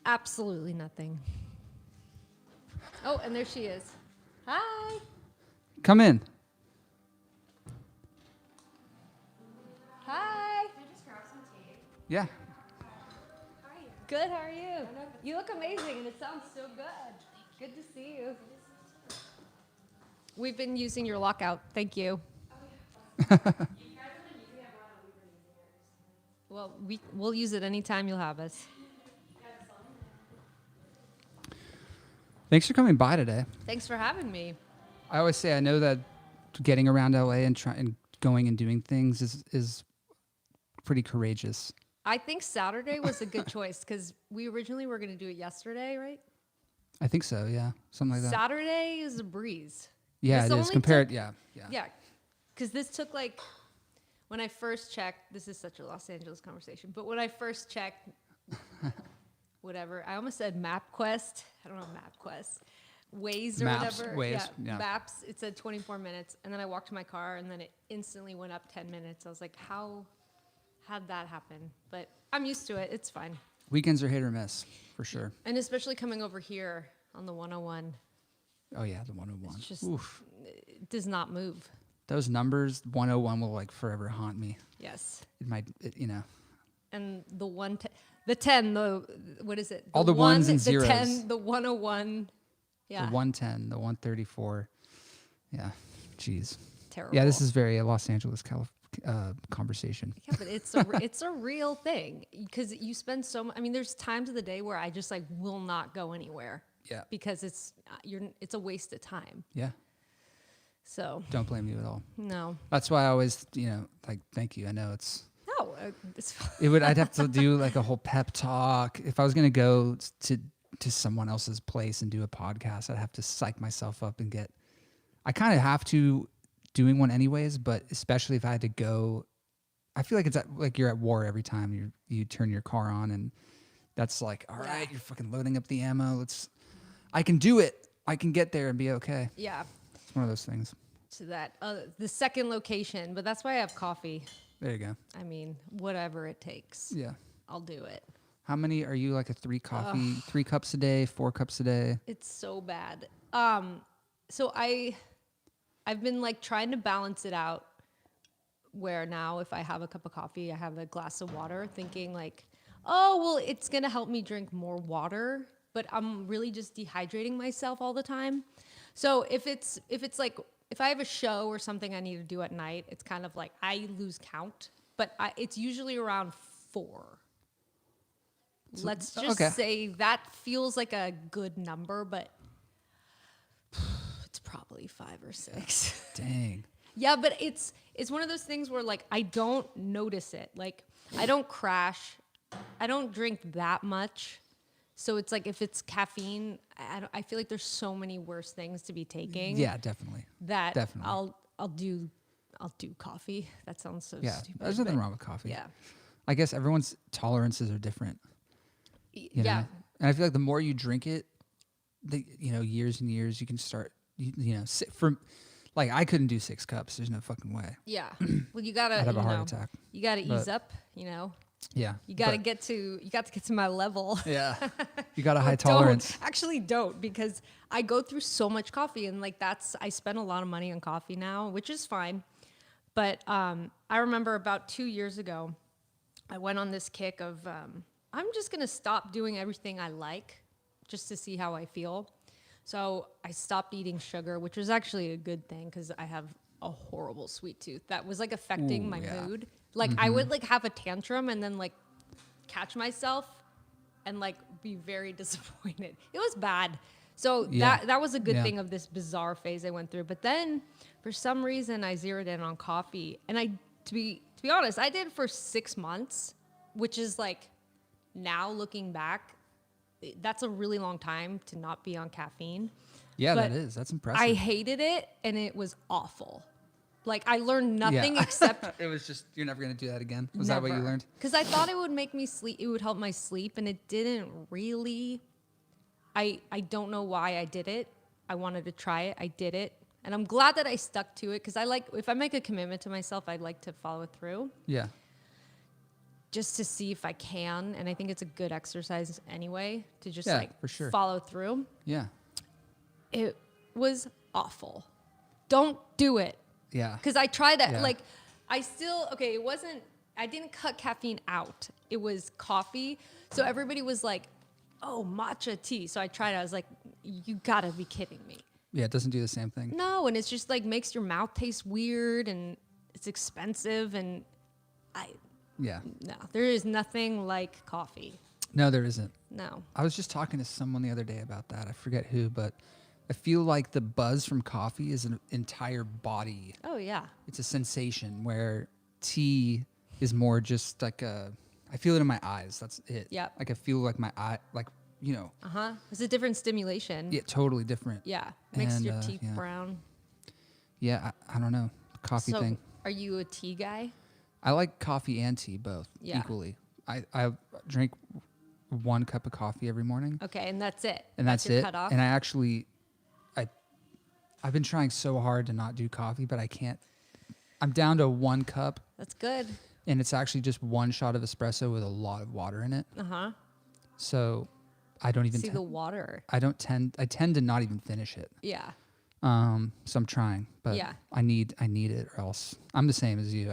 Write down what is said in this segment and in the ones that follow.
Absolutely nothing. Oh, and there she is. Hi. Come in. Hi. Can I just grab some tape? Yeah. How are you? Good, how are you? You look amazing and it sounds so good. Good to see you. We've been using your lockout. Thank you. You guys have been using it more than we've been using it. Well, we'll use it anytime you'll have us. Thanks for coming by today. Thanks for having me. I always say I know that getting around LA and going and doing things is pretty courageous. I think Saturday was a good choice because we originally were going to do it yesterday, right? I think so. Yeah, something like that. Saturday is a breeze. Yeah, This it is only compared. took- Yeah. Yeah, because this took like, when I first checked, this is such a Los Angeles conversation, but when I first checked, whatever, I almost said MapQuest. I don't know MapQuest. Waze or Maps, whatever. Waze, yeah. Maps, it said 24 minutes. And then I walked to my car and then it instantly went up 10 minutes. I was like, how'd that happen? But I'm used to it. It's fine. Weekends are hit or miss for sure. And especially coming over here on the 101, Oh yeah, the 101. it's just, Oof. it does not move. Those numbers, 101 will like forever haunt me. Yes. You know. And the 10, what is it? All the ones and the zeros. 10, the 101. Yeah. The 110, the 134. Yeah. Jeez. Terrible. Yeah, this is very a Los Angeles conversation. Yeah, but it's a real thing because you spend so much. I mean, there's times of the day where I just like will not go anywhere. Yeah. Because it's a waste of time. Yeah. So Don't blame you at all. no, That's why I always, like, thank you. I know no, it's I'd have to do like a whole pep talk. If I was going to go to someone else's place and do a podcast, I'd have to psych myself up and I kind of have to doing one anyways, but especially if I had to go, I feel like it's like you're at war every time you turn your car on and that's like, all right, you're fucking loading up the ammo. I can do it. I can get there and be okay. yeah. It's one of those things. To that the second location, but that's why I have coffee. There you go. I mean, whatever it takes, Yeah. I'll do it. How many are you like a 3 cups a day, 4 cups a day? It's so bad. So I've been like trying to balance it out where now if I have a cup of coffee, I have a glass of water thinking like, oh, well, it's going to help me drink more water, but I'm really just dehydrating myself all the time. So if it's like, if I have a show or something I need to do at night, it's kind of like I lose count, but it's usually around 4. Let's just say that feels like a good number, but it's probably 5 or 6. Dang. Yeah, but it's one of those things where like I don't notice it. Like I don't crash. I don't drink that much. So it's like if it's caffeine, I feel like there's so many worse things to be taking. Yeah, definitely. I'll do coffee. That sounds so Yeah, stupid. there's nothing but wrong with coffee. Yeah. I guess everyone's tolerances are different. You know? And I feel like the more you drink it, years and years, you can start, like I couldn't do 6 cups. There's no fucking way. Yeah. Well, you gotta. I'd have a heart attack. You gotta ease up. Yeah. You gotta get to my level. Yeah. You got a high Don't. tolerance. Actually, don't, because I go through so much coffee and like I spend a lot of money on coffee now, which is fine. But I remember about 2 years ago, I went on this kick of I'm just gonna stop doing everything I like just to see how I feel. So I stopped eating sugar, which was actually a good thing because I have a horrible sweet tooth that was like affecting my mood. Like I would like have a tantrum and then like catch myself and like be very disappointed. It was bad. So that was a good thing of this bizarre phase I went through. But then for some reason I zeroed in on coffee. And to be honest, I did for 6 months, which is like now looking back, that's a really long time to not be on caffeine. Yeah, But that is. That's impressive. I hated it and it was awful. Like I learned nothing except it was just, you're never going to do that again. Was that what you learned? Because I thought it would make me sleep. It would help my sleep, and it didn't really. I don't know why I did it. I wanted to try it. I did it, and I'm glad that I stuck to it because if I make a commitment to myself, I like to follow it through. Yeah. just to see if I can. And I think it's a good exercise anyway to just Yeah, like for sure. follow through. Yeah. It was awful. Don't do it. Yeah. Because I tried that. Yeah. Like, it wasn't, I didn't cut caffeine out. It was coffee. So everybody was like, oh, matcha tea. So I tried it. I was like, you gotta be kidding me. Yeah, it doesn't do the same thing. No, and it's just like makes your mouth taste weird and it's expensive. And Yeah. no, there is nothing like coffee. No, there isn't. No. I was just talking to someone the other day about that. I forget who, but I feel like the buzz from coffee is an entire body. Oh, yeah. It's a sensation where tea is more just like I feel it in my eyes. That's it. Yep. Like I feel like my eye, like, you know. Uh-huh. It's a different stimulation. Yeah, totally different. Yeah. Makes And, your teeth yeah. brown. Yeah, I don't know. Coffee So, thing. are you a tea guy? I like coffee and tea both Yeah. equally. I drink 1 cup of coffee every morning. Okay, and that's it. And that's your it. cutoff? And I've been trying so hard to not do coffee, but I can't. I'm down to 1 cup, That's good. and it's actually just 1 shot of espresso with a lot of water in it. Uh-huh. So I don't even. See the water. I tend to not even finish it. Yeah. So I'm trying, but Yeah. I need it, or else I'm the same as you.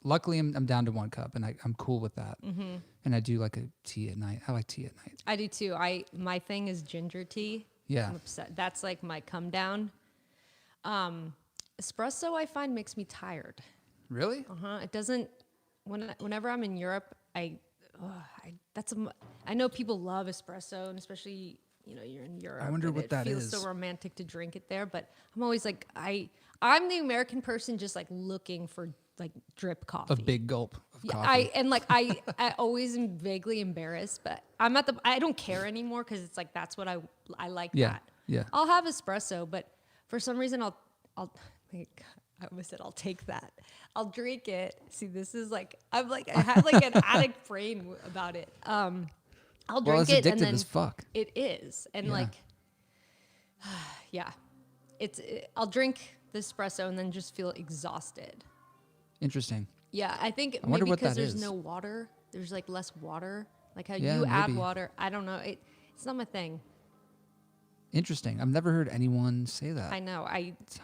Luckily I'm down to 1 cup, and I'm cool with that. Mm-hmm. And I do like a tea at night. I like tea at night. I do too. My thing is ginger tea. Yeah. I'm upset. That's like my come down. Espresso I find makes me tired. Really? It doesn't. Whenever I'm in Europe, I know people love espresso, and especially you're in Europe. I wonder and what that feels is. so romantic to drink it there, but I'm always like I'm the American person just like looking for like drip coffee. A big gulp of Yeah, coffee. I always am vaguely embarrassed, but I don't care anymore because it's like that's what I like. Yeah, that. yeah. I'll have espresso, but for some reason I almost said I'll take that. I'll drink it. See, this is like I have like an addict brain about it. I'll Well, drink it's it and addictive then as fuck. it is, and Yeah. like yeah, I'll drink the espresso and then just feel exhausted. Interesting. Yeah, I think I wonder maybe what because that there's is. no water. There's like less water. Like how Yeah, you add maybe. water. I don't know. It's not my thing. Interesting. I've never heard anyone say that. I know.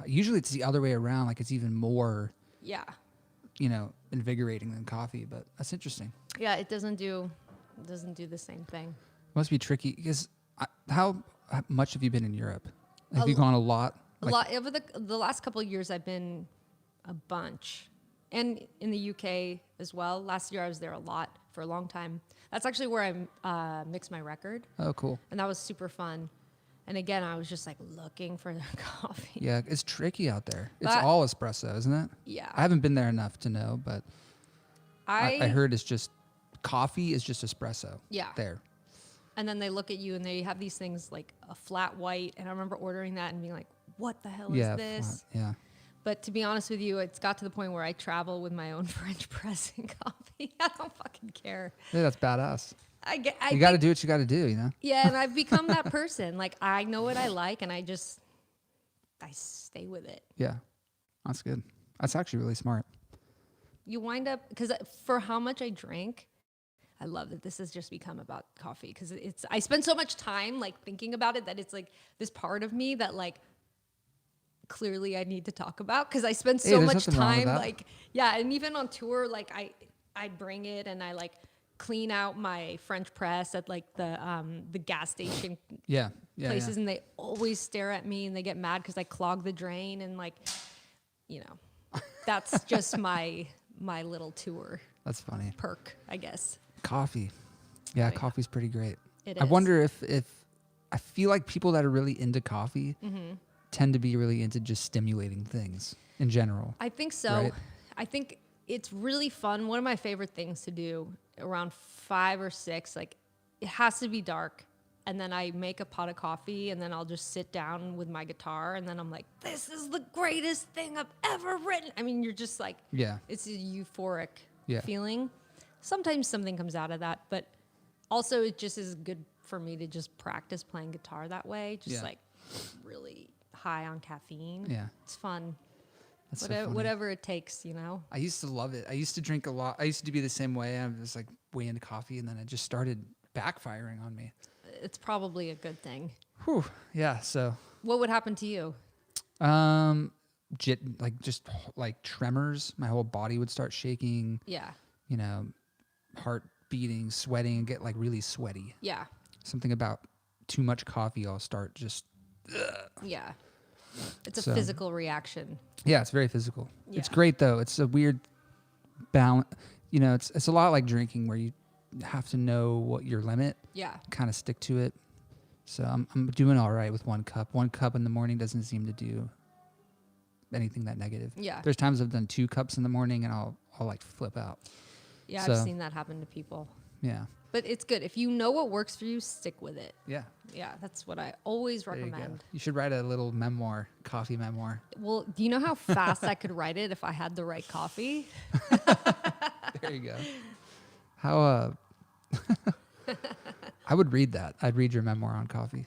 Usually it's the other way around. Like it's even more, Yeah. invigorating than coffee. But that's interesting. Yeah, it doesn't do the same thing. Must be tricky because how much have you been in Europe? Have A you gone a lot? A lot over the last couple of years I've been a bunch. And in the UK as well. Last year I was there a lot for a long time. That's actually where I mixed my record, Oh, cool. and that was super fun. And again, I was just like looking for the coffee. Yeah, it's tricky out there. It's But- all espresso, isn't it? Yeah. I haven't been there enough to know, but I heard it's just coffee is just espresso. Yeah. There. And then they look at you and they have these things like a flat white. And I remember ordering that and being like, what the hell Yeah. is this? flat, yeah. But to be honest with you, it's got to the point where I travel with my own French pressing coffee. I don't fucking care. Yeah, that's badass. I You got to think- do what you got to do, you know? Yeah, and I've become that person. Like, I know what I like and I stay with it. Yeah. That's good. That's actually really smart. You wind up, because for how much I drink, I love that this has just become about coffee because I spend so much time like thinking about it that it's like this part of me that like clearly I need to talk about because I spend Hey, so there's much nothing wrong with time that. like, yeah. And even on tour, like I bring it and I like clean out my French press at like the gas station Yeah. Yeah. places yeah. and they always stare at me and they get mad because I clog the drain and like, that's just my little tour That's funny. perk, I guess. Coffee. Yeah, Oh, yeah. coffee's pretty great. It I is. wonder if I feel like people that are really into coffee Mm-hmm. tend to be really into just stimulating things in general. I think so. Right. I think it's really fun. One of my favorite things to do around 5 or 6, like it has to be dark. And then I make a pot of coffee and then I'll just sit down with my guitar and then I'm like, this is the greatest thing I've ever written. I mean, you're just like, Yeah. it's a euphoric Yeah. feeling. Sometimes something comes out of that, but also it just is good for me to just practice playing guitar that way. Just Yeah. like really high on caffeine. Yeah. It's fun. That's so funny. Whatever it takes, you know? I used to love it. I used to drink a lot. I used to be the same way. I was like way into coffee, and then it just started backfiring on me. It's probably a good thing. Whew. Yeah. So, What would happen to you? just like tremors. My whole body would start shaking. Yeah. You know, heart beating, sweating, and get like really sweaty. Yeah. Something about too much coffee, I'll start just. Yeah. It's a So- physical reaction. Yeah, it's very physical. It's Yeah. great though. It's a weird balance. You know, it's a lot like drinking where you have to know what your limit, Yeah. kind of stick to it. So I'm doing all right with 1 cup. 1 cup in the morning doesn't seem to do anything that negative. Yeah. There's times I've done 2 cups in the morning and I'll like flip out. Yeah, So- I've seen that happen to people. Yeah. But it's good. If you know what works for you, stick with it. Yeah. Yeah, that's what I always There you go. recommend. You should write a little memoir, coffee memoir. Well, do you know how fast I could write it if I had the right coffee? There you go. How I would read that. I'd read your memoir on coffee.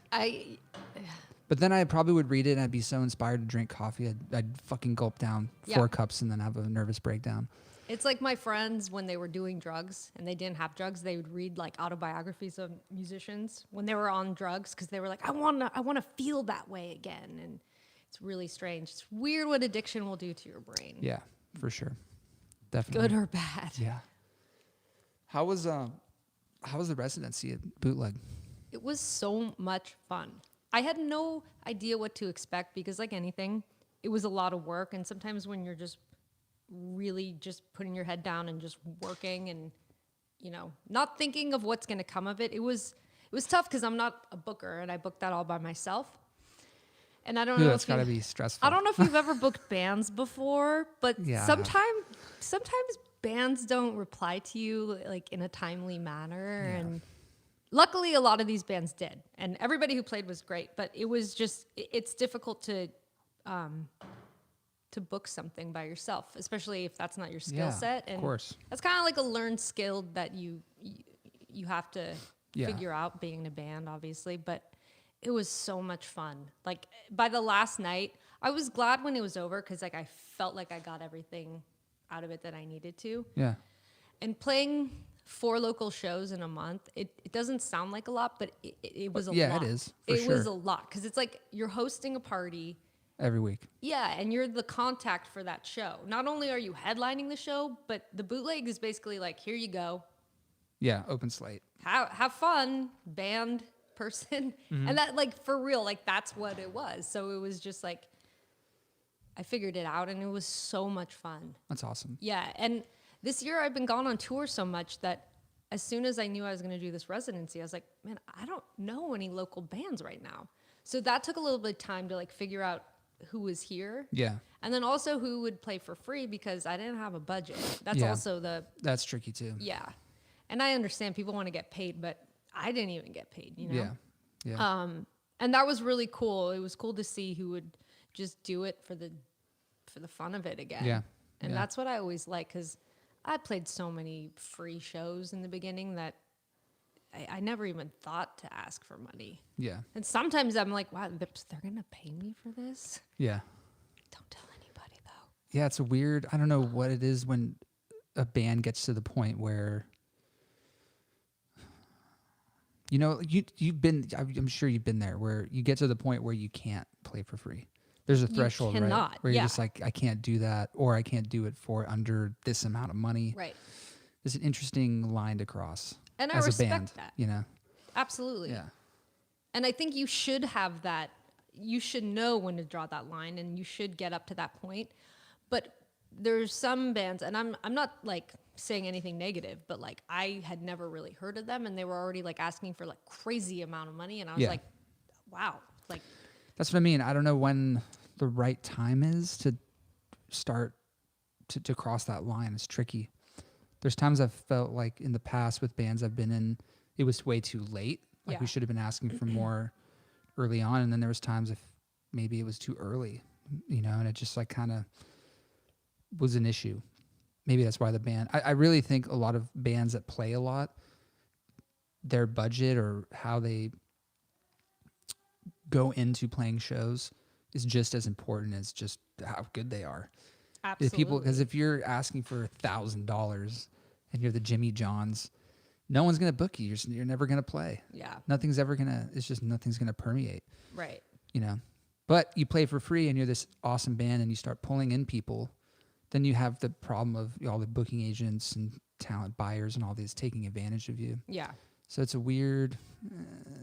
But then I probably would read it and I'd be so inspired to drink coffee. I'd fucking gulp down 4 Yeah. cups and then have a nervous breakdown. It's like my friends when they were doing drugs and they didn't have drugs, they would read like autobiographies of musicians when they were on drugs because they were like, I want to feel that way again. And it's really strange. It's weird what addiction will do to your brain. Yeah, for sure. Definitely. Good or bad. Yeah. How was the residency at Bootleg? It was so much fun. I had no idea what to expect because, like anything, it was a lot of work. And sometimes when you're just really just putting your head down and just working and, you know, not thinking of what's going to come of it, it was tough because I'm not a booker and I booked that all by myself. And I don't know That's if got to you- be stressful. I don't know if you've ever booked bands before, but Yeah, I have. sometimes bands don't reply to you like in a timely manner. Yeah. And luckily a lot of these bands did. And everybody who played was great, but it was just, it's difficult to book something by yourself, especially if that's not your skill Yeah, set. And of course. that's kind of like a learned skill that you have to Yeah. figure out being in a band, obviously. But it was so much fun. Like by the last night, I was glad when it was over because like I felt like I got everything out of it that I needed to. Yeah. And playing 4 local shows in a month, it doesn't sound like a lot, but it was a Yeah, lot. it is, for It was sure. a lot because it's like you're hosting a party. Every week. Yeah, and you're the contact for that show. Not only are you headlining the show, but the bootleg is basically like, here you go. Yeah, open slate. Have fun, band person. Mm-hmm. And that, like, for real, like, that's what it was. So it was just like, I figured it out, and it was so much fun. That's awesome. Yeah, and this year I've been gone on tour so much that as soon as I knew I was going to do this residency, I was like, man, I don't know any local bands right now. So that took a little bit of time to, like, figure out who was here. Yeah. And then also who would play for free because I didn't have a budget. That's Yeah. also That's tricky too. yeah. And I understand people want to get paid, but I didn't even get paid, you know? Yeah. Yeah. And that was really cool. It was cool to see who would just do it for the fun of it again. Yeah. And Yeah. that's what I always like because I played so many free shows in the beginning that I never even thought to ask for money. Yeah. And sometimes I'm like, wow, they're going to pay me for this? Yeah. Don't tell anybody, though. Yeah, it's a weird, I don't know what it is when a band gets to the point where, you know, I'm sure you've been there where you get to the point where you can't play for free. There's a threshold, right? cannot, Where you're yeah. just like, I can't do that, or I can't do it for under this amount of money. Right. It's an interesting line to cross And I as a respect band, that. you know? Absolutely. Yeah. And I think you should have that. You should know when to draw that line, and you should get up to that point. But there's some bands, and I'm not like saying anything negative, but like I had never really heard of them, and they were already like asking for like crazy amount of money, and I was Yeah. like, wow, like That's what I mean. I don't know when the right time is to start to cross that line. It's tricky. There's times I've felt like in the past with bands I've been in, it was way too late. Like Yeah. we should have been asking for more early on. And then there was times if maybe it was too early, you know, and it just like kind of was an issue. Maybe that's why the band, I really think a lot of bands that play a lot, their budget or how they go into playing shows is just as important as just how good they are. If people, because Absolutely. if you're asking for $1,000 and you're the Jimmy Johns, no one's gonna book you. You're never gonna play. Yeah. Nothing's ever gonna. It's just nothing's gonna permeate. Right. You know. But you play for free and you're this awesome band and you start pulling in people, then you have the problem of all the booking agents and talent buyers and all these taking advantage of you. Yeah. So it's a weird.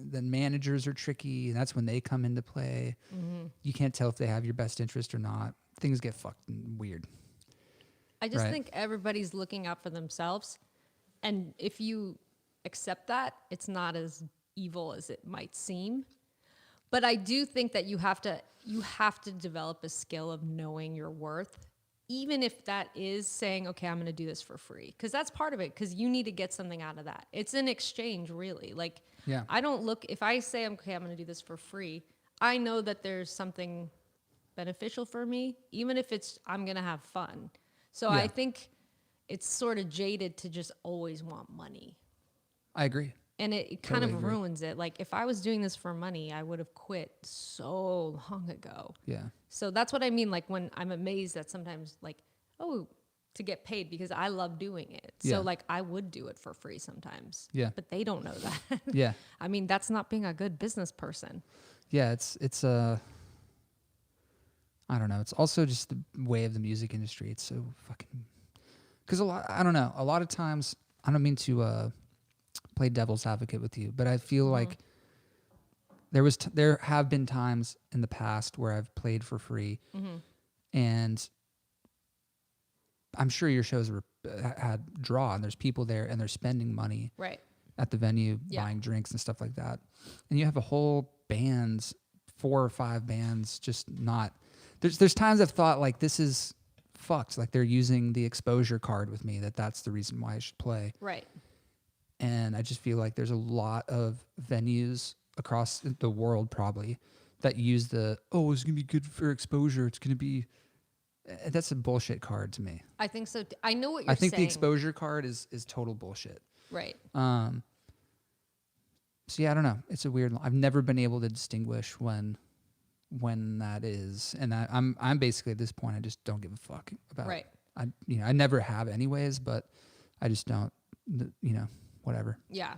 Then managers are tricky, and that's when they come into play. Mm-hmm. You can't tell if they have your best interest or not. Things get fucking weird. I just Right. think everybody's looking out for themselves. And if you accept that, it's not as evil as it might seem. But I do think that you have to develop a skill of knowing your worth, even if that is saying, okay, I'm going to do this for free. Because that's part of it, because you need to get something out of that. It's an exchange, really. Like, Yeah. I don't look, if I say, okay, I'm going to do this for free, I know that there's something beneficial for me, even if it's, I'm going to have fun. So Yeah. I think it's sort of jaded to just always want money. I agree. And it kind Totally of agree. ruins it. Like, if I was doing this for money, I would have quit so long ago. Yeah. So that's what I mean. Like, when I'm amazed that sometimes, like, oh, to get paid, because I love doing it. Yeah. So, like, I would do it for free sometimes. Yeah. But they don't know that. Yeah. I mean, that's not being a good business person. Yeah. It's I don't know. It's also just the way of the music industry. It's so fucking. Because I don't know. A lot of times, I don't mean to play devil's advocate with you, but I feel like there have been times in the past where I've played for free, and I'm sure your shows had draw, and there's people there, and they're spending money Right. at the venue, Yeah. buying drinks and stuff like that, and you have a whole bands, 4 or 5 bands, just not. There's times I've thought like this is fucked, like they're using the exposure card with me, that's the reason why I should play. Right. And I just feel like there's a lot of venues across the world probably that use it's going to be good for exposure. It's going to be, that's a bullshit card to me. I think so. I know what you're I think saying. the exposure card is total bullshit. Right. So yeah, I don't know. It's a weird, I've never been able to distinguish when that is. And I'm basically at this point, I just don't give a fuck about Right. I never have anyways, but I just don't, whatever. Yeah.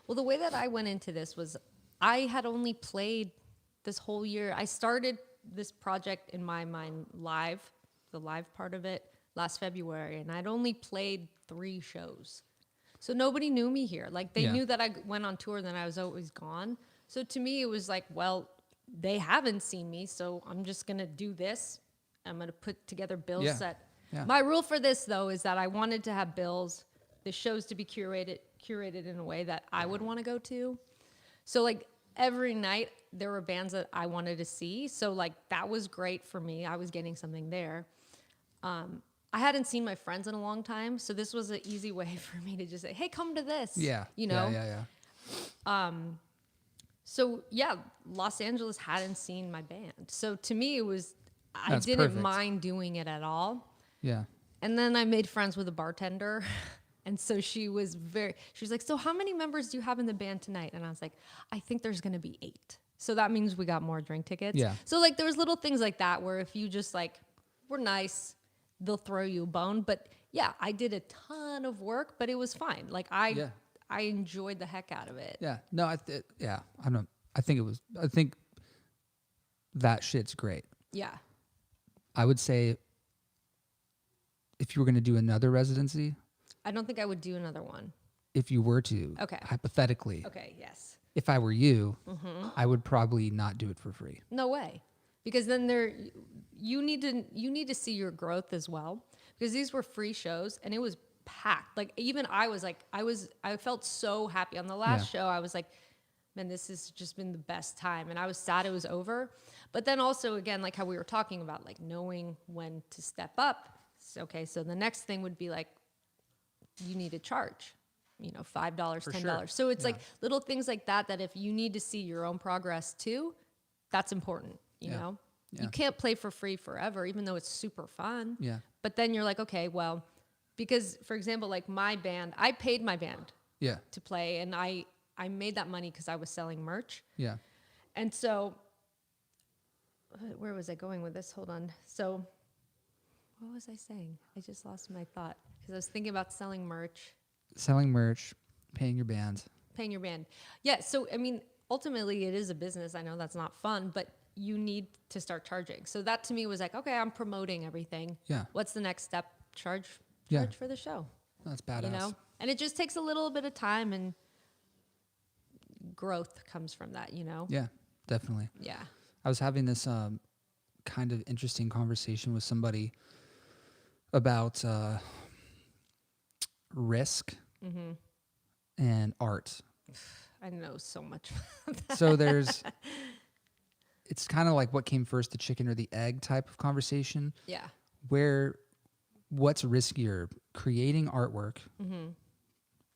Well, the way that I went into this was I had only played this whole year. I started this project in my mind live, the live part of it, last February, and I'd only played 3 shows. So nobody knew me here. Like, they Yeah. knew that I went on tour, then I was always gone. So to me, it was like, well, they haven't seen me, so I'm just going to do this. I'm going to put together bills Yeah. that... Yeah. My rule for this, though, is that I wanted to have bills, the shows to be curated in a way that I would want to go to. So, like, every night there were bands that I wanted to see. So, like, that was great for me. I was getting something there. I hadn't seen my friends in a long time, so this was an easy way for me to just say, hey, come to this. Yeah. You know? Yeah. So, yeah, Los Angeles hadn't seen my band. So, to me, it was, I That's didn't perfect. mind doing it at all. Yeah. And then I made friends with a bartender. And so she was like, so how many members do you have in the band tonight? And I was like, I think there's going to be 8. So that means we got more drink tickets. Yeah. So, like, there was little things like that where if you just, like, were nice, they'll throw you a bone. But yeah, I did a ton of work, but it was fine. Like, I enjoyed the heck out of it. Yeah. No, I think that shit's great. Yeah. I would say if you were going to do another residency, I don't think I would do another one. if you were to, Okay. hypothetically, Okay, yes. if I were you, I would probably not do it for free. No way. Because then you need to see your growth as well. Because these were free shows and it was packed. Like, even I was like, I felt so happy. On the last show, I was like, man, this has just been the best time. And I was sad it was over. But then also, again, like how we were talking about, like, knowing when to step up. So, okay, so the next thing would be like, you need to charge, $5, $10. sure. So it's Yeah. like little things like that if you need to see your own progress too, that's important, you Yeah. know? Yeah. You can't play for free forever, even though it's super fun. Yeah. But then you're like, okay, well, because, for example, like my band, I paid my band Yeah. to play, and I made that money because I was selling merch. Yeah. And so, where was I going with this? Hold on. So, What was I saying? I just lost my thought because I was thinking about selling merch, Selling merch, paying your band. paying your band. Yeah. So, I mean, ultimately, it is a business. I know that's not fun, but you need to start charging. So that to me was like, okay, I'm promoting everything. Yeah. What's the next step? Charge Yeah. for the show. That's badass. You know, and it just takes a little bit of time, and growth comes from that. You know. Yeah, definitely. Yeah. I was having this kind of interesting conversation with somebody about risk and art. I know so much. So it's kind of like what came first, the chicken or the egg type of conversation, Yeah. where what's riskier, creating artwork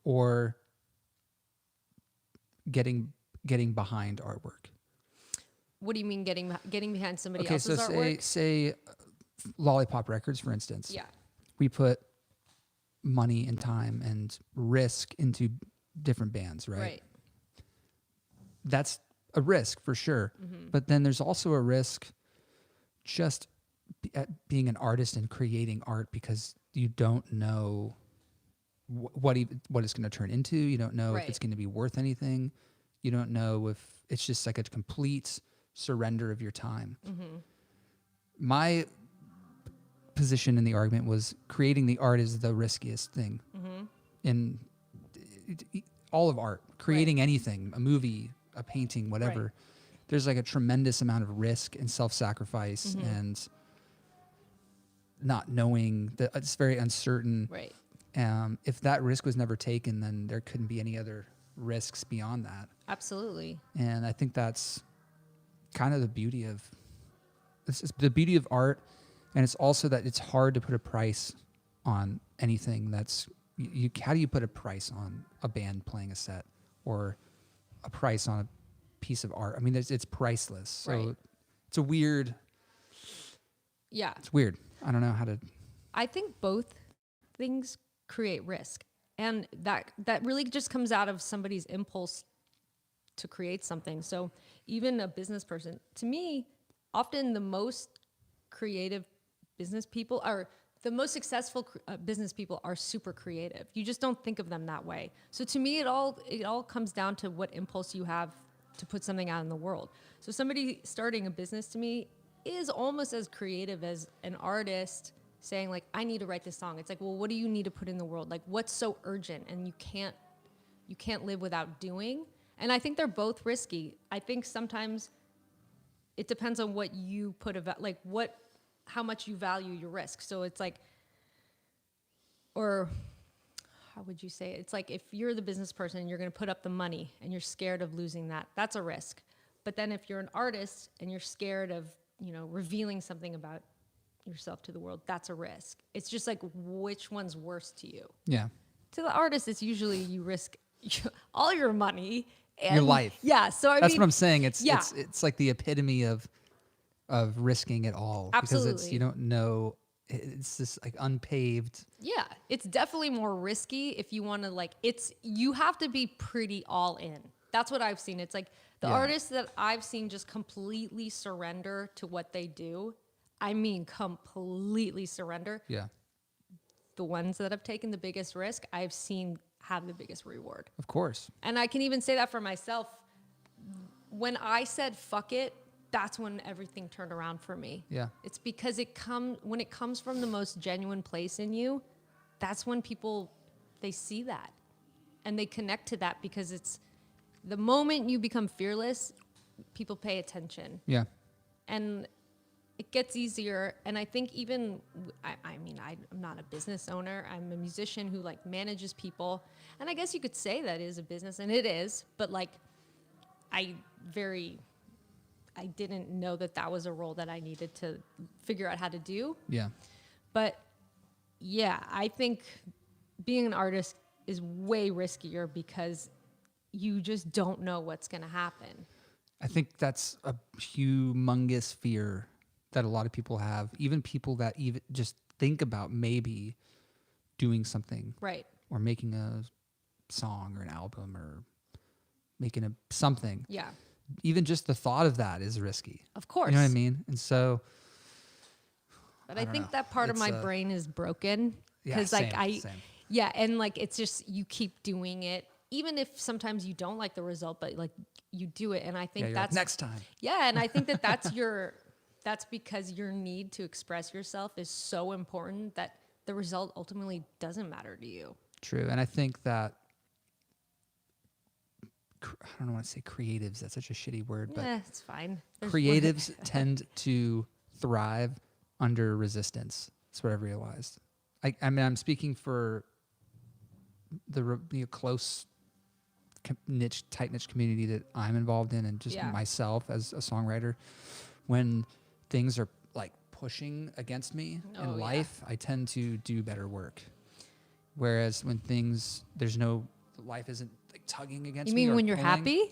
or getting behind artwork? What do you mean getting behind somebody Okay, so else's artwork? say Lollipop Records, for instance. Yeah. We put money and time and risk into different bands, right? Right. That's a risk for sure. But then there's also a risk just at being an artist and creating art, because you don't know what it's going to turn into. You don't know if Right. it's going to be worth anything. You don't know if it's just like a complete surrender of your time. My position in the argument was creating the art is the riskiest thing in all of art. Creating anything, a movie, a painting, whatever. Right. There's like a tremendous amount of risk and self-sacrifice and not knowing that it's very uncertain. Right. If that risk was never taken, then there couldn't be any other risks beyond that. Absolutely. And I think that's kind of the beauty of the beauty of art. And it's also that it's hard to put a price on anything that's how do you put a price on a band playing a set or a price on a piece of art? I mean, it's priceless. So Right. it's a weird, Yeah. it's weird. I don't know how to. I think both things create risk. And that really just comes out of somebody's impulse to create something. So even a business person, to me, often the most creative business people are the most successful business people are super creative. You just don't think of them that way. So to me, it all comes down to what impulse you have to put something out in the world. So somebody starting a business to me is almost as creative as an artist saying like, I need to write this song. It's like, well, what do you need to put in the world? Like, what's so urgent and you can't live without doing? And I think they're both risky. I think sometimes it depends on what you put how much you value your risk. So it's like, or how would you say it? It's like if you're the business person and you're going to put up the money and you're scared of losing that, that's a risk. But then if you're an artist and you're scared of, revealing something about yourself to the world, that's a risk. It's just like, which one's worse to you? Yeah. To the artist, it's usually you risk all your money and Your life. Yeah. So That's mean, what I'm saying. It's yeah. it's like the epitome of risking it all. Because Absolutely. you don't know. It's just like unpaved. Yeah, it's definitely more risky if you want to you have to be pretty all in. That's what I've seen. It's like the Yeah. artists that I've seen just completely surrender to what they do. I mean, completely surrender. Yeah. The ones that have taken the biggest risk, I've seen have the biggest reward. Of course. And I can even say that for myself. When I said fuck it, that's when everything turned around for me. Yeah. It's because when it comes from the most genuine place in you, that's when people, they see that and they connect to that, because it's the moment you become fearless, people pay attention Yeah. and it gets easier. And I think even, I'm not a business owner. I'm a musician who manages people. And I guess you could say that is a business, and it is, but I didn't know that was a role that I needed to figure out how to do. Yeah. But yeah, I think being an artist is way riskier because you just don't know what's going to happen. I think that's a humongous fear that a lot of people have, even people that even just think about maybe doing something, Right. or making a song or an album or making something. Yeah. Even just the thought of that is risky. Of course. You know what I mean? And so But I I don't think know. that part of It's, my brain is broken. Yeah, Because like same. yeah, and like it's just you keep doing it, even if sometimes you don't like the result, but like you do it, and I Yeah, think you're that's like, next time. yeah, and I think that that's because your need to express yourself is so important that the result ultimately doesn't matter to you. True. And I think that, I don't know want to say creatives. That's such a shitty word, but Yeah, it's fine. creatives tend to thrive under resistance. That's what I've realized. I mean, I'm speaking for the close tight niche community that I'm involved in, and just Yeah. myself as a songwriter. When things are like pushing against me Oh, in yeah. life, I tend to do better work. Whereas when life isn't like tugging against You me. mean or when you're pulling, happy?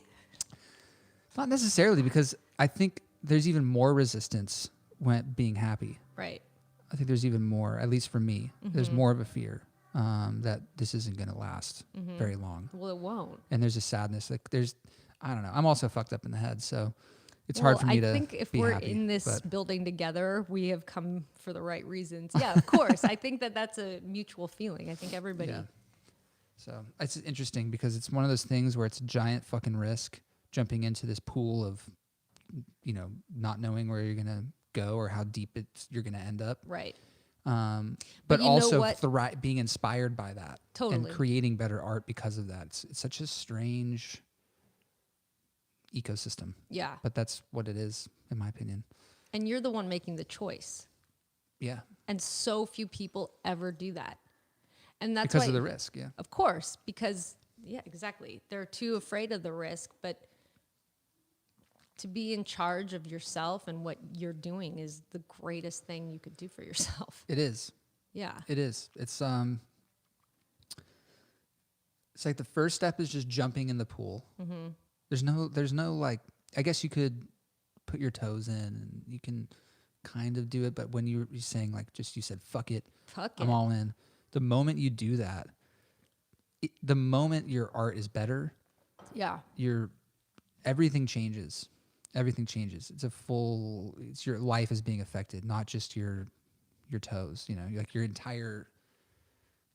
Not necessarily, because I think there's even more resistance when being happy. Right. I think there's even more, at least for me, there's more of a fear that this isn't going to last very long. Well, it won't. And there's a sadness. Like I don't know. I'm also fucked up in the head, so it's hard for me to I think if be we're happy, in this but building together, we have come for the right reasons. Yeah, of course. I think that that's a mutual feeling. I think everybody. yeah. So it's interesting because it's one of those things where it's a giant fucking risk jumping into this pool of, not knowing where you're going to go or how deep you're going to end up. Right. But you know also what? being inspired by that Totally. and creating better art because of that. It's such a strange ecosystem, Yeah. but that's what it is, in my opinion. And you're the one making the choice. Yeah, And so few people ever do that. And that's because why, of the risk. Yeah, Of course, because yeah, exactly. They're too afraid of the risk, but to be in charge of yourself and what you're doing is the greatest thing you could do for yourself. it is. Yeah. It is. It's like the first step is just jumping in the pool. Mm-hmm. There's no like. I guess you could put your toes in and you can kind of do it, but when you're saying like you said fuck it, I'm all in. The moment you do that, the moment your art is better, Yeah. everything changes. Everything changes. It's your life is being affected, not just your toes. Like your entire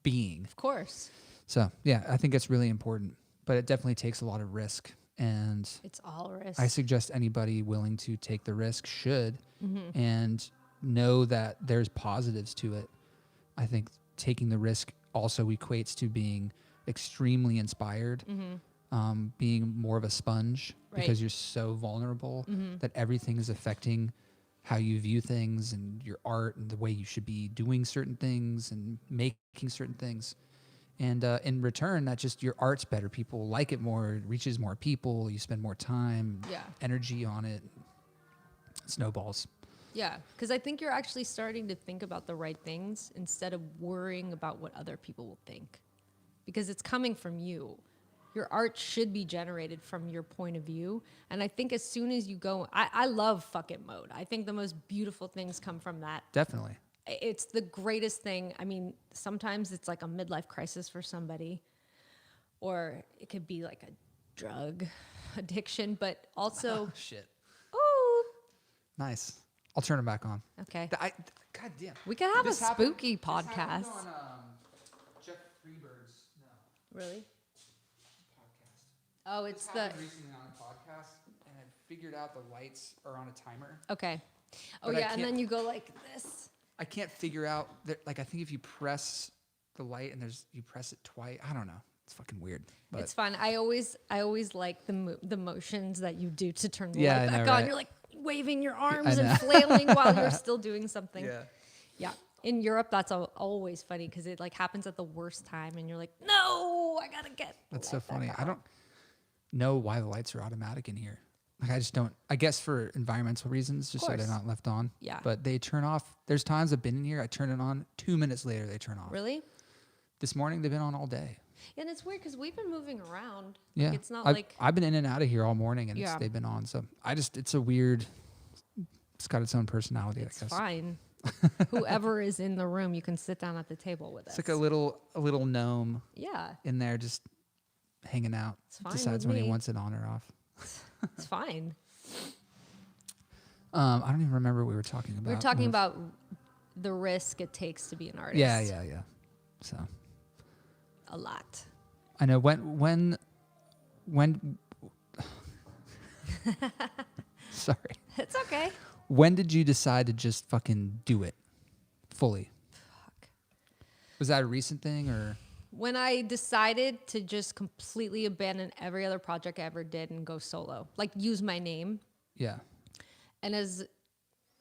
being. Of course. So yeah, I think it's really important, but it definitely takes a lot of risk. And It's all risk. I suggest anybody willing to take the risk should, Mm-hmm. and know that there's positives to it. I think taking the risk also equates to being extremely inspired, being more of a sponge because you're so vulnerable that everything is affecting how you view things and your art and the way you should be doing certain things and making certain things. And in return, that just your art's better. People like it more. It reaches more people. You spend more time, energy on it. Snowballs. Yeah, because I think you're actually starting to think about the right things instead of worrying about what other people will think. Because it's coming from you. Your art should be generated from your point of view. And I think as soon as you go, I love fuck it mode. I think the most beautiful things come from that. Definitely. It's the greatest thing. I mean, sometimes it's like a midlife crisis for somebody, or it could be like a drug addiction, but also, Shit. ooh, Nice. I'll turn it back on. okay. God damn. We could have a This happened- spooky this happened podcast. on Jeff Freebird's Really? podcast. Oh, This it's happened recently on a podcast, and I figured out the lights are on a timer. okay. Oh But I yeah, and can't- then you go like this. I can't figure out like I think if you press the light and you press it twice. I don't know. It's fucking weird. But It's fun. I always like the motions that you do to turn the Yeah, light I back know, on. right? You're like waving your arms know. and flailing while you're still doing something. yeah. Yeah. In Europe, that's always funny because it like happens at the worst time, and you're like, no, I gotta get. the That's so light back funny. I on." don't know why the lights are automatic in here. Like I just don't. I guess for environmental reasons, just so they're course. not left on. Yeah. But they turn off. There's times I've been in here. I turn it on. 2 minutes later, they turn off. Really? This morning they've been on all day. And it's weird because we've been moving around. Yeah. Like, it's not I've, like I've been in and out of here all morning, and Yeah. they've been on. So it's a weird. It's got its own personality. it's I guess. fine. Whoever is in the room, you can sit down at the table with us. It's like a little gnome Yeah, in there, just hanging out. It's fine Decides with when he me. wants it on or off. it's fine. I don't even remember what we were talking about. We were talking about the risk it takes to be an artist. Yeah. So A lot. I know when sorry. It's okay. When did you decide to just fucking do it fully? Fuck. Was that a recent thing or? When I decided to just completely abandon every other project I ever did and go solo, like use my name. Yeah. And as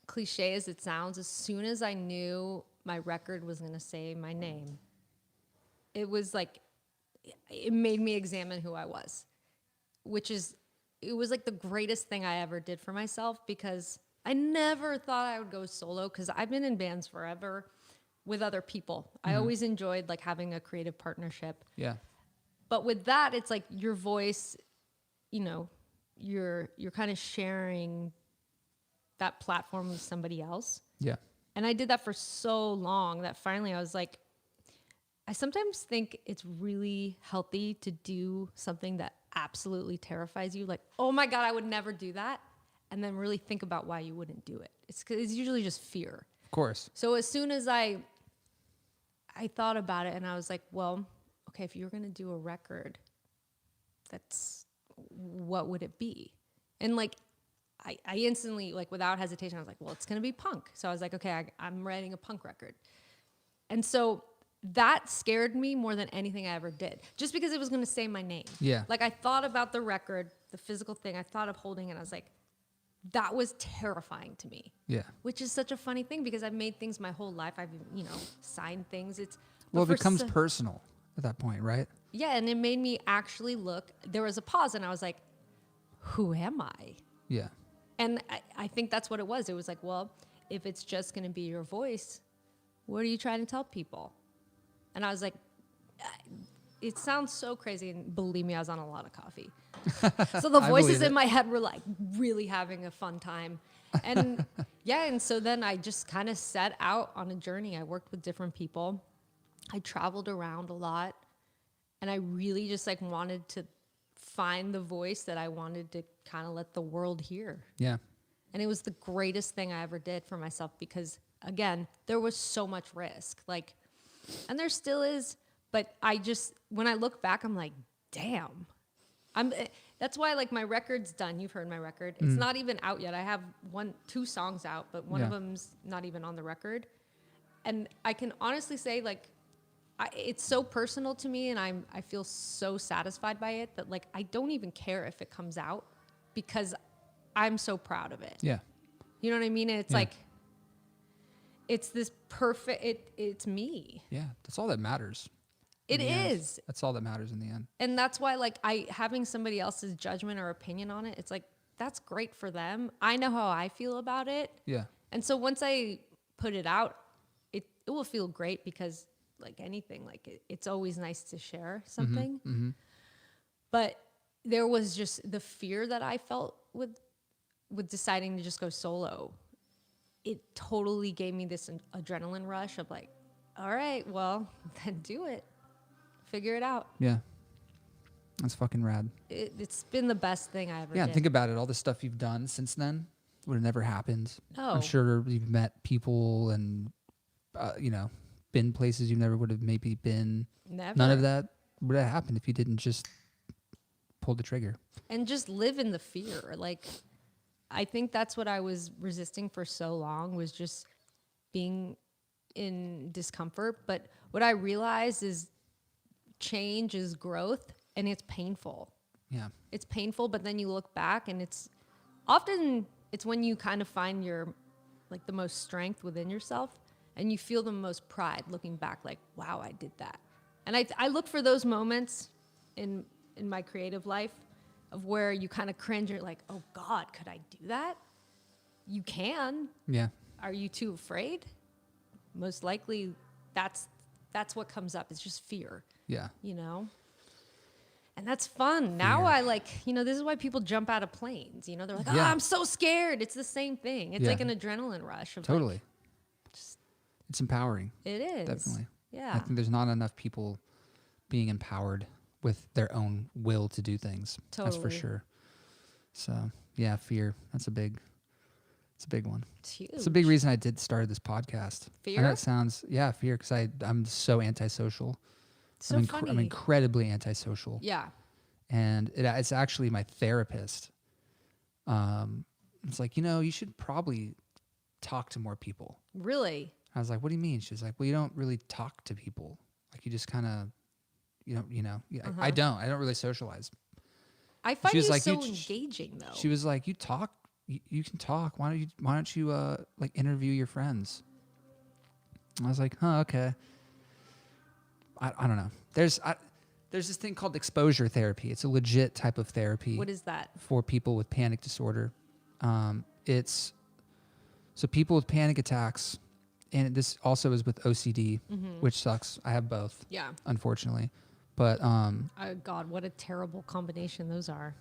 cliche as it sounds, as soon as I knew my record was going to say my name, it was like, it made me examine who I was, it was like the greatest thing I ever did for myself because I never thought I would go solo because I've been in bands forever with other people. I always enjoyed like having a creative partnership. Yeah. But with that, it's like your voice, you know, you're kind of sharing that platform with somebody else. Yeah. And I did that for so long that finally I was like, I sometimes think it's really healthy to do something that absolutely terrifies you. Like, oh my God, I would never do that. And then really think about why you wouldn't do it. It's usually just fear. Of course. So as soon as I thought about it and I was like, well, okay, if you were going to do a record, what would it be? And like, I instantly, like without hesitation, I was like, well, it's going to be punk. So I was like, okay, I'm writing a punk record. And so that scared me more than anything I ever did, just because it was going to say my name. Yeah. Like I thought about the record, the physical thing, I thought of holding it. I was like, that was terrifying to me. Yeah. Which is such a funny thing because I've made things my whole life. I've, signed things. Well, it but for becomes personal at that point, right? Yeah, and it made me actually look. There was a pause, and I was like, who am I? Yeah. And I think that's what it was. It was like, well, if it's just going to be your voice, what are you trying to tell people? And I was like, it sounds so crazy. And believe me, I was on a lot of coffee. So the I voices believe in it. my head were like really having a fun time. And yeah, and so then I just kind of set out on a journey. I worked with different people. I traveled around a lot. And I really just like wanted to find the voice that I wanted to kind of let the world hear. Yeah. And it was the greatest thing I ever did for myself because, again, there was so much risk. Like, and there still is, but when I look back, I'm like, damn. That's why, like, my record's done. You've heard my record. It's not even out yet. I have 2 songs out, but one of them's not even on the record. And I can honestly say, like, it's so personal to me, and I feel so satisfied by it that, like, I don't even care if it comes out because I'm so proud of it. Yeah. You know what I mean? And it's Yeah. like, it's this perfect, it's me. Yeah. That's all that matters. It in the end. is. That's all that matters in the end. And that's why, like, having somebody else's judgment or opinion on it, it's like, that's great for them. I know how I feel about it. Yeah. And so once I put it out, it will feel great because, like anything, like it's always nice to share something. Mm-hmm. But there was just the fear that I felt with deciding to just go solo. It totally gave me this adrenaline rush of like, all right, well, then do it. Figure it out. Yeah. That's fucking rad. It's been the best thing I ever Yeah. did. Think about it. All the stuff you've done since then would have never happened. No. I'm sure you've met people and, been places you never would have maybe been. Never. None of that would have happened if you didn't just pull the trigger. And just live in the fear. Like, I think that's what I was resisting for so long, was just being in discomfort. But what I realized is change is growth, and it's painful. Yeah. It's painful, but then you look back, and it's when you kind of find your, like, the most strength within yourself, and you feel the most pride looking back, like, wow, I did that. And I look for those moments in my creative life of where you kind of cringe. You're like, oh God, could I do that? You can. Yeah. Are you too afraid? Most likely that's what comes up. It's just fear, Yeah. And that's fun. Now this is why people jump out of planes. They're like, oh, Yeah. I'm so scared. It's the same thing. It's Yeah. like an adrenaline rush. Of Totally. like, It's empowering. it is. Definitely. Yeah. I think there's not enough people being empowered with their own will to do things. That's for Totally. sure. So yeah, fear. It's a big It's a big one. It's huge. It's a big reason I started this podcast. I know Fear? it sounds, fear, because I'm so antisocial. So I'm funny. I'm incredibly antisocial. Yeah. And it's actually my therapist. It's like, you should probably talk to more people. Really? I was like, what do you mean? She's like, well, you don't really talk to people. Like, you just kind of, I don't really socialize. I find She was you like, so you- engaging, though. She was like, you talk, you can talk. Why don't you like interview your friends? I was like, huh, okay. I don't know. There's this thing called exposure therapy. It's a legit type of therapy. What is that? For people with panic disorder. It's so people with panic attacks, and this also is with OCD, which sucks. I have both, Yeah. unfortunately. But Oh, God, what a terrible combination those are.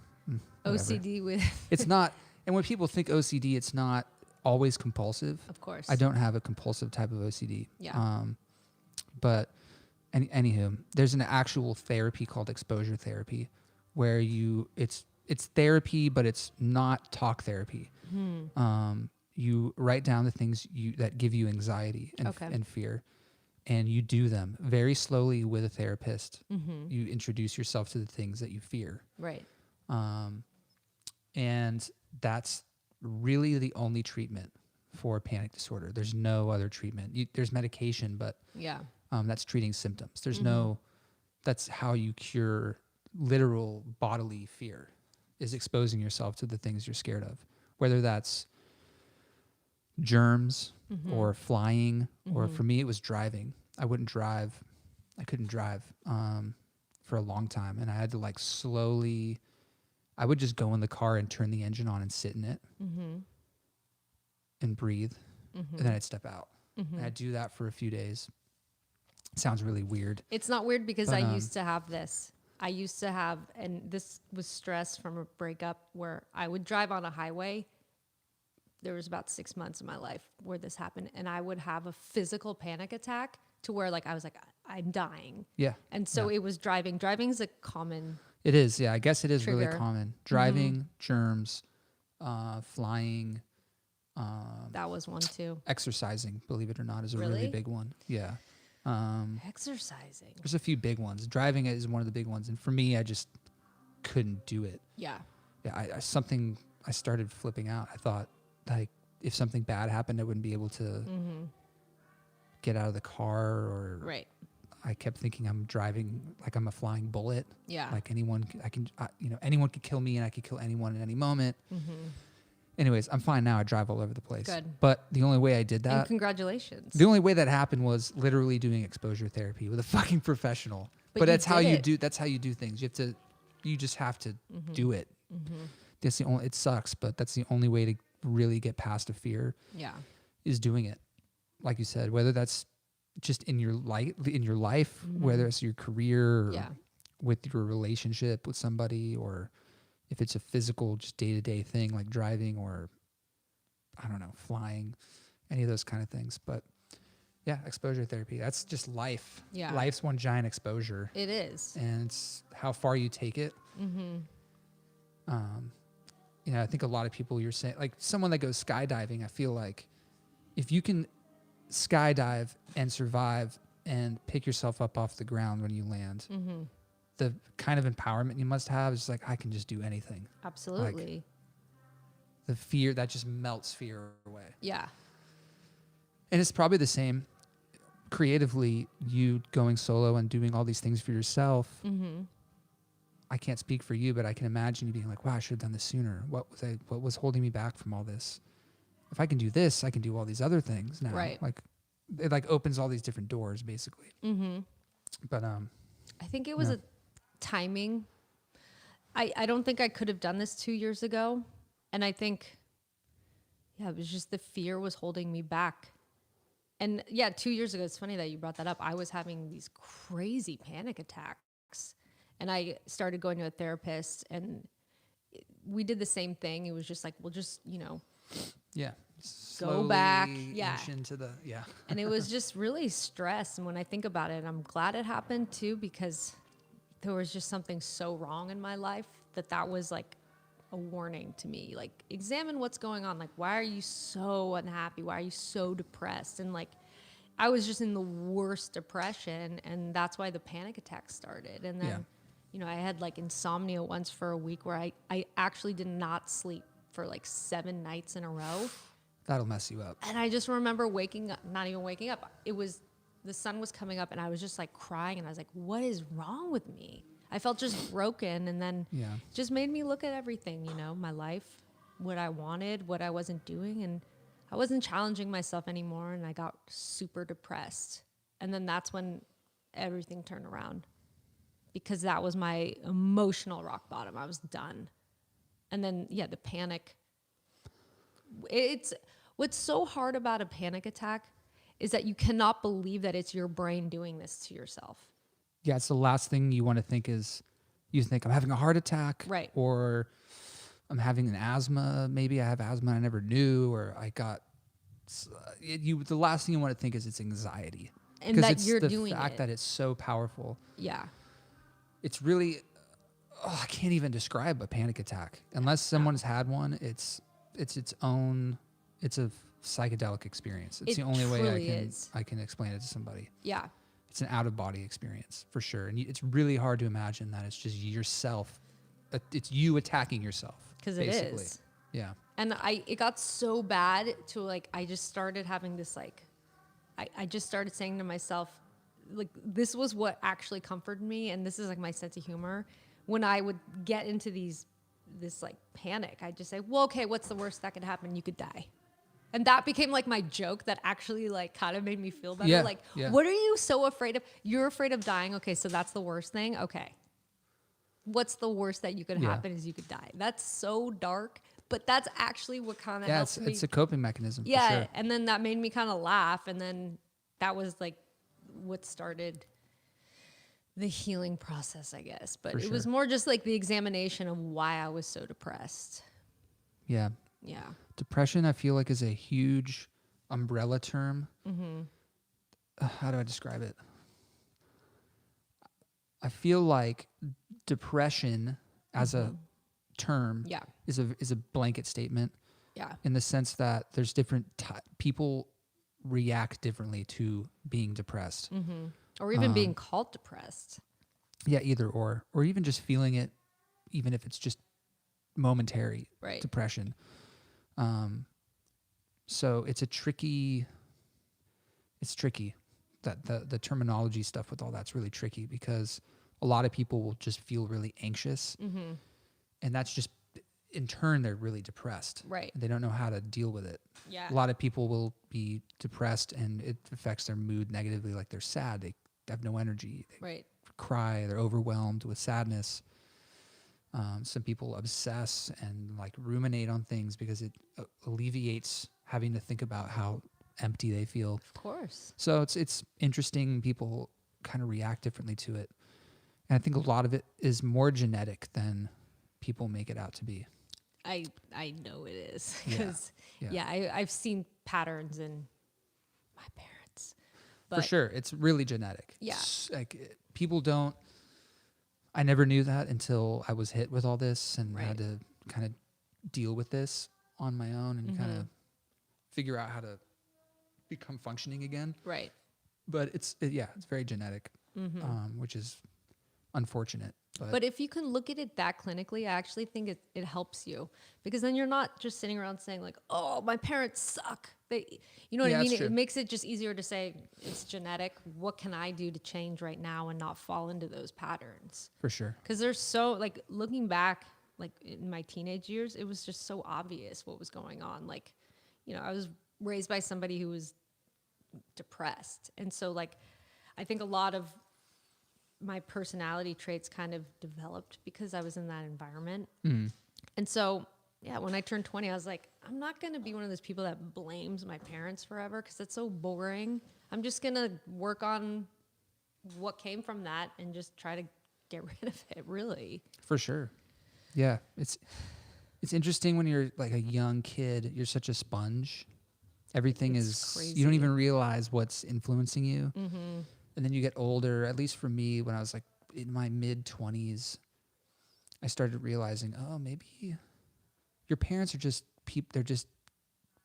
whatever. OCD with, It's not, and when people think OCD, it's not always compulsive. of course. I don't have a compulsive type of OCD. Yeah. But anywho, there's an actual therapy called exposure therapy, where it's therapy, but it's not talk therapy. You write down the things that give you anxiety and fear, and you do them very slowly with a therapist. You introduce yourself to the things that you fear. Right. And that's really the only treatment for panic disorder. There's no other treatment. There's medication, but Yeah. that's treating symptoms. There's that's how you cure literal bodily fear, is exposing yourself to the things you're scared of, whether that's germs or flying, or for me, it was driving. I couldn't drive for a long time. And I had to like slowly, I would just go in the car and turn the engine on and sit in it and breathe. And then I'd step out. And I'd do that for a few days. Sounds really weird. It's not weird because But, I used to have this. I used to have, and this was stress from a breakup where I would drive on a highway. There was about 6 months in my life where this happened, and I would have a physical panic attack to where like I was like, I'm dying. Yeah. And so it was driving. Driving is a common. It is. Yeah. I guess it is really Trigger. common. Driving, germs, flying, That was one too. exercising, believe it or not, is a really Really? big one. Yeah. Exercising. There's a few big ones. Driving is one of the big ones. And for me, I just couldn't do it. Yeah. Yeah. I started flipping out. I thought like if something bad happened, I wouldn't be able to get out of the car, or Right. I kept thinking I'm driving like I'm a flying bullet. Yeah. Like anyone could kill me and I could kill anyone at any moment. Anyways, I'm fine now. I drive all over the place. Good. But the only way I did And that, congratulations. the only way that happened was literally doing exposure therapy with a fucking professional. But But you that's how did you it. do. That's how you do things. You just have to do it. That's the only. It sucks, but that's the only way to really get past a fear, Yeah. is doing it. Like you said, whether that's just in your life, whether it's your career, or Yeah. with your relationship with somebody, or if it's a physical, just day-to-day thing like driving, or I don't know, flying, any of those kind of things. But yeah, exposure therapy, that's just life. Yeah. Life's one giant exposure, It is. and it's how far you take it. I think a lot of people, you're saying, like someone that goes skydiving, I feel like if you can skydive and survive and pick yourself up off the ground when you land, the kind of empowerment you must have is like, I can just do anything. Absolutely. The fear that just melts fear away. Yeah. And it's probably the same creatively, you going solo and doing all these things for yourself. I can't speak for you, but I can imagine you being like, wow, I should have done this sooner. What was holding me back from all this? If I can do this, I can do all these other things now. Right. Like it like opens all these different doors basically. But I think it was Yeah. a timing. I don't think I could have done this 2 years ago. And I think, it was just the fear was holding me back. And 2 years ago, it's funny that you brought that up. I was having these crazy panic attacks. And I started going to a therapist, and we did the same thing. It was just like, we'll just, yeah. Go back, Slowly yeah. inch into the and it was just really stress. And when I think about it, I'm glad it happened too, because there was just something so wrong in my life that was like a warning to me. Like, examine what's going on. Like, why are you so unhappy? Why are you so depressed? And like, I was just in the worst depression, and that's why the panic attacks started. And then, Yeah. you know, I had like insomnia once for a week where I actually did not sleep for like 7 nights in a row. That'll mess you up. And I just remember waking up, not even waking up. It was, the sun was coming up and I was just like crying and I was like, what is wrong with me? I felt just broken. And then Yeah. it just made me look at everything, you know, my life, what I wanted, what I wasn't doing. And I wasn't challenging myself anymore. And I got super depressed. And then that's when everything turned around, because that was my emotional rock bottom. I was done. And then, yeah, the panic. It's what's so hard about a panic attack is that you cannot believe that it's your brain doing this to yourself. Yeah, it's the last thing you want to think is you think I'm having a heart attack, Right. or I'm having an asthma. Maybe I have asthma I never knew, or I got the last thing you want to think is it's anxiety. And 'Cause that it's you're the doing fact it. that it's so powerful. Yeah. It's really I can't even describe a panic attack unless someone's had one. It's its own. It's a psychedelic experience. It's It the only way truly is. I can explain it to somebody. Yeah. It's an out of body experience for sure, and it's really hard to imagine that it's just yourself. It's you attacking yourself. Because it basically. is. Yeah. And it got so bad to like, I just started having this like, I just started saying to myself, like, this was what actually comforted me. And this is like my sense of humor. When I would get into this like panic, I'd just say, well, okay, what's the worst that could happen? You could die. And that became like my joke that actually like kind of made me feel better. Yeah, Like, yeah. what are you so afraid of? You're afraid of dying. Okay, so that's the worst thing. Okay. What's the worst that you could Yeah. happen is you could die. That's so dark, but that's actually what kind of Yeah, helped me. it's a coping mechanism. Yeah, For sure. and then that made me kind of laugh, and then that was like what started the healing process, I guess. But For it was sure. more just like the examination of why I was so depressed. Yeah. Yeah. Depression, I feel like, is a huge umbrella term. How do I describe it? I feel like depression as a term Yeah. is a blanket statement Yeah. in the sense that there's different people react differently to being depressed. Or even being called depressed. Yeah, either or even just feeling it, even if it's just momentary Right. depression. So it's tricky. That the terminology stuff with all that's really tricky because a lot of people will just feel really anxious, and that's just in turn they're really depressed. Right. They don't know how to deal with it. Yeah. A lot of people will be depressed and it affects their mood negatively. Like they're sad, they have no energy, they Right. cry, they're overwhelmed with sadness. Some people obsess and like ruminate on things because it alleviates having to think about how empty they feel. Of course. So it's interesting. People kind of react differently to it, and I think a lot of it is more genetic than people make it out to be. I know it is Yeah. because Yeah. I've seen patterns in my parents. For But sure, it's really genetic. Yeah. People don't. I never knew that until I was hit with all this and Right. had to kind of deal with this on my own and kind Mm-hmm. of figure out how to become functioning again. Right. But it's very genetic, which is unfortunate. But if you can look at it that clinically, I actually think it helps you because then you're not just sitting around saying like, "Oh, my parents suck." You know what Yeah, I mean? that's true. It makes it just easier to say it's genetic. What can I do to change right now and not fall into those patterns? For sure. Because there's so like looking back, like in my teenage years, it was just so obvious what was going on. Like, you know, I was raised by somebody who was depressed, and so like, I think a lot of my personality traits kind of developed because I was in that environment. And so, yeah, when I turned 20, I was like, I'm not going to be one of those people that blames my parents forever because it's so boring. I'm just going to work on what came from that and just try to get rid of it, really. For sure. Yeah. It's interesting when you're like a young kid, you're such a sponge. Everything It's is, you don't crazy. even realize what's influencing you. And then you get older, at least for me, when I was like in my mid 20s, I started realizing, oh, maybe your parents are just they're just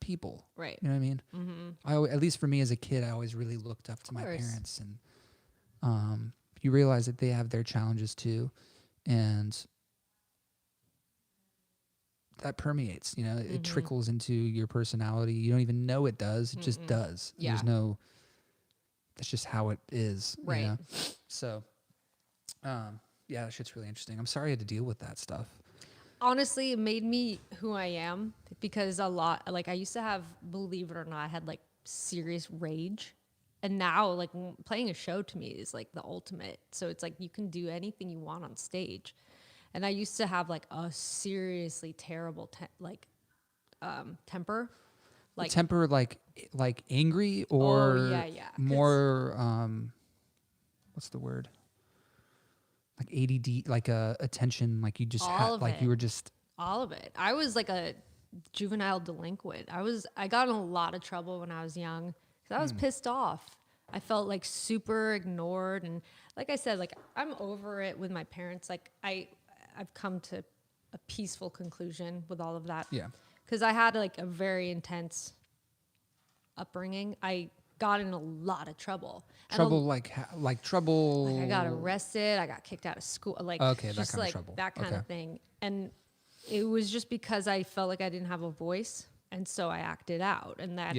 people. Right. You know what I mean? Mm-hmm. At least for me as a kid, I always really looked up to my course. parents, and you realize that they have their challenges too, and that permeates. You know, it trickles into your personality. You don't even know it does. It just does. Yeah. There's no. That's just how it is. Right. You know? So, yeah, that shit's really interesting. I'm sorry I had to deal with that stuff. Honestly, it made me who I am because I used to have, believe it or not, I had like serious rage. And now like playing a show to me is like the ultimate. So it's like you can do anything you want on stage. And I used to have like a seriously terrible temper. Like Temper, like angry, or yeah, 'cause- more, what's the word? Like ADD, like attention, like you just All had, of like it. you were just. all of it. I was like a juvenile delinquent. I got in a lot of trouble when I was young because I was pissed off. I felt like super ignored, and like I said, like I'm over it with my parents. Like I've come to a peaceful conclusion with all of that. Yeah. Because I had like a very intense upbringing. I got in a lot of trouble. And Trouble, like trouble. like I got arrested. I got kicked out of school. Like Okay, that just kind of like trouble. that kind Okay. of thing. And it was just because I felt like I didn't have a voice, and so I acted out, and that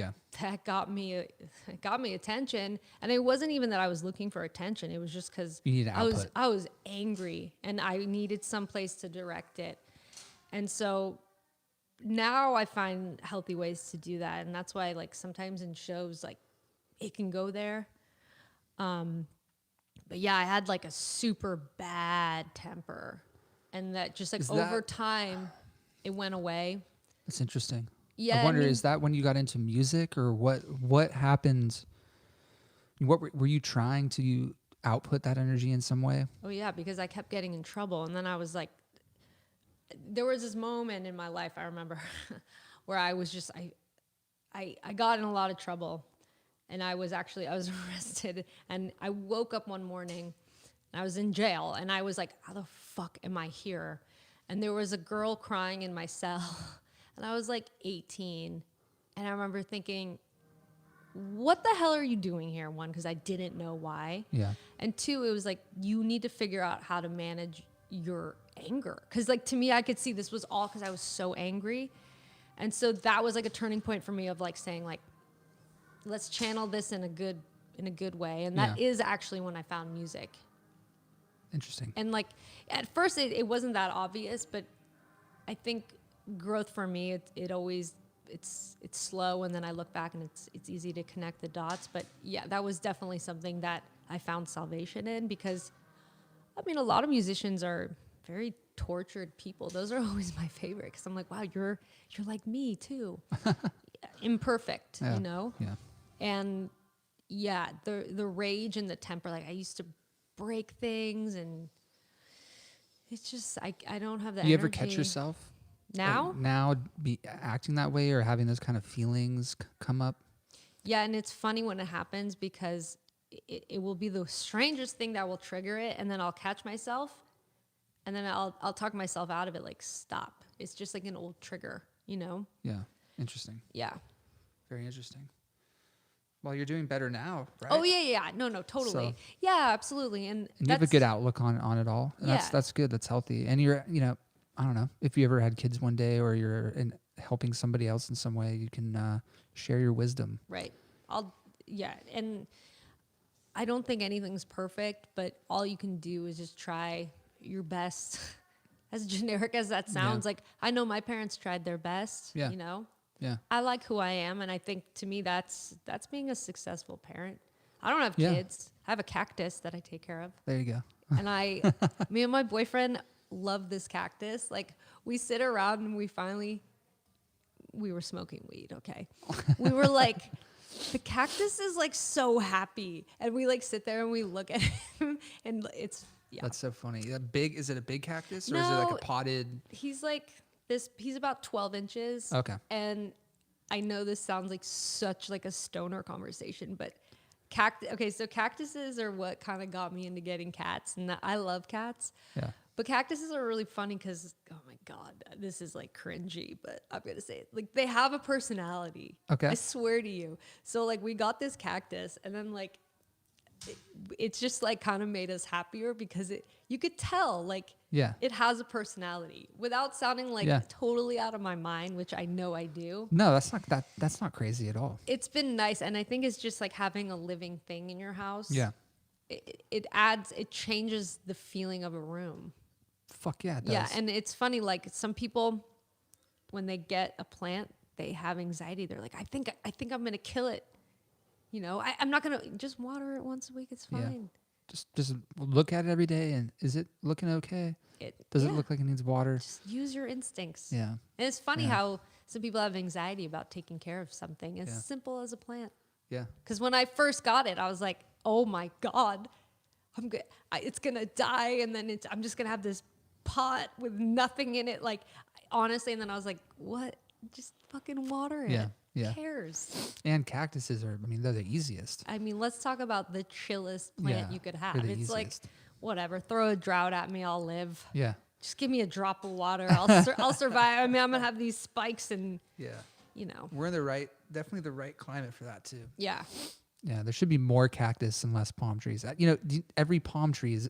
got me attention. And it wasn't even that I was looking for attention. It was just because You need output. I was angry, and I needed some place to direct it. And so now I find healthy ways to do that, and that's why like sometimes in shows like it can go there. But yeah, I had like a super bad temper, and that just like Is over that- time it went away. That's interesting. Yeah, I wonder, mean, is that when you got into music, or what happened? What were you trying to output that energy in some way? oh yeah, because I kept getting in trouble, and then I was like, there was this moment in my life I remember where I was just I got in a lot of trouble, and I was arrested, and I woke up one morning, and I was in jail, and I was like, how the fuck am I here? And there was a girl crying in my cell, and I was like 18, and I remember thinking, what the hell are you doing here? One, because I didn't know why. Yeah. And two, it was like, you need to figure out how to manage your anger. Because like to me, I could see this was all because I was so angry. And so that was like a turning point for me of like saying like, let's channel this in a good way. And that is actually when I found music. Interesting. And like at first it wasn't that obvious, but I think growth for me, it's slow, and then I look back and it's easy to connect the dots. But yeah, that was definitely something that I found salvation in, because I mean a lot of musicians are very tortured people. Those are always my favorite, because I'm like, wow, you're like me too. Imperfect, Yeah. you know? Yeah. And yeah, the rage and the temper, like I used to break things, and it's just I don't have that Do you ever energy. catch yourself Now? like, now be acting that way, or having those kind of feelings come up? Yeah, and it's funny when it happens, because it will be the strangest thing that will trigger it, and then I'll catch myself, and then I'll talk myself out of it, like, stop. It's just like an old trigger, you know? Yeah. Interesting. Yeah. Very interesting. Well, you're doing better now, right? Oh, yeah. No, totally. So- Yeah, absolutely. And And you have a good outlook on it all. And Yeah. That's good. That's healthy. And you're, I don't know, if you ever had kids one day, or you're helping somebody else in some way, you can share your wisdom. Right. And I don't think anything's perfect, but all you can do is just try your best. As generic as that sounds, like I know my parents tried their best, Yeah. you know? Yeah. I like who I am, and I think to me that's being a successful parent. I don't have Yeah. kids. I have a cactus that I take care of. There you go. And me and my boyfriend love this cactus. Like we sit around and we were smoking weed, okay? We were like, the cactus is like so happy. And we like sit there and we look at him, and it's, yeah. That's so funny. Is it a big cactus, or is it No. like a potted? He's like he's about 12 inches. Okay. And I know this sounds like such like a stoner conversation, but so cactuses are what kind of got me into getting cats, and I love cats. Yeah. But cactuses are really funny because, oh my God, this is like cringy, but I'm going to say it. Like, they have a personality. Okay. I swear to you. So, like, we got this cactus, and then, like, it's just, like, kind of made us happier because you could tell, like, Yeah. it has a personality without sounding like Yeah. totally out of my mind, which I know I do. No, that's not crazy at all. It's been nice. And I think it's just like having a living thing in your house. Yeah. It changes the feeling of a room. Fuck yeah, it does. Yeah, and it's funny, like some people, when they get a plant, they have anxiety. They're like, I think I'm gonna kill it. You know, I'm not gonna just water it once a week. It's Yeah. fine. Just look at it every day, and is it looking okay? Does it Yeah. look like it needs water? Just use your instincts. Yeah. And it's funny Yeah. how some people have anxiety about taking care of something as Yeah. simple as a plant. Yeah. Because when I first got it, I was like, oh my God, it's going to die. And then I'm just going to have this pot with nothing in it. Like, honestly, and then I was like, what? Just fucking water it. Yeah, yeah. Who cares? And cactuses are, I mean, they're the easiest. I mean, let's talk about the chillest plant Yeah, you could they're have. the It's like, easiest. whatever, throw a drought at me, I'll live. Yeah. Just give me a drop of water. I'll survive. I mean, I'm going to have these spikes and, Yeah. you know, We're in definitely the right climate for that too. yeah. Yeah, there should be more cactus and less palm trees. You know, every palm tree is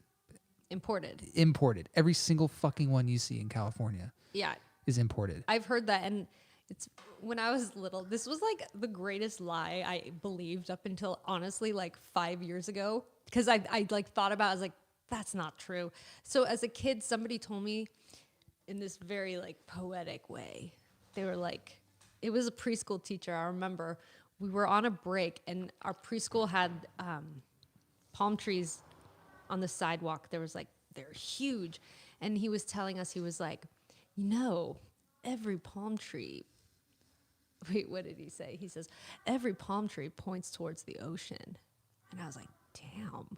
Imported. imported. Every single fucking one you see in California Yeah. is imported. I've heard that. And it's when I was little, this was like the greatest lie I believed up until honestly like 5 years ago. Because I like thought about it, I was like, that's not true. So as a kid, somebody told me in this very like poetic way, they were like, it was a preschool teacher. I remember we were on a break and our preschool had palm trees on the sidewalk. They're huge. And he was telling us, he was like, you know, every palm tree, wait, what did he say? He says, every palm tree points towards the ocean. And I was like, damn.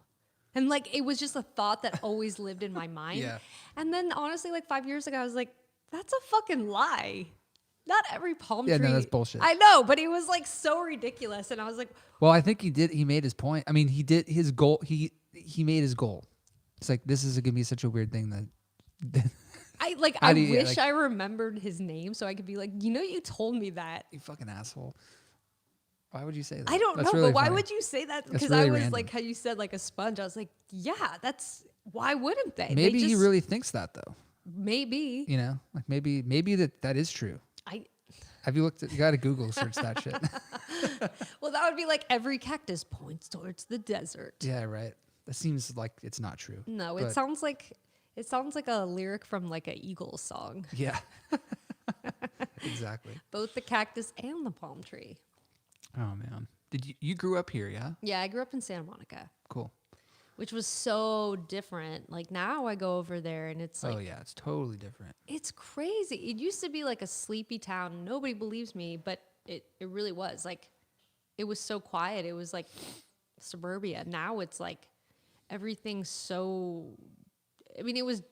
And like, it was just a thought that always lived in my mind. Yeah. And then honestly, like 5 years ago, I was like, that's a fucking lie. Not every palm Yeah, tree. no, that's bullshit. I know, but it was like so ridiculous. And I was like, Well, I think he made his point. I mean, he did his goal. He made his goal. It's like, this is going to be such a weird thing that I How do you- wish like- I remembered his name so I could be like, you know, you told me that. you fucking asshole. Why would you say that? I don't That's know, really but why funny. would you say that? That's Because really I was random. like, how you said like a sponge. I was like, yeah, why wouldn't they? Maybe they he just, really thinks that though. maybe. You know, like maybe that is true. Have you looked at? You got to Google search that shit. Well, that would be like every cactus points towards the desert. Yeah, right. That seems like it's not true. No, but- it sounds like a lyric from like a Eagles song. Yeah. Exactly. Both the cactus and the palm tree. Oh man, did you grew up here? Yeah. Yeah, I grew up in Santa Monica, Cool. which was so different. Like now I go over there and it's like, Oh yeah, it's totally different. it's crazy. It used to be like a sleepy town. Nobody believes me, but it really was. Like, it was so quiet. It was like suburbia. Now it's like everything's so. I mean, it was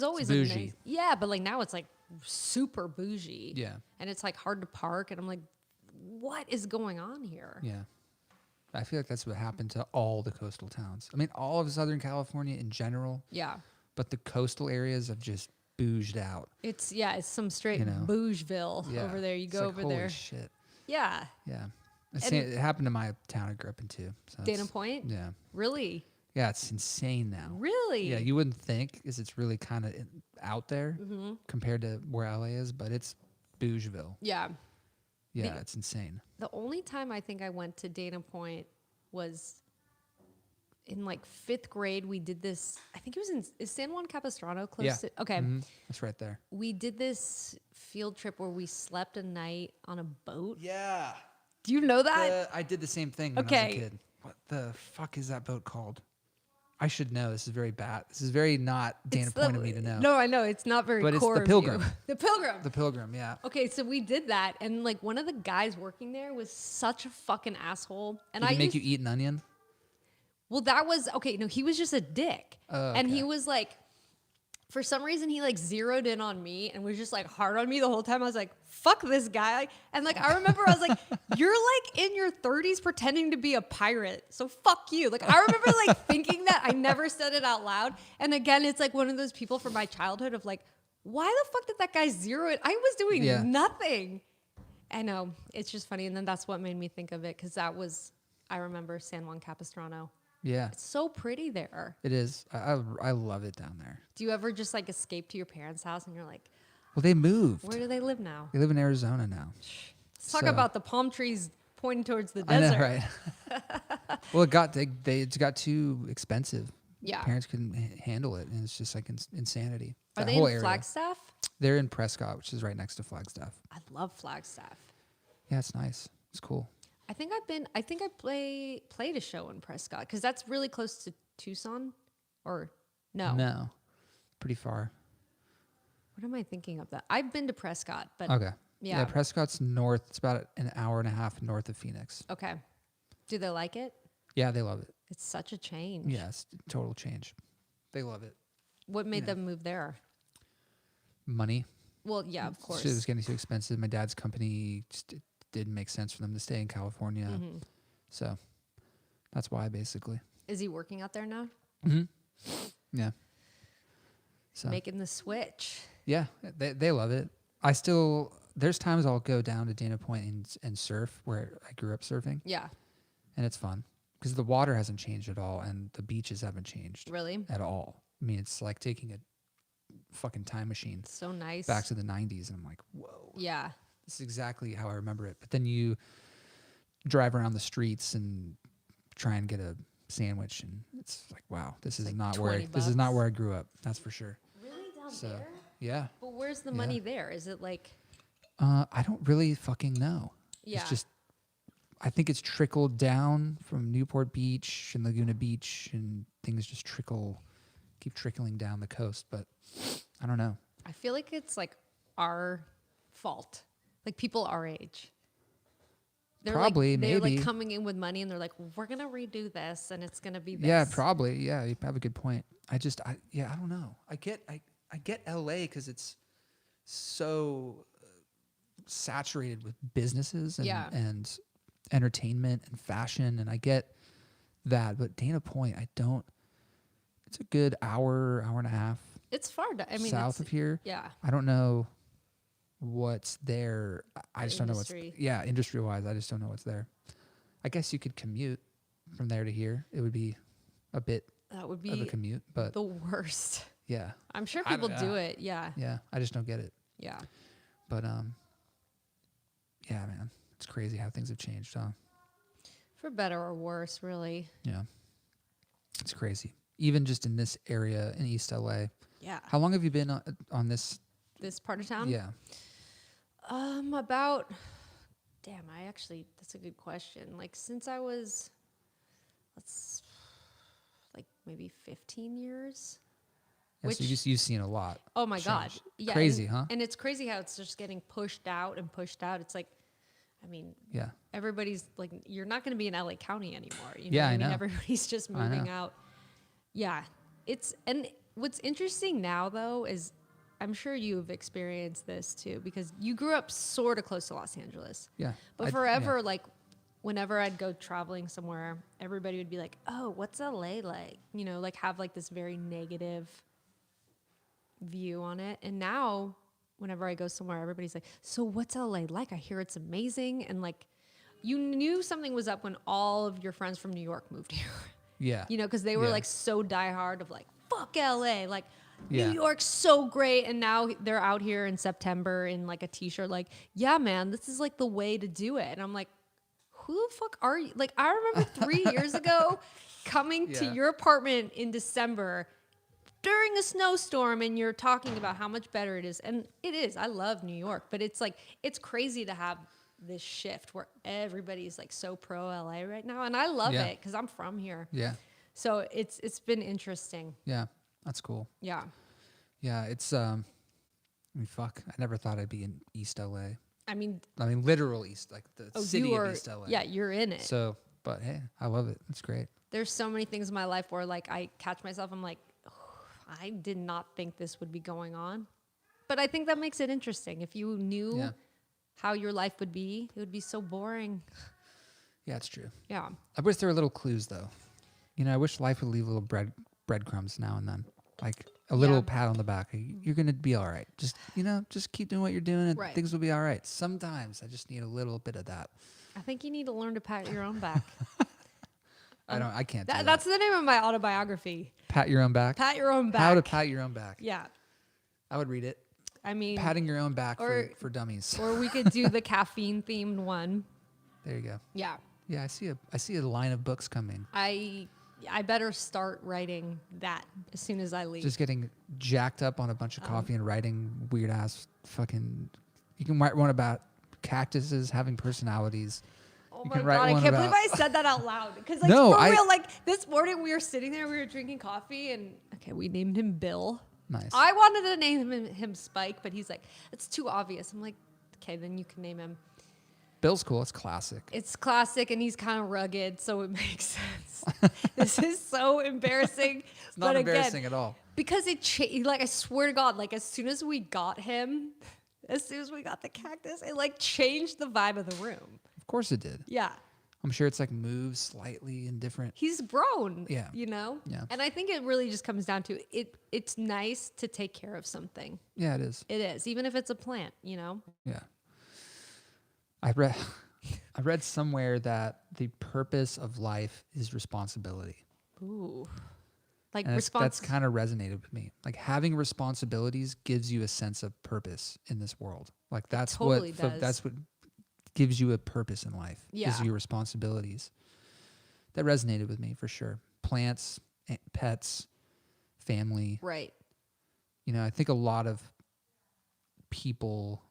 always a bougie. nice, yeah, but like now it's like super bougie. Yeah. and it's like hard to park. And I'm like, what is going on here? Yeah. I feel like that's what happened to all the coastal towns. I mean, all of Southern California in general, Yeah, but the coastal areas have just bouged out. it's some straight You know. Bougeville Yeah. over there. You It's go like, over holy there. shit. Yeah, Yeah. And- It happened to my town I grew up in too. So Dana it's- Point. Yeah. Really, Yeah, it's insane now. really. Yeah, you wouldn't think, because it's really kind of out there Mm-hmm. compared to where LA is, but it's Bougeville. Yeah. Yeah, it's insane. The only time I think I went to Dana Point was in like 5th grade. We did this. I think it was is San Juan Capistrano close Yeah. to? Okay. Mhm. That's right there. We did this field trip where we slept a night on a boat. Yeah. Do you know that? I did the same thing when I Okay. was a kid. What the fuck is that boat called? I should know. This is very bad. This is very not Dana It's Point of me to know. No, I know it's not very. But it's core the of Pilgrim. you. The Pilgrim. The Pilgrim, yeah. Okay, so we did that, and like one of the guys working there was such a fucking asshole. And Did I he make used- you eat an onion? Well, that was okay. No, he was just a dick, Oh, and he okay. was like, for some reason he like zeroed in on me and was just like hard on me the whole time. I was like, fuck this guy. And like, I remember I was like, you're like in your 30s pretending to be a pirate. So fuck you. Like, I remember like thinking that. I never said it out loud. And again, it's like one of those people from my childhood of like, why the fuck did that guy zero it? I was doing Yeah. nothing. I know. It's just funny. And then that's what made me think of it. Cause that was, I remember San Juan Capistrano. Yeah, It's so pretty there. it is. I love it down there. Do you ever just like escape to your parents' house and you're like, Well, they moved. where do they live now? They live in Arizona now. Let's talk So- about the palm trees pointing towards the I desert. know, right? Well, it got too expensive. Yeah. Parents couldn't handle it, and it's just like insanity. Are That they whole in area. Flagstaff? They're in Prescott, which is right next to Flagstaff. I love Flagstaff. Yeah, it's nice. It's cool. I think I played a show in Prescott because that's really close to Tucson, or no? No, pretty far. What am I thinking of? That I've been to Prescott, but Okay. Yeah. Prescott's north. It's about an hour and a half north of Phoenix. okay. Do they like it? Yeah, they love it. It's such a change. Yeah, it's a total change. They love it. What made them move there? Money. Well, yeah, of course. Shit was getting too expensive. My dad's company just it didn't make sense for them to stay in California. Mm-hmm. So that's why, basically. Is he working out there now? Yeah. So Making the switch. yeah, they love it. There's times I'll go down to Dana Point and surf where I grew up surfing, Yeah. and it's fun because the water hasn't changed at all and the beaches haven't changed Really? at all. I mean, it's like taking a fucking time machine So nice. back to the 90s, and I'm like, whoa, Yeah. this is exactly how I remember it. But then you drive around the streets and try and get a sandwich, and it's like, wow, this is like not 20 where I grew up. That's for sure. Really down So there? yeah. But where's the Yeah. money there? Is it like? I don't really fucking know. Yeah. It's just, I think it's trickled down from Newport Beach and Laguna Beach, and things just keep trickling down the coast. But I don't know. I feel like it's like our fault. Like people our age. Probably, they're maybe. like coming in with money and they're like, we're gonna redo this and it's gonna be this. Yeah, probably. Yeah, you have a good point. I don't know. I get LA because it's so saturated with businesses and entertainment and fashion, and I get that. But Dana Point, I don't. It's a good hour and a half It's far. I mean, south it's, of here. yeah. I don't know what's there. I The just don't know what's industry. industry wise. I just don't know what's there. I guess you could commute from there to here. It would be a bit That would of a be commute, but the worst. yeah, I'm sure I people don't do know. it. Yeah. yeah. I just don't get it. Yeah. But yeah, man, it's crazy how things have changed, huh? For better or worse, really. Yeah, it's crazy. Even just in this area in East LA. Yeah. How long have you been on this? This part of town? Yeah, About, that's a good question. Like since I was, like maybe 15 years. yeah so you've seen a lot. Oh my change. God. Yeah. Crazy, and, huh? And it's crazy how it's just getting pushed out and pushed out. It's like, I mean, Yeah, everybody's like, you're not going to be in LA County anymore. You know Yeah, what I I mean? know. Everybody's just I know. moving out. Yeah. And what's interesting now though is I'm sure you've experienced this too, because you grew up sort of close to Los Angeles. yeah. But I- forever, yeah. like, whenever I'd go traveling somewhere, everybody would be like, "Oh, what's LA like?" You know, like have like this very negative view on it. And now, whenever I go somewhere, everybody's like, "So what's LA like? I hear it's amazing." And like, you knew something was up when all of your friends from New York moved here. Yeah. You know, because they were Yeah. like so diehard of like, "Fuck LA!" Like. Yeah. New York's so great, and now they're out here in September in like a t-shirt like, yeah man, this is like the way to do it. And I'm like, who the fuck are you? Like, I remember 3 years ago coming to Yeah. your apartment in December during a snowstorm, and you're talking about how much better it is. And it is. I love New York, but it's like, it's crazy to have this shift where everybody's like so pro LA right now. And I love Yeah. it because I'm from here. Yeah, So it's been interesting. yeah. That's cool. Yeah. Yeah, it's I mean, fuck. I never thought I'd be in East LA. I mean, Literal East, like the city you of are, East LA. yeah, you're in it. So, but hey, I love it. It's great. There's so many things in my life where like I catch myself, I'm like, "Oh, I did not think this would be going on. But I think that makes it interesting. If you knew Yeah. how your life would be, it would be so boring. Yeah, it's true. Yeah. I wish there were little clues though. You know, I wish life would leave little breadcrumbs now and then, like a little Yeah. pat on the back. You're gonna be all right. Just just keep doing what you're doing, and Right. things will be all right. Sometimes I just need a little bit of that. I think you need to learn to pat your own back. I can't. Do that. That's the name of my autobiography. Pat your own back. Pat your own back. How to pat your own back. Yeah. I would read it. I mean, Patting your own back or- for dummies. or we could do the caffeine themed one. There you go. Yeah. Yeah, I see a line of books coming. I better start writing that as soon as I leave. Just getting jacked up on a bunch of coffee and writing weird ass fucking. You can write one about cactuses having personalities. Oh You my can write god, I one can't about- believe I said that out loud. Because like No, for real, like this morning we were sitting there, we were drinking coffee, and okay, we named him Bill. Nice. I wanted to name him Spike, but he's like, it's too obvious. I'm like, okay, then you can name him. Bill's cool. It's classic. It's classic, and he's kind of rugged, so it makes sense. This is so embarrassing. It's not embarrassing at all. Because it changed. Like I swear to God, like as soon as we got him, as soon as we got the cactus, it like changed the vibe of the room. Of course it did. Yeah. I'm sure it's like moves slightly and different. He's grown. Yeah. You know? Yeah. And I think it really just comes down to it's nice to take care of something. Yeah, it is. It is, even if it's a plant, you know? Yeah. I read somewhere that the purpose of life is responsibility. Ooh. Like And that's kind of resonated with me. Like having responsibilities gives you a sense of purpose in this world. Like that's totally does. that's what gives you a purpose in life. Is Yeah. your responsibilities. That resonated with me for sure. Plants, pets, family. Right. You know, I think a lot of people,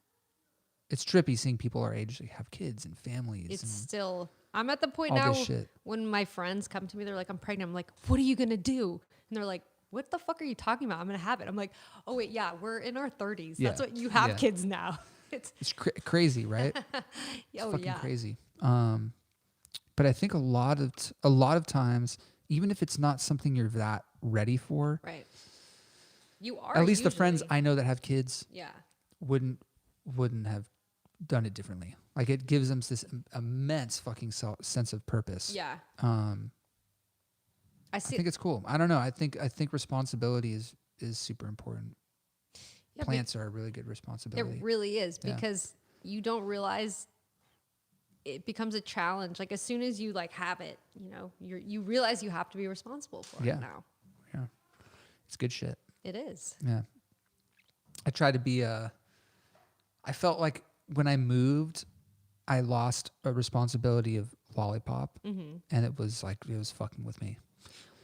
it's trippy seeing people our age like, have kids and families. It's and still I'm at the point all now this shit. when my friends come to me, they're like, I'm pregnant. I'm like, what are you gonna do? And they're like, what the fuck are you talking about? I'm gonna have it. I'm like, oh wait, yeah, we're in our 30s. Yeah. That's what you have Yeah. kids now. It's It's crazy, right? It's oh fucking yeah. crazy. But I think a lot of times, even if it's not something you're that ready for, Right. You are at least the friends usually. I know that have kids Yeah. wouldn't have done it differently. Like it gives them this immense fucking sense of purpose. Yeah. I I see. think it's cool. I don't know. I think responsibility is super important. Yeah, Plants are a really good it responsibility. really is Yeah. because you don't realize it becomes a challenge. Like as soon as you like have it, you know, you realize you have to be responsible for Yeah. it now. Yeah, it's good shit. It is. Yeah. I tried to be I felt like when I moved, I lost a responsibility of Lollipop, and it was fucking with me.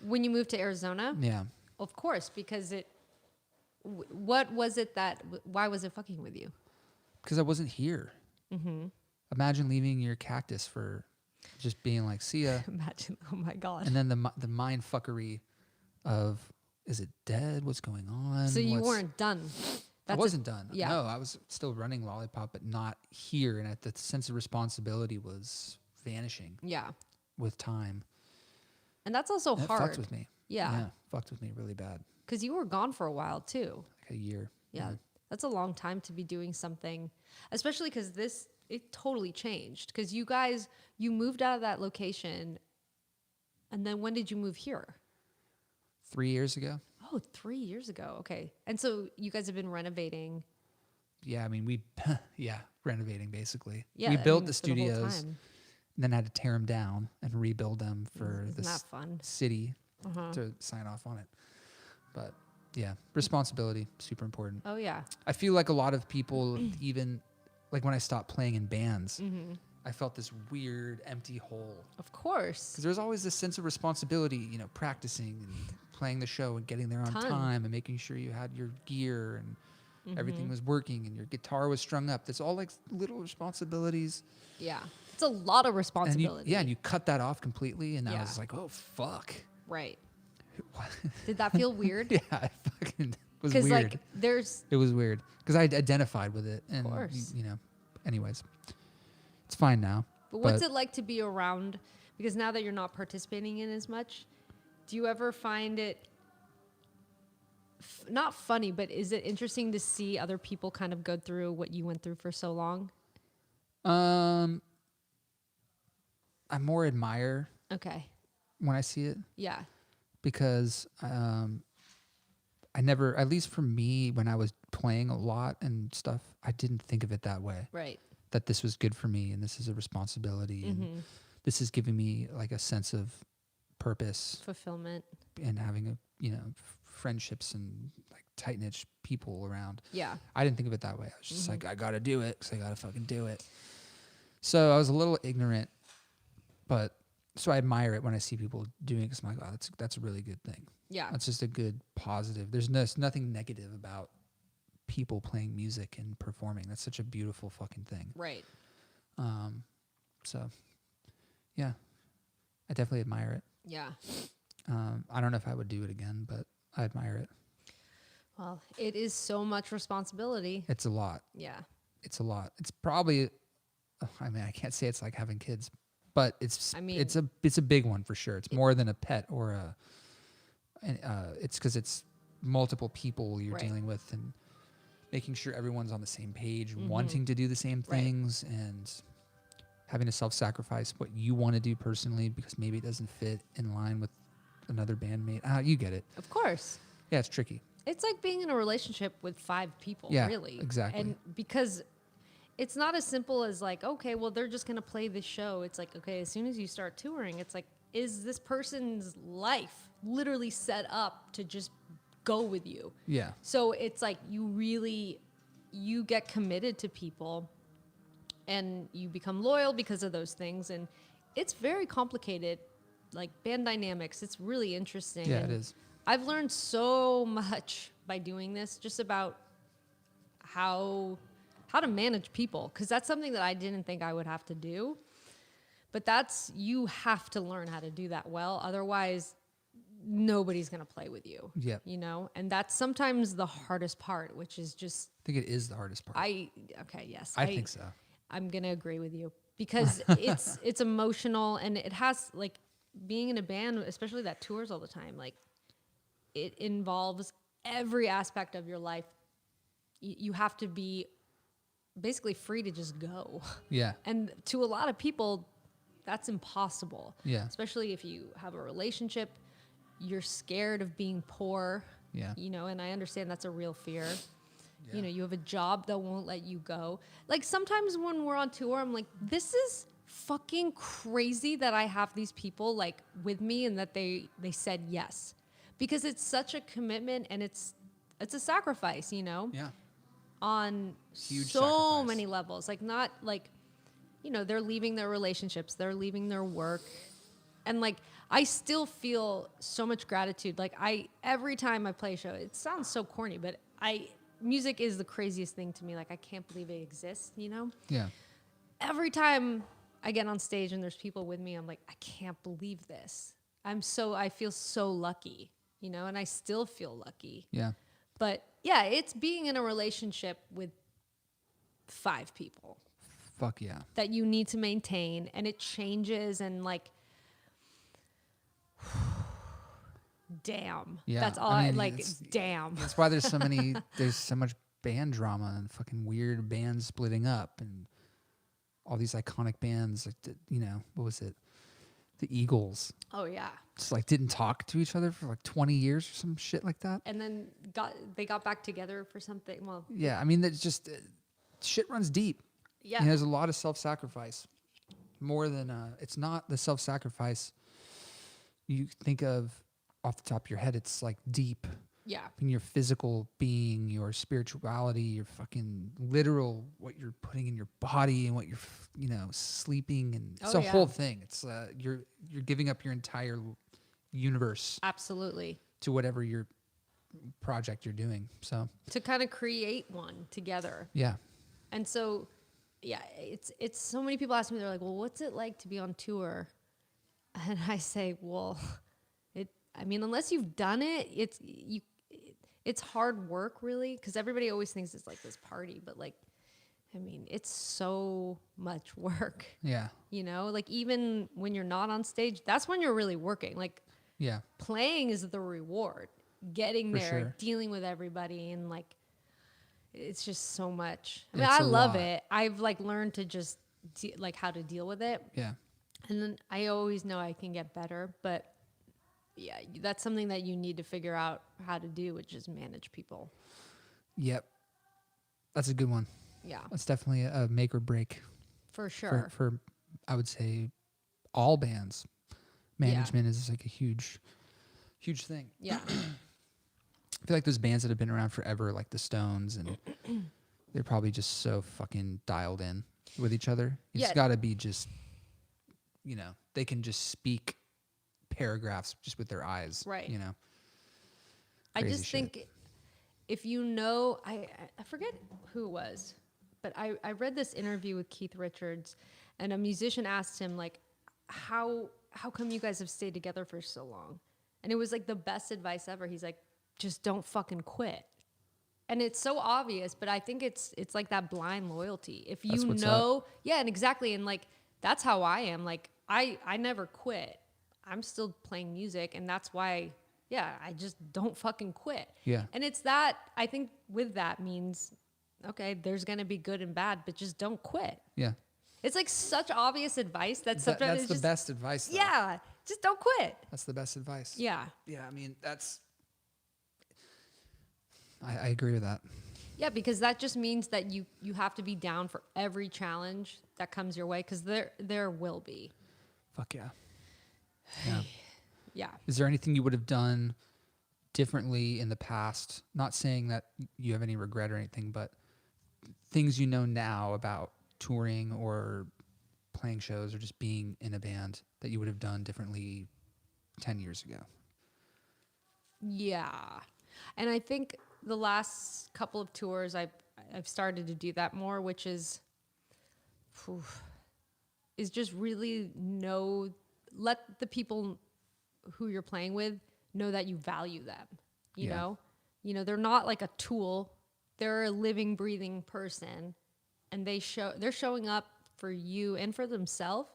When you moved to Arizona, Yeah. of course, because what was it why was it fucking with you? Because I wasn't here. Imagine leaving your cactus for just being like, see ya. Imagine, oh my God. And then the mind fuckery of, is it dead? What's going on? So you weren't done. I wasn't done. yeah. No, I was still running Lollipop, but not here. And the sense of responsibility was vanishing Yeah. with time. And that's also And it hard. fucked with me. Yeah. Fucked with me really bad. Because you were gone for a while too. Like a year. Yeah. That's a long time to be doing something, especially because it totally changed. Because you moved out of that location. And then when did you move here? 3 years ago. Oh, 3 years ago. Okay. And so you guys have been renovating. Yeah, I mean, renovating basically. Yeah. We I built mean, the for whole studios, time. and then had to tear them down and rebuild them for Isn't the that fun? city Uh-huh. to sign off on it. But yeah, responsibility, super important. Oh, yeah. I feel like a lot of people, even like when I stopped playing in bands, Mm-hmm. I felt this weird empty hole. Of course. Because there's always this sense of responsibility, you know, practicing and playing the show and getting there on Ton. time and making sure you had your gear and Mm-hmm. everything was working and your guitar was strung up. There's all like little responsibilities. Yeah. It's a lot of And responsibility. and you cut that off completely. And I Yeah. was like, oh, fuck. Right. Did that feel weird? Yeah, I fucking was Because weird. like there's It was weird because I identified with it. And, course. you know, anyways, it's fine now. but what's it like to be around? Because now that you're not participating in as much, do you ever find it not funny, but is it interesting to see other people kind of go through what you went through for so long? I more admire Okay. when I see it Yeah. because I never, at least for me, when I was playing a lot and stuff, I didn't think of it that way. Right. That this was good for me and this is a responsibility and this is giving me like a sense of purpose Fulfillment. and having a friendships and like tight knit people around. Yeah. I didn't think of it that way. I was just like, I gotta do it because I gotta fucking do it. So I was a little ignorant, but so I admire it when I see people doing it because I'm like, wow, that's a really good thing. Yeah. That's just a good positive. There's nothing negative about people playing music and performing. That's such a beautiful fucking thing. Right. So yeah, I definitely admire it. Yeah. I don't know if I would do it again, but I admire it. Well, it is so much responsibility. It's a lot. Yeah. It's a lot. It's probably, I mean, I can't say it's like having kids, but it's a big one for sure. It's more than a pet or it's because it's multiple people you're dealing with and making sure everyone's on the same page, wanting to do the same things and having to self-sacrifice what you want to do personally because maybe it doesn't fit in line with another bandmate. You get it. Of course. Yeah, it's tricky. It's like being in a relationship with 5 people, Yeah, really. exactly. And because it's not as simple as like, okay, well, they're just going to play this show. It's like, okay, as soon as you start touring, it's like, is this person's life literally set up to just go with you? Yeah. So it's like you get committed to people and you become loyal because of those things. And it's very complicated, like band dynamics. It's really interesting. Yeah, and it is. I've learned so much by doing this, just about how to manage people, because that's something that I didn't think I would have to do. But you have to learn how to do that well. Otherwise, nobody's going to play with you. Yep. You know? And that's sometimes the hardest part, which is just, I think it is the hardest part. I think so. I'm going to agree with you because it's emotional, and it has, like, being in a band, especially that tours all the time, like, it involves every aspect of your life. You have to be basically free to just go. Yeah. And to a lot of people, that's impossible. Yeah. Especially if you have a relationship, you're scared of being poor. Yeah. You know, and I understand that's a real fear. Yeah. You know, you have a job that won't let you go. Like, sometimes when we're on tour, I'm like, this is fucking crazy that I have these people like with me and that they said yes. Because it's such a commitment and it's a sacrifice, you know? Yeah. On Huge so sacrifice. many levels. Like, not like, you know, they're leaving their relationships, they're leaving their work. And like, I still feel so much gratitude. Like, every time I play a show, it sounds so corny, but music is the craziest thing to me. Like, I can't believe it exists, you know? Yeah. Every time I get on stage and there's people with me, I'm like, I can't believe this. I feel so lucky, you know, and I still feel lucky. Yeah. But yeah, it's being in a relationship with 5 people Fuck yeah. that you need to maintain, and it changes, and like, damn. Yeah. That's all I mean, like, damn. That's why there's so much band drama and fucking weird bands splitting up and all these iconic bands. Like, you know, what was it? The Eagles. Oh yeah. Just like didn't talk to each other for like 20 years or some shit like that. And then they got back together for something. Well, Yeah. I mean, that's just, shit runs deep. yeah. And there's a lot of self-sacrifice. More than, it's not the self-sacrifice you think of off the top of your head. It's like deep Yeah. in your physical being, your spirituality, your fucking literal, what you're putting in your body and what you're, you know, sleeping. And it's a whole thing. It's, you're giving up your entire universe Absolutely. to whatever your project you're doing. So To kind of create one together. yeah. And so, yeah, it's so many people ask me, they're like, well, what's it like to be on tour? And I say, well, I mean, unless you've done it, it's hard work, really, because everybody always thinks it's like this party, but like, I mean, it's so much work. Yeah. You know, like, even when you're not on stage, that's when you're really working. Like, Yeah. playing is the reward. getting For there, sure. dealing with everybody, and like it's just so much. I mean, It's I a love lot. it. I've like learned to just like how to deal with it, Yeah. and then I always know I can get better. But yeah, that's something that you need to figure out how to do, which is manage people. Yep. That's a good one. Yeah, That's definitely a make or break for sure. for I would say all bands. Management is like a huge thing. Yeah, I feel like those bands that have been around forever, like the Stones, and they're probably just so fucking dialed in with each other. You Yeah. just got to be just, they can just speak paragraphs just with their eyes. Right. I Crazy just shit. think if you know, I forget who it was, but I read this interview with Keith Richards, and a musician asked him like, how come you guys have stayed together for so long? And it was like the best advice ever. He's like, just don't fucking quit. And it's so obvious, but I think it's like that blind loyalty. If That's you what's know, yeah, and exactly, and like that's how I am. Like I never quit. I'm still playing music, and that's why, yeah, I just don't fucking quit. Yeah. And it's that I think with that means, okay, there's gonna be good and bad, but just don't quit. Yeah. It's like such obvious advice that sometimes That's it's the just, best advice. Though. yeah, just don't quit. That's the best advice. Yeah. Yeah. I mean, I agree with that. Yeah, because that just means that you have to be down for every challenge that comes your way, because there will be. Fuck yeah. Yeah. Yeah. Is there anything you would have done differently in the past? Not saying that you have any regret or anything, but things you know now about touring or playing shows or just being in a band that you would have done differently 10 years ago? Yeah. And I think the last couple of tours I've started to do that more, which is just really let the people who you're playing with know that you value them. You Yeah. know, they're not like a tool. They're a living, breathing person, and they're showing up for you and for themselves.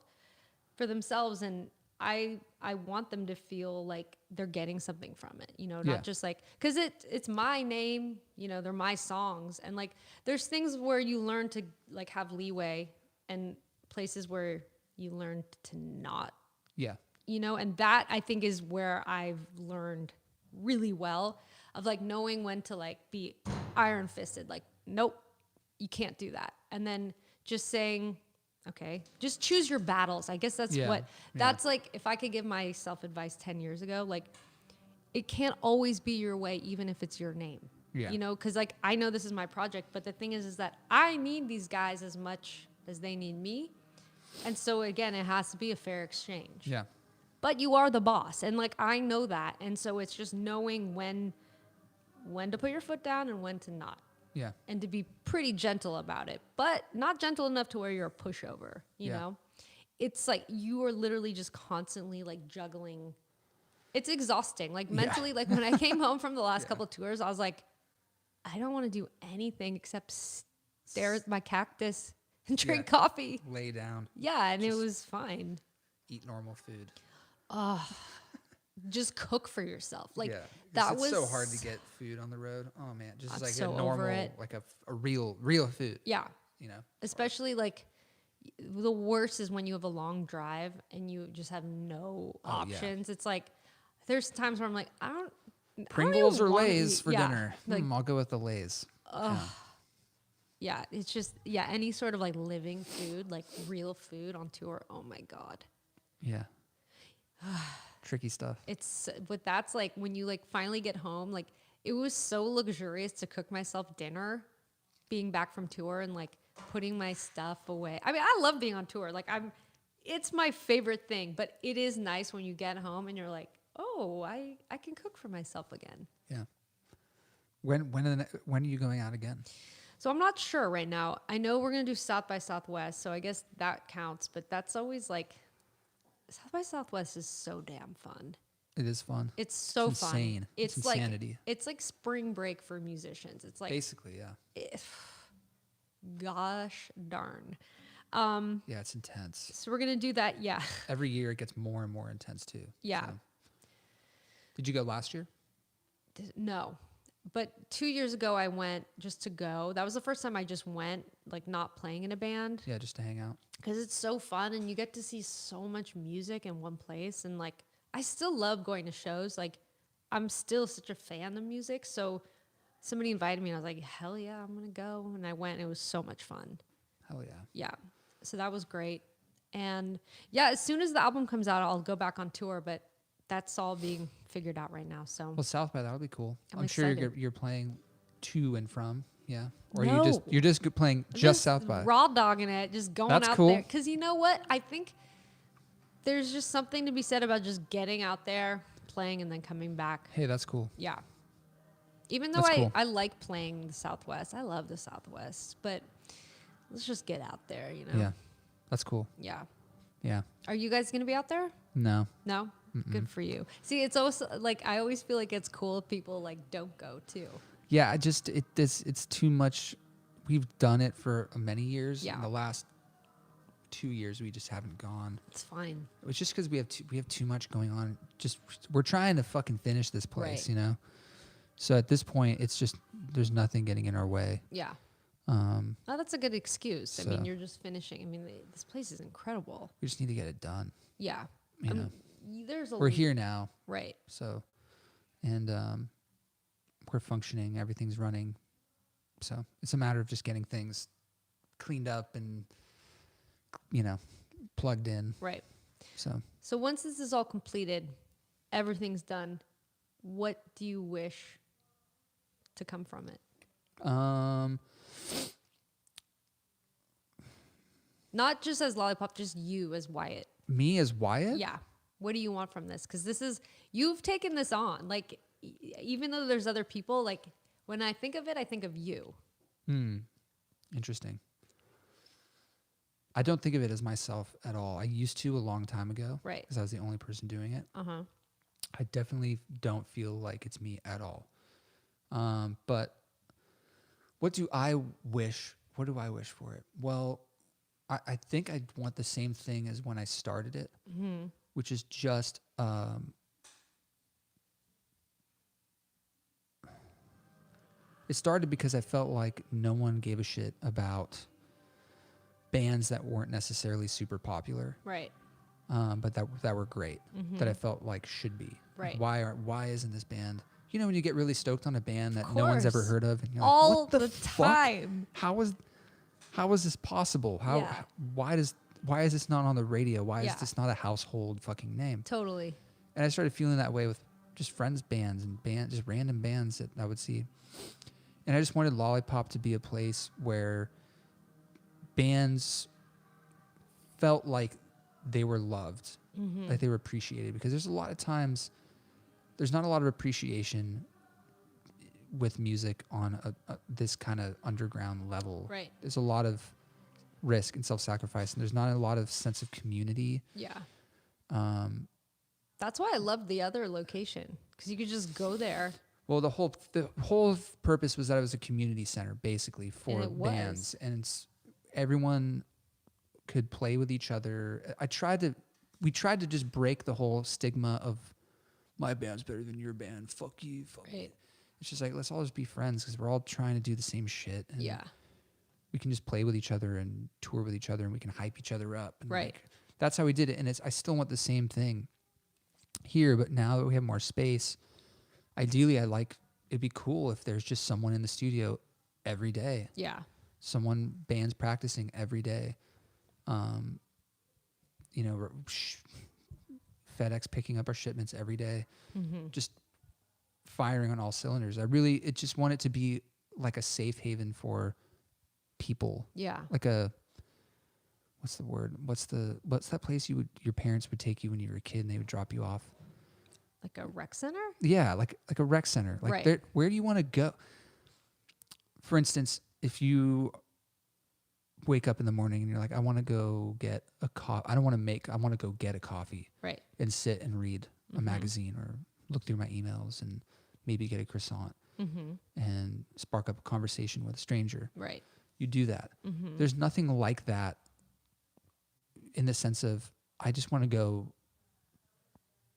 And I want them to feel like they're getting something from it, Yeah. not just like, cause it's my name, they're my songs. And like, there's things where you learn to like have leeway, and places where you learn to not, Yeah. and that I think is where I've learned really well, of like knowing when to like be iron fisted, like, nope, you can't do that. And then just saying, okay, just choose your battles. I guess that's Yeah. that's like, if I could give myself advice 10 years ago, like, it can't always be your way, even if it's your name. Yeah. Because like, I know this is my project, but the thing is that I need these guys as much as they need me. And so again, it has to be a fair exchange. Yeah. But you are the boss, and like, I know that. And so it's just knowing when to put your foot down and when to not. Yeah. And to be pretty gentle about it, but not gentle enough to where you're a pushover, you Yeah. know? It's like you are literally just constantly like juggling. It's exhausting. Like mentally, like when I came home from the last couple of tours, I was like, I don't want to do anything except stare at my cactus and drink coffee. Lay down. Yeah, and it was fine. Eat normal food. Just cook for yourself. Like Yeah. that It's was so hard to get food on the road. Oh man, just I'm like so a over normal, it. like a real food. Yeah. Especially Especially like the worst is when you have a long drive and you just have no Oh, yeah. options. It's like there's times where I'm like, I don't Pringles even or wanna Lay's eat. for Yeah, dinner. like- I'll go with the Lay's. Yeah, it's just any sort of like living food, like real food on tour. Oh my god. Yeah. Tricky stuff. But that's like when you like finally get home, like it was so luxurious to cook myself dinner being back from tour and like putting my stuff away. I mean, I love being on tour. Like it's my favorite thing, but it is nice when you get home and you're like, oh, I can cook for myself again. Yeah. When are you going out again? So I'm not sure right now. I know we're going to do South by Southwest, so I guess that counts, but that's always like, South by Southwest is so damn fun. It is fun. It's so It's fun. insane. It's insanity. Like, it's like spring break for musicians. It's like, Basically, yeah. Gosh darn. Yeah, it's intense. So we're going to do that. Yeah. Every year it gets more and more intense too. Yeah. So. Did you go last year? No. But 2 years ago, I went just to go. That was the first time I just went, like not playing in a band, Yeah, just to hang out. because it's so fun and you get to see so much music in one place. And like, I still love going to shows. Like, I'm still such a fan of music. So somebody invited me and I was like, hell yeah, I'm going to go. And I went and it was so much fun. Hell yeah. Yeah. So that was great. And yeah, as soon as the album comes out, I'll go back on tour, but that's all being figured out right now. So Well, South by that'll be cool. I'm I'm sure excited. you're playing to and from. Yeah. Or No. you're just playing just South by. raw dogging it, just going That's out cool. there. Because you know what? I think there's just something to be said about just getting out there, playing, and then coming back. Hey, that's cool. Yeah. Even though That's cool. I like playing the Southwest, I love the Southwest, but let's just get out there, you know? Yeah. That's cool. Yeah. Yeah. Are you guys going to be out there? No. No? Good for you. See, it's also like, I always feel like it's cool if people like don't go too. Yeah, it's too much. We've done it for many years. Yeah. In the last 2 years, we just haven't gone. It's fine. It's just because we have too much going on. Just we're trying to fucking finish this place, Right. you know. So at this point, it's just there's nothing getting in our way. Yeah. Oh, That's a good excuse. I mean, So- you're just finishing. I mean, this place is incredible. we just need to get it done. Yeah. You know, There's a we're here now, Right. so and we're functioning. Everything's running. So it's a matter of just getting things cleaned up and plugged in. Right. So once this is all completed, everything's done, what do you wish to come from it? Not just as Lollipop, just you as Wyatt. me as Wyatt. Yeah. What do you want from this? Because you've taken this on. Like, even though there's other people, like, when I think of it, I think of you. Interesting. I don't think of it as myself at all. I used to a long time ago. Right. Because I was the only person doing it. Uh-huh. I definitely don't feel like it's me at all. But what do I wish? What do I wish for it? Well, I think I'd want the same thing as when I started it, which is just it started because I felt like no one gave a shit about bands that weren't necessarily super popular, Right. but that were great, that I felt like should be. Right. Like, why isn't this band? You know, when you get really stoked on a band that no one's ever course. heard of, and you're All like, what the fuck? time. How is this possible? Yeah. Why is this not on the radio? Why Yeah. is this not a household fucking name? Totally. And I started feeling that way with just friends' bands and just random bands that I would see. And I just wanted Lollipop to be a place where bands felt like they were loved, like they were appreciated. Because there's a lot of times, there's not a lot of appreciation with music on this kind of underground level. Right. There's a lot of risk and self-sacrifice, and there's not a lot of sense of community. Yeah. That's why I loved the other location, because you could just go there. Well, the whole purpose was that it was a community center, basically, for it was. bands, and everyone could play with each other. We tried to just break the whole stigma of my band's better than your band. Fuck you. Fuck you. Right. It's just like, let's all just be friends because we're all trying to do the same shit. And Yeah. we can just play with each other and tour with each other, and we can hype each other up. And Right. that's how we did it. And I still want the same thing here, but now that we have more space, ideally, it'd be cool if there's just someone in the studio every day. Yeah. Bands practicing every day. FedEx picking up our shipments every day. Just firing on all cylinders. It just want it to be like a safe haven for people. Yeah. Like what's the word? What's that place your parents would take you when you were a kid and they would drop you off? Like a rec center? Yeah, like a rec center. Like Right. where do you want to go? For instance, if you wake up in the morning and you're like, I want to go get a coffee. I want to go get a coffee Right. and sit and read a magazine or look through my emails and maybe get a croissant and spark up a conversation with a stranger. Right. You do that. There's nothing like that in the sense of I just want to go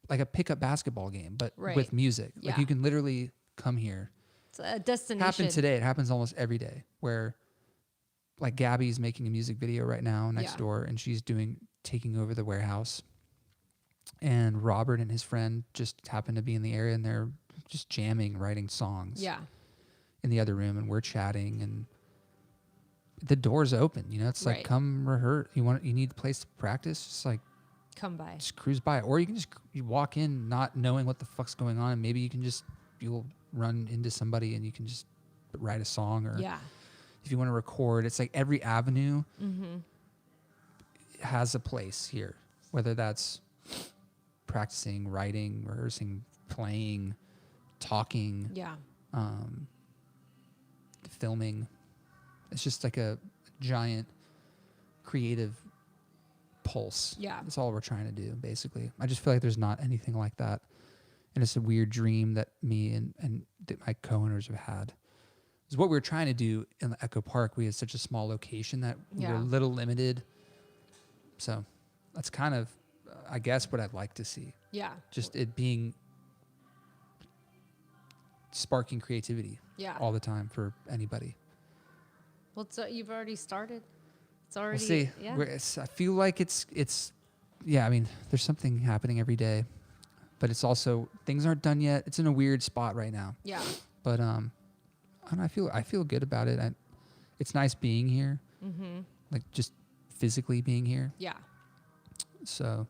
like a pickup basketball game, but Right. with music. Yeah. Like you can literally come here. It's a destination. Happened today. It happens almost every day where like Gabby's making a music video right now next door, and she's taking over the warehouse. And Robert and his friend just happened to be in the area, and they're just jamming, writing songs Yeah. in the other room, and we're chatting, and the door's open. You know, it's like, Right. come rehearse. You need a place to practice? Just like, Come by. just cruise by. Or you can you walk in not knowing what the fuck's going on, and maybe you'll run into somebody and you can just write a song, or Yeah. if you want to record. It's like every avenue Mm-hmm. has a place here, whether that's practicing, writing, rehearsing, playing, talking, Yeah. filming. It's just like a giant creative pulse. Yeah. That's all we're trying to do, basically. I just feel like there's not anything like that. And it's a weird dream that me and my co-owners have had. Is what we were trying to do in the Echo Park. We had such a small location that we were a Yeah. little limited. So that's kind of, I guess, what I'd like to see. Yeah. Just it being sparking creativity Yeah. all the time for anybody. Well, you've already started. It's already. We'll see. Yeah. I feel like it's yeah, I mean, there's something happening every day, but it's also, things aren't done yet. It's in a weird spot right now. Yeah. But I don't know, I feel good about it. It's nice being here. Mm-hmm. Like just physically being here. Yeah. So,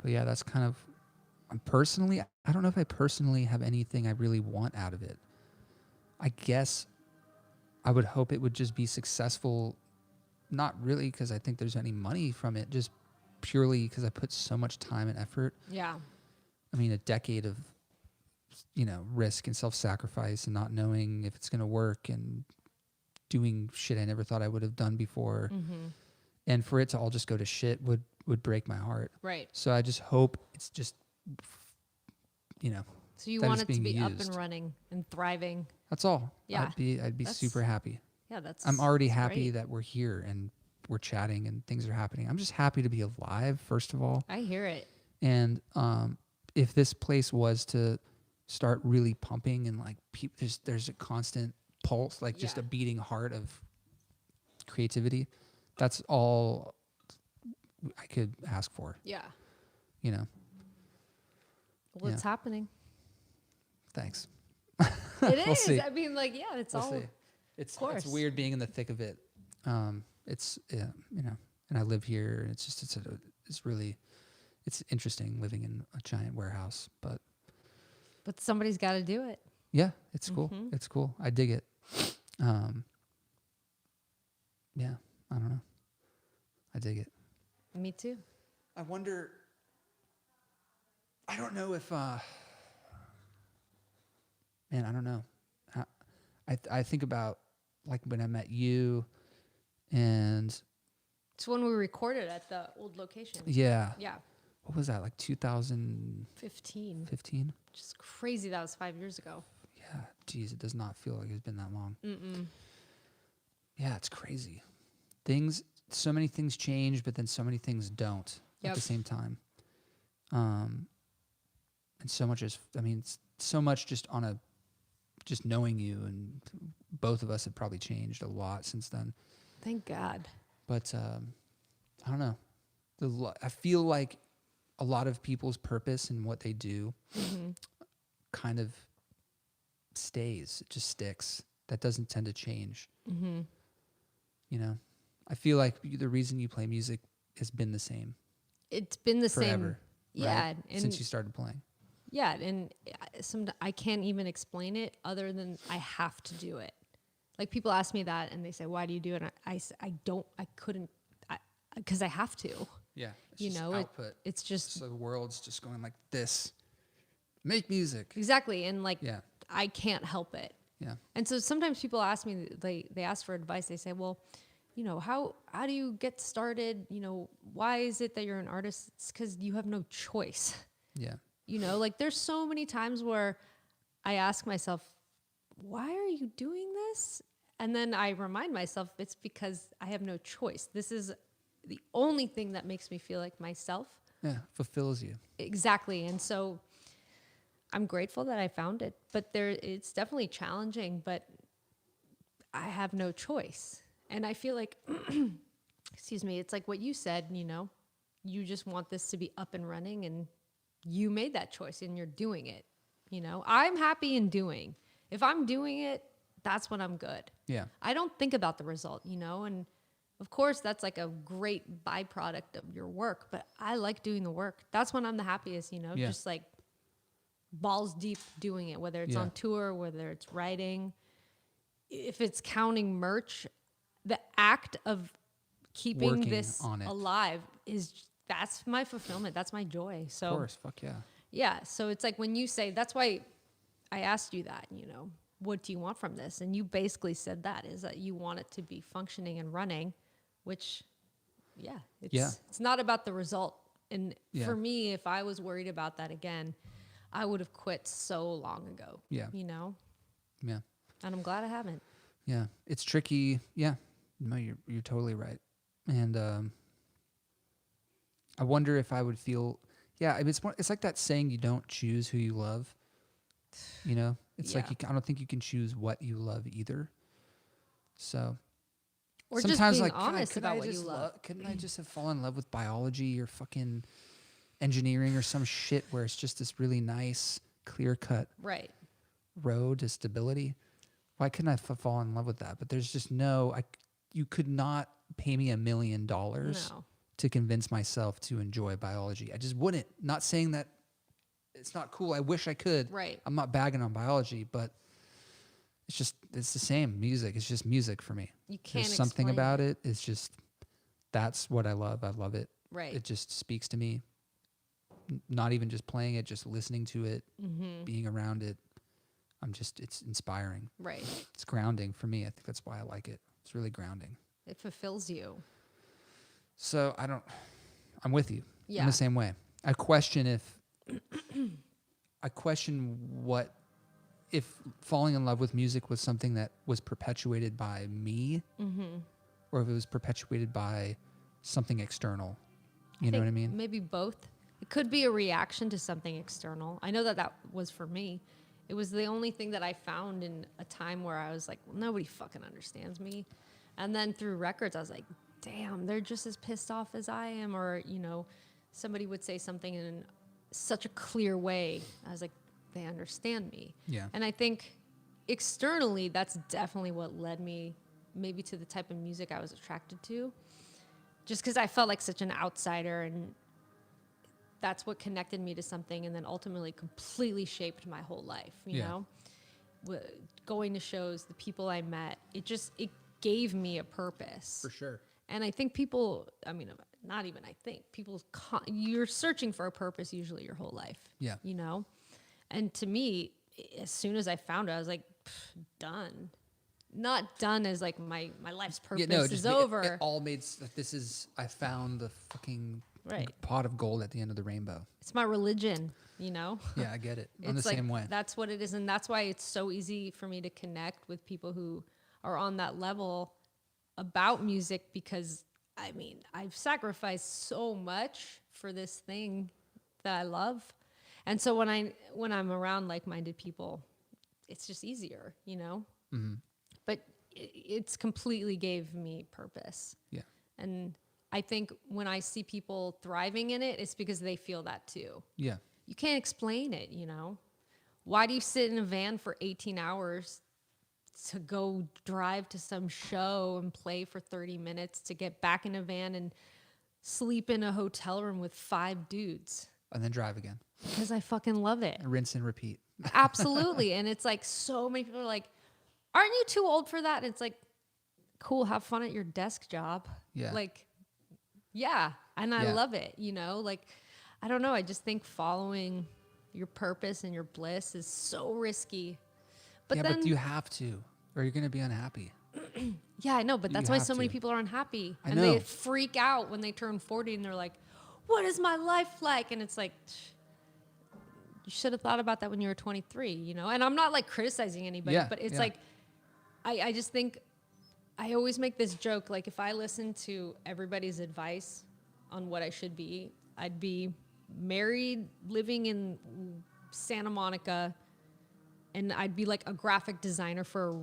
but yeah, that's kind of, I don't know if I personally have anything I really want out of it. I guess I would hope it would just be successful, not really because I think there's any money from it, just purely because I put so much time and effort. Yeah. I mean, a decade of, risk and self-sacrifice and not knowing if it's going to work and doing shit I never thought I would have done before. Mm-hmm. And for it to all just go to shit would break my heart. Right. So I just hope it's just, So you that want it's it to being be up used. and running and thriving. That's all. Yeah. I'd be That's- super happy. Yeah, that's. I'm already that's happy great. that we're here and we're chatting and things are happening. I'm just happy to be alive, first of all. I hear it. And if this place was to start really pumping and like there's a constant pulse, like just Yeah. a beating heart of creativity, that's all I could ask for. Yeah. Well, Well, it's happening. thanks. It We'll is. see. I mean, like, yeah, it's We'll all. see. It's course. weird being in the thick of it. It's and I live here. And it's interesting living in a giant warehouse. But But somebody's got to do it. yeah, it's cool. Mhm. It's cool. I dig it. Yeah, I don't know. I dig it. Me too. I wonder. I don't know if. Man, I don't know. I think about like when I met you, and It's when we recorded at the old location. yeah, Yeah. what was that, like 2015? 15. Just crazy. That was 5 years ago. Yeah, geez, it does not feel like it's been that long. Mm-mm. Yeah, it's crazy. So many things change, but then so many things don't at Yep. the same time. And so much so much just knowing you, and both of us have probably changed a lot since then. Thank God. But I don't know. I feel like a lot of people's purpose and what they do Mm-hmm. kind of stays. It just sticks. That doesn't tend to change. Mm-hmm. I feel like the reason you play music has been the same It's been the forever. same. Yeah. right? And Since you started playing. yeah. And I can't even explain it other than I have to do it. Like people ask me that and they say, why do you do it? And I couldn't, because I have to. Yeah. It's You just know, output. It's just So the world's just going like this. Make music. exactly. And like, Yeah. I can't help it. Yeah. And so sometimes people ask me, they ask for advice. They say, well, how do you get started? Why is it that you're an artist? It's because you have no choice. Yeah. Like there's so many times where I ask myself, why are you doing this? And then I remind myself it's because I have no choice. This is the only thing that makes me feel like myself. Yeah. Fulfills you. Exactly. And so I'm grateful that I found it, but it's definitely challenging, but I have no choice. And I feel like, excuse me, it's like what you said, you know, you just want this to be up and running and you made that choice and you're doing it. You know, I'm happy in doing. If I'm doing it, that's when I'm good. Yeah. I don't think about the result, you know, and of course that's like a great byproduct of your work, but I like doing the work. That's when I'm the happiest, you know, Yeah. just like balls deep doing it, whether it's Yeah. on tour, whether it's writing, if it's counting merch, the act of keeping Working this on it. alive that's my fulfillment. That's my joy. So Of course. Fuck yeah. yeah. So it's like when you say, that's why I asked you that, you know, what do you want from this? And you basically said that is that you want it to be functioning and running, which, yeah, it's not about the result. And Yeah. for me, if I was worried about that again, I would have quit so long ago. Yeah. You know, Yeah. and I'm glad I haven't. Yeah. It's tricky. Yeah. No, you're totally right. And I wonder if I would feel. Yeah. It's like that saying, you don't choose who you love. You know, it's like Yeah. I don't think you can choose what you love either. So Or sometimes just being like, God, honest couldn't about I what you just love. couldn't I just have fallen in love with biology or fucking engineering or some shit where it's just this really nice, clear cut Right. road to stability? Why couldn't I fall in love with that? But there's just you could not pay me $1 million No. to convince myself to enjoy biology. I just wouldn't. Not saying that it's not cool. I wish I could. Right. I'm not bagging on biology, but it's the same music. It's just music for me. You can't There's something explain about it. It's just, that's what I love. I love it. Right. It just speaks to me. Not even just playing it, just listening to it, being around it. It's inspiring. Right. It's grounding for me. I think that's why I like it. It's really grounding. It fulfills you. So I'm with you in Yeah. the same way. I question what if falling in love with music was something that was perpetuated by me, or if it was perpetuated by something external. You know what I think mean? Maybe both. It could be a reaction to something external. I know that was for me. It was the only thing that I found in a time where I was like, well, nobody fucking understands me. And then through records, I was like, damn, they're just as pissed off as I am. Or, you know, somebody would say something in such a clear way. I was like, they understand me. Yeah. And I think externally, that's definitely what led me maybe to the type of music I was attracted to. Just because I felt like such an outsider, and that's what connected me to something, and then ultimately completely shaped my whole life, you Yeah. know? Going to shows, the people I met, it gave me a purpose. For sure. And I think people, I mean, not even I think, you're searching for a purpose usually your whole life. Yeah. You know? And to me, as soon as I found it, I was like, done. Not done as like my life's purpose is over. It all made, I found the fucking Right. pot of gold at the end of the rainbow. It's my religion, you know? Yeah, I get it. I'm the It's like, same way. that's what it is. And that's why it's so easy for me to connect with people who are on that level about music, because I mean, I've sacrificed so much for this thing that I love. And so when I'm around like-minded people, it's just easier, you know? Mm-hmm. But it's completely gave me purpose. Yeah. And I think when I see people thriving in it, it's because they feel that too. Yeah. You can't explain it, you know? Why do you sit in a van for 18 hours to go drive to some show and play for 30 minutes to get back in a van and sleep in a hotel room with 5 dudes? And then drive again. Because I fucking love it. Rinse and repeat. Absolutely. And it's like so many people are like, aren't you too old for that? And it's like, cool, have fun at your desk job. Yeah. Like, yeah. And I Yeah. love it, you know? Like, I don't know. I just think following your purpose and your bliss is so risky. But yeah, then, but you have to, or you're going to be unhappy. yeah, I know. But You that's why have so many to. people are unhappy. I And they know. freak out when they turn 40 and they're like, what is my life like? And it's like, you should have thought about that when you were 23, you know? And I'm not like criticizing anybody, Yeah, but it's yeah. like, I just think, I always make this joke, like if I listened to everybody's advice on what I should be, I'd be married, living in Santa Monica, and I'd be like a graphic designer for a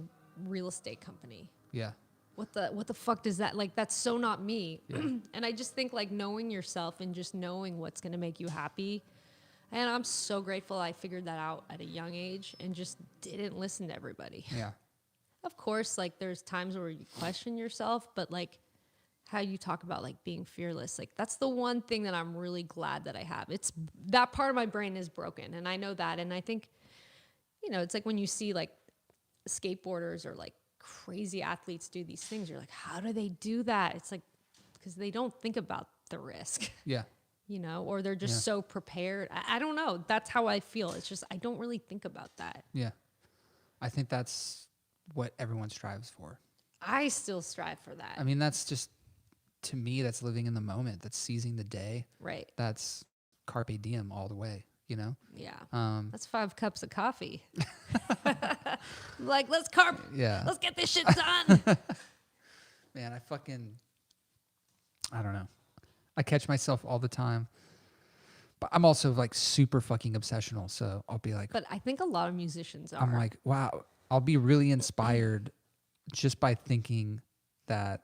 real estate company. Yeah. What the fuck does that, like, that's so not me. Yeah. And I just think like knowing yourself and just knowing what's going to make you happy. And I'm so grateful I figured that out at a young age and just didn't listen to everybody. Yeah. Of course, like there's times where you question yourself, but like how you talk about like being fearless, like that's the one thing that I'm really glad that I have. It's that part of my brain is broken, and I know that. And I think, you know, it's like when you see like skateboarders or like crazy athletes do these things, you're like, how do they do that? It's like because they don't think about the risk. Yeah. You know, or they're just so prepared. I don't know. That's how I feel. It's just I don't really think about that. Yeah. I think that's what everyone strives for. I still strive for that. I mean, that's just, to me, that's living in the moment. That's seizing the day. Right. That's carpe diem all the way, you know? Yeah. Um, That's 5 cups of coffee. Like, let's get this shit done. Man, I don't know. I catch myself all the time. But I'm also like super fucking obsessional. So I'll be like, But I think a lot of musicians are. I'm like, wow, I'll be really inspired just by thinking that.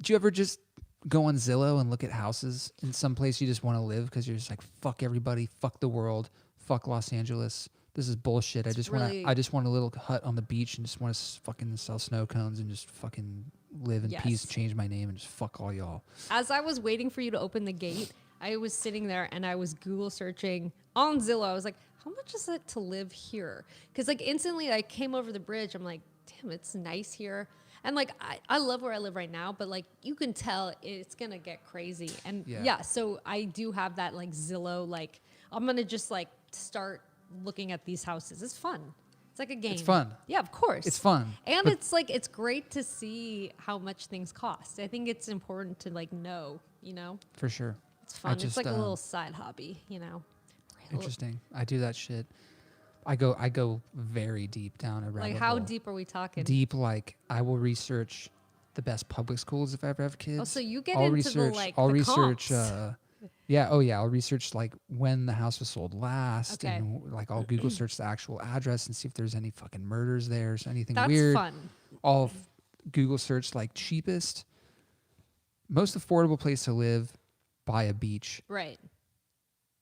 Do you ever just go on Zillow and look at houses in some place you just want to live because you're just like, fuck everybody, fuck the world, fuck Los Angeles. This is bullshit. I just want a little hut on the beach and just want to fucking sell snow cones and just fucking live in peace, change my name and just fuck all y'all. As I was waiting for you to open the gate, I was sitting there and I was Google searching on Zillow. I was like, how much is it to live here? Because like instantly I came over the bridge. I'm like, damn, it's nice here. And like, I love where I live right now, but like you can tell it's going to get crazy. And yeah, so I do have that like Zillow, like I'm going to just like start looking at these houses. It's fun. It's like a game. It's fun. Yeah, of course. It's fun. And it's like, it's great to see how much things cost. I think it's important to like know, you know? For sure. It's fun. It's like a little side hobby, you know? Interesting. I do that shit. I go very deep down a rabbit Like how hole. deep are we talking? Deep, like I will research the best public schools if I ever have kids. Oh, so you get I'll into research, the like I'll the research. comps. I'll research like when the house was sold last, Okay. and like I'll Google search the actual address and see if there's any fucking murders there, or anything That's weird. fun. I'll Google search like cheapest, most affordable place to live by a beach. Right.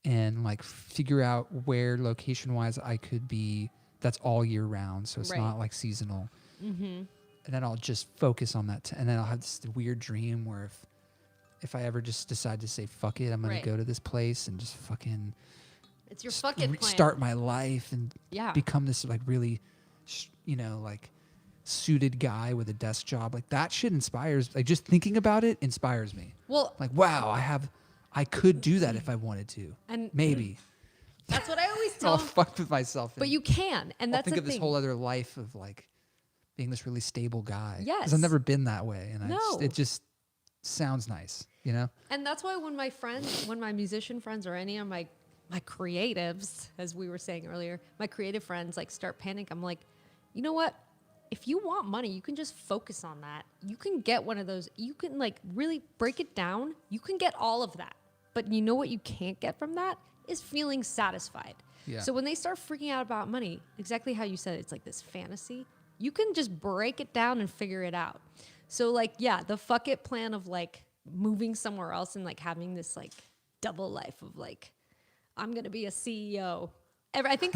And like figure out where location wise I could be that's all year round, so it's not like seasonal. Mm-hmm. And then I'll just focus on that and then I'll have this weird dream where if I ever just decide to say fuck it, I'm gonna go to this place and just fucking It's your fucking plan. start my life and Yeah. become this like really like suited guy with a desk job. Like that shit inspires, like just thinking about it inspires me. Well, Like, wow, I could do that if I wanted to. And maybe. that's what I always I'll tell. fuck with myself. But you can, and I'll that's think the of this thing. whole other life of like being this really stable guy. Yes. Because I've never been that way. And No. it just sounds nice, you know? And that's why when my musician friends or any of my creatives, as we were saying earlier, my creative friends like start panic, I'm like, you know what? If you want money, you can just focus on that. You can get one of those. You can like really break it down. You can get all of that. But you know what you can't get from that is feeling satisfied. Yeah. So when they start freaking out about money, exactly how you said it, it's like this fantasy. You can just break it down and figure it out. So like, yeah, the fuck it plan of like moving somewhere else and like having this like double life of like, I'm going to be a CEO. I think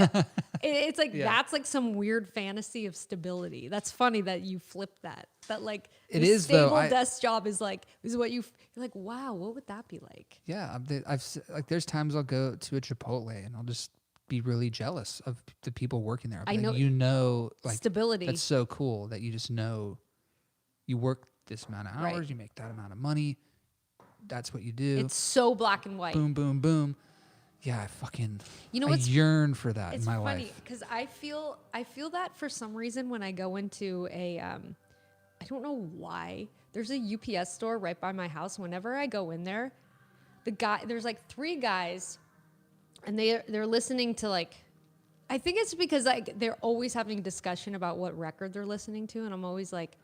it's like, that's like some weird fantasy of stability. That's funny that you flipped that. That like It this is, though. stable desk job is what you're like, wow, what would that be like? Yeah. Like there's times I'll go to a Chipotle and I'll just be really jealous of the people working there. I know. Like Stability. That's so cool that you just know you work this amount of hours, you make that amount of money. That's what you do. It's so black and white. Boom, boom, boom. Yeah, I yearn for that in my life. It's funny because I feel that for some reason when I go into a, I don't know why, there's a UPS store right by my house. Whenever I go in there, there's like 3 guys, and they're listening to like, I think it's because like they're always having a discussion about what record they're listening to, and I'm always like,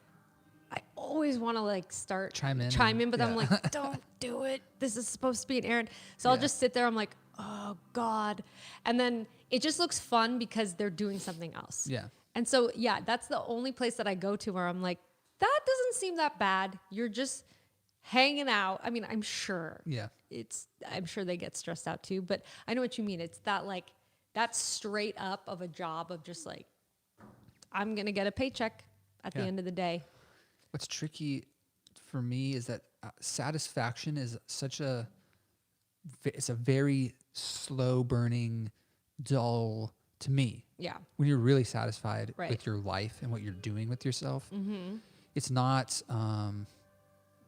I always want to like start Chime in but I'm yeah. like, don't do it. This is supposed to be an errand. So I'll Yeah. just sit there. I'm like, oh God. And then it just looks fun because they're doing something else. Yeah. And so, yeah, that's the only place that I go to where I'm like, that doesn't seem that bad. You're just hanging out. I mean, I'm sure Yeah. I'm sure they get stressed out too, but I know what you mean. It's that like, that straight up of a job of just like, I'm going to get a paycheck at the Yeah. end of the day. What's tricky for me is that satisfaction is it's a very slow burning, dull to me. Yeah. When you're really satisfied Right. with your life and what you're doing with yourself, it's not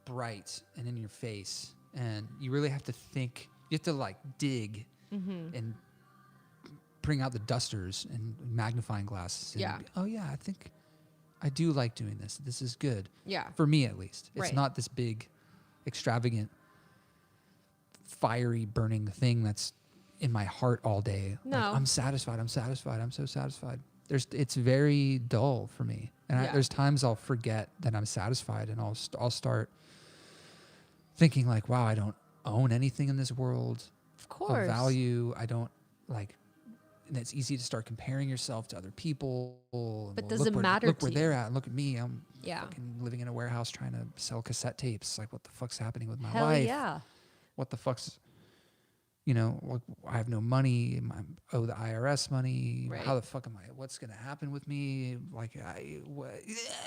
bright and in your face. And you really have to think, you have to like dig and bring out the dusters and magnifying glasses. And Yeah. oh yeah, I think I do like doing this. This is good. Yeah. For me at least. It's Right. not this big, extravagant, fiery, burning thing that's in my heart all day. No. Like, I'm satisfied. I'm so satisfied. It's very dull for me. And Yeah. there's times I'll forget that I'm satisfied and I'll start thinking like, wow, I don't own anything in this world Of course. of value. I don't like, and it's easy to start comparing yourself to other people. But Well, does look it where- matter Look to where you? they're at. Look at me. I'm Yeah. fucking living in a warehouse trying to sell cassette tapes. Like, what the fuck's happening with my Hell life? yeah. What the fuck's, like, I have no money. I owe the IRS money. Right. How the fuck am I? What's gonna happen with me? Like, what?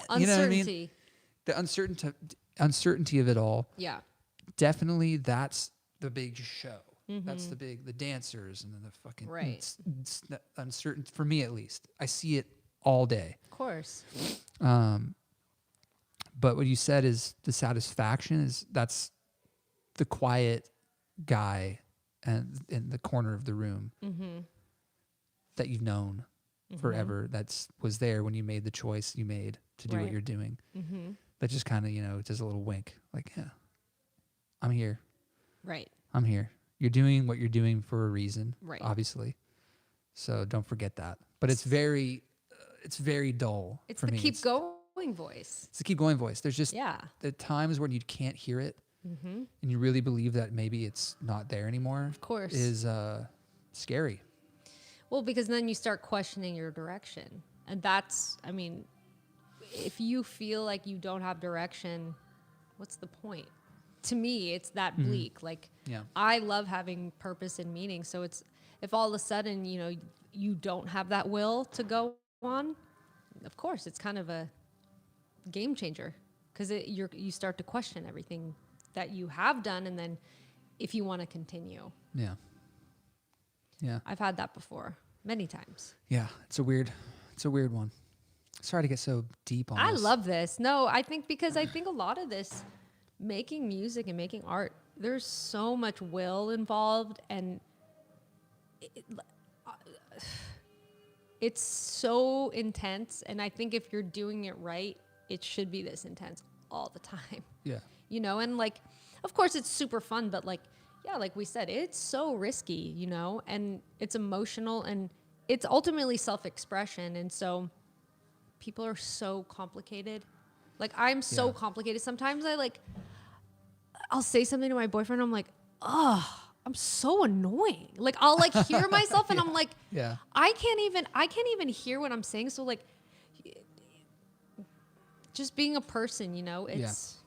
Uncertainty. You know what I mean? The uncertainty of it all. Yeah. Definitely, that's the big show. That's the dancers and then the fucking Right. it's the uncertain for me at least. I see it all day. Of course. But what you said is the satisfaction that's the quiet guy and in the corner of the room that you've known forever. Was there when you made the choice you made to do what Right. you're doing. That just kind of does a little wink, like, yeah, I'm here. Right. I'm here. You're doing what you're doing for a reason, Right. obviously. So don't forget that. But it's very dull. It's for the me. keep going voice. It's the keep going voice. There's just Yeah. the times when you can't hear it, and you really believe that maybe it's not there anymore. Of course. Is scary. Well, because then you start questioning your direction. And that's, I mean, if you feel like you don't have direction, what's the point? To me, it's that bleak. Like, Yeah. I love having purpose and meaning. So it's, if all of a sudden, you don't have that will to go on, of course, it's kind of a game changer because you start to question everything that you have done. And then if you want to continue, Yeah. Yeah. I've had that before many times. Yeah. It's a weird one. Sorry to get so deep on I this. love this. No, I think because I think a lot of this making music and making art, there's so much will involved and it's so intense. And I think if you're doing it right, it should be this intense all the time, Yeah. and like, of course it's super fun, but like, yeah, like we said, it's so risky, and it's emotional and it's ultimately self-expression. And so people are so complicated. Like I'm so Yeah. complicated. Sometimes I'll say something to my boyfriend. I'm like, oh, I'm so annoying. Like I'll like hear myself and I'm like, Yeah. I can't even hear what I'm saying. So like just being a person, it's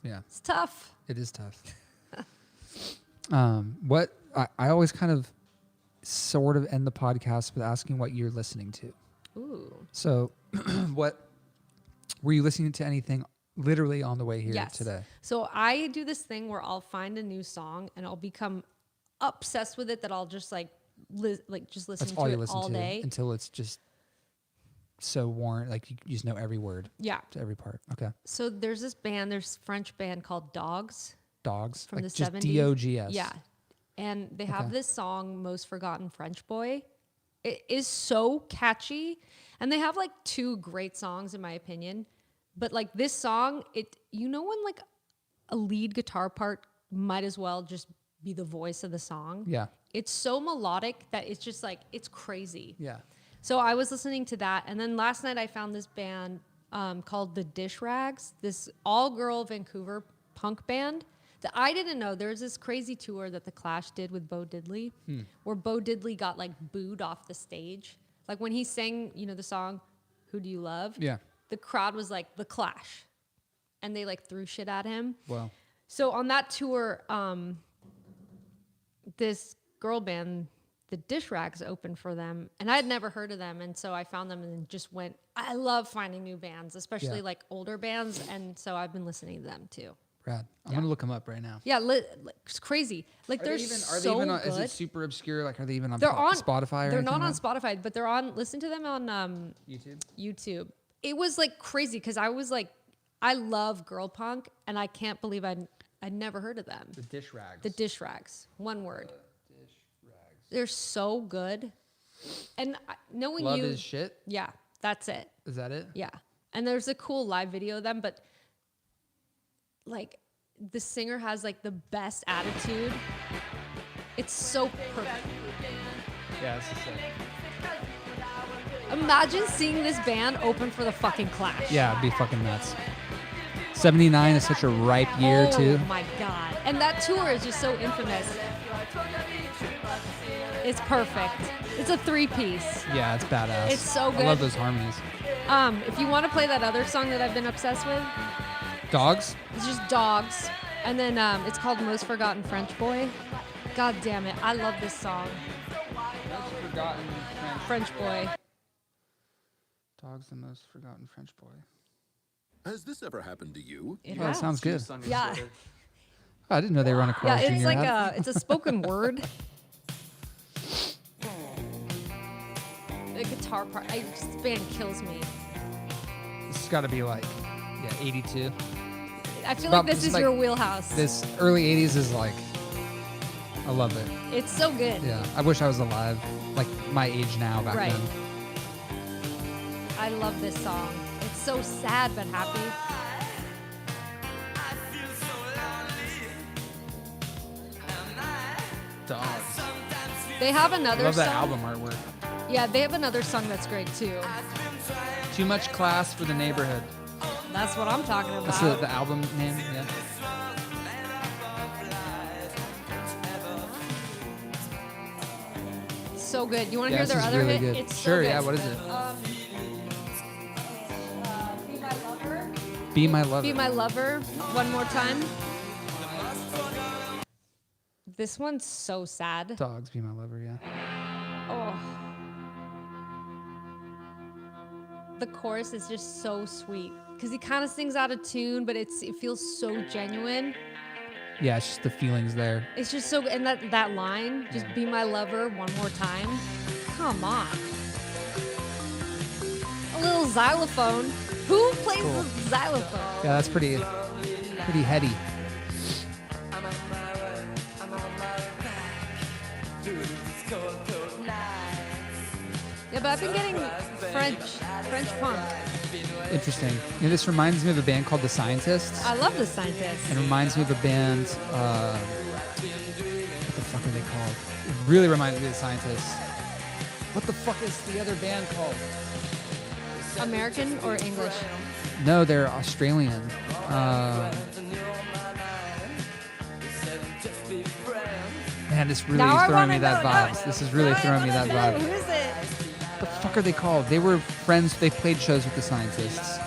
Yeah. it's tough. It is tough. What I always kind of sort of end the podcast with asking what you're listening to. Ooh. So, what were you listening to? Anything literally on the way here Yes. today? So I do this thing where I'll find a new song and I'll become obsessed with it that I'll just just listen That's to all you it listen all to day. until it's just so worn. Like you just know every word Yeah. to every part. Okay. So there's this French band called Dogs. Dogs From like the just 70s. DOGS. Yeah. And they have Okay. this song, Most Forgotten French Boy. It is so catchy. And they have like two great songs in my opinion. But like this song, when like a lead guitar part might as well just be the voice of the song. Yeah. It's so melodic that it's just like, it's crazy. Yeah. So I was listening to that. And then last night I found this band called the Dish Rags. This all-girl Vancouver punk band that I didn't know. There's this crazy tour that the Clash did with Bo Diddley, where Bo Diddley got like booed off the stage. Like when he sang, the song "Who Do You Love?" Yeah. The crowd was like the Clash, and they like threw shit at him. Wow. So on that tour, this girl band, the Dish Rags, opened for them, and I had never heard of them, and so I found them and just went. I love finding new bands, especially like older bands, and so I've been listening to them too. Rad. I'm gonna look them up right now. Yeah, it's crazy. Like they're so good. Is it super obscure? Like, are they even on They're on Spotify? Or they're not anything on like Spotify, but they're on. Listen to them on YouTube. YouTube. It was like crazy because I was like, I love girl punk, and I can't believe I'd never heard of them. The Dish Rags. The Dish Rags, one word. Dish Rags. They're so good, and knowing Love you, is shit. yeah, that's it. Is that it? Yeah, and there's a cool live video of them, but like the singer has like the best attitude. It's so perfect. Yeah, this is sick. Imagine seeing this band open for the fucking Clash. Yeah, it'd be fucking nuts. 79 is such a ripe year too. Oh my god! And that tour is just so infamous. It's perfect. It's a 3-piece. Yeah, it's badass. It's so I love good. those harmonies. If you want to play that other song that I've been obsessed with, Dogs. it's just Dogs, and then it's called Most Forgotten French Boy. God damn it, I love this song. Forgotten French Boy. Dogs, the most forgotten French boy. Has this ever happened to you? It Yeah, has. sounds good. Yeah, I didn't know they were on a yeah. Carl's It's Jr. like ad. it's a spoken word. The guitar part, this band kills me. This has got to be like, 82. I feel About- like this it's is like your wheelhouse. This early 80s is like, I love it. It's so good. Yeah, I wish I was alive, like my age now back Right. then. I love this song. It's so sad but happy. Dogs. They have I another love song. that album artwork. Yeah, they have another song that's great too. Too much class for the neighborhood. That's what I'm talking about. That's the album name. Yeah. So good. You want to Yeah, hear this their is other really hit? good. It's Sure. so good. Yeah. What is it? Be My Lover. Be My Lover. Be My Lover. One more time. This one's so sad. Dogs. Be My Lover. Yeah. Oh. The chorus is just so sweet because he kind of sings out of tune, but it feels so genuine. Yeah. It's just the feelings there. It's just so, and that line, just be my lover one more time. Come on. A little xylophone. Who plays Cool. the xylophone? Yeah. That's pretty heady. Yeah, but I've been getting French punk. Interesting. You know, this reminds me of a band called The Scientists. I love the Scientists. It reminds me of a band. What the fuck are they called? It really reminds me of The Scientists. What the fuck is the other band called? American or English? No, they're Australian. Man, this really Now is I throwing wanna me that know, vibe. no. This is really Now I throwing me wanna that know. vibe. Who is it? What the fuck are they called? They were friends. They played shows with The Scientists.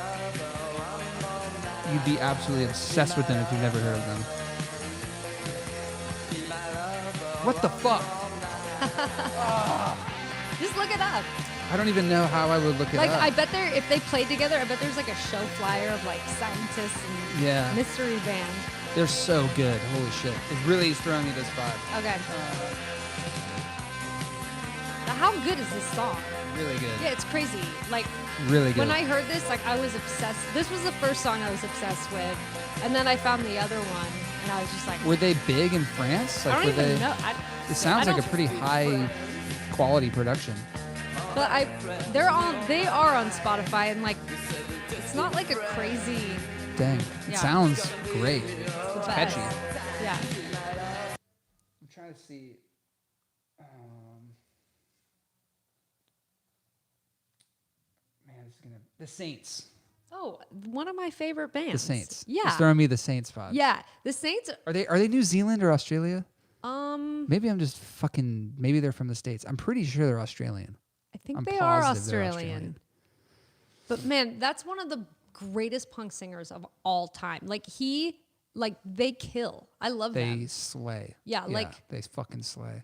You'd be absolutely obsessed with them if you've never heard of them. What the fuck? Just look it up. I don't even know how I would look it Like, up. I bet if they played together, I bet there's like a show flyer of like Scientists and Yeah. Mystery Band. They're so good. Holy shit. It really is throwing me this vibe. Okay. Now, how good is this song? Really good. Yeah, it's crazy. Like, Really good. when I heard this, like, I was obsessed. This was the first song I was obsessed with. And then I found the other one, and I was just like, Were they big in France? I Like, don't were even they? know. It sounds I like a don't- pretty high quality production. But they are on Spotify, and like, it's not like a crazy. Dang. It Yeah. sounds great. It's catchy. Yeah. I'm trying to see. Man, this is gonna. The Saints. Oh, one of my favorite bands. The Saints. Yeah. It's throwing me the Saints vibe. Yeah. The Saints. Are they New Zealand or Australia? Maybe I'm just fucking. Maybe they're from the States. I'm pretty sure they're Australian. I think I'm they are positive they're Australian. But man, that's one of the greatest punk singers of all time. They kill. I love They them. slay. Yeah, they fucking slay.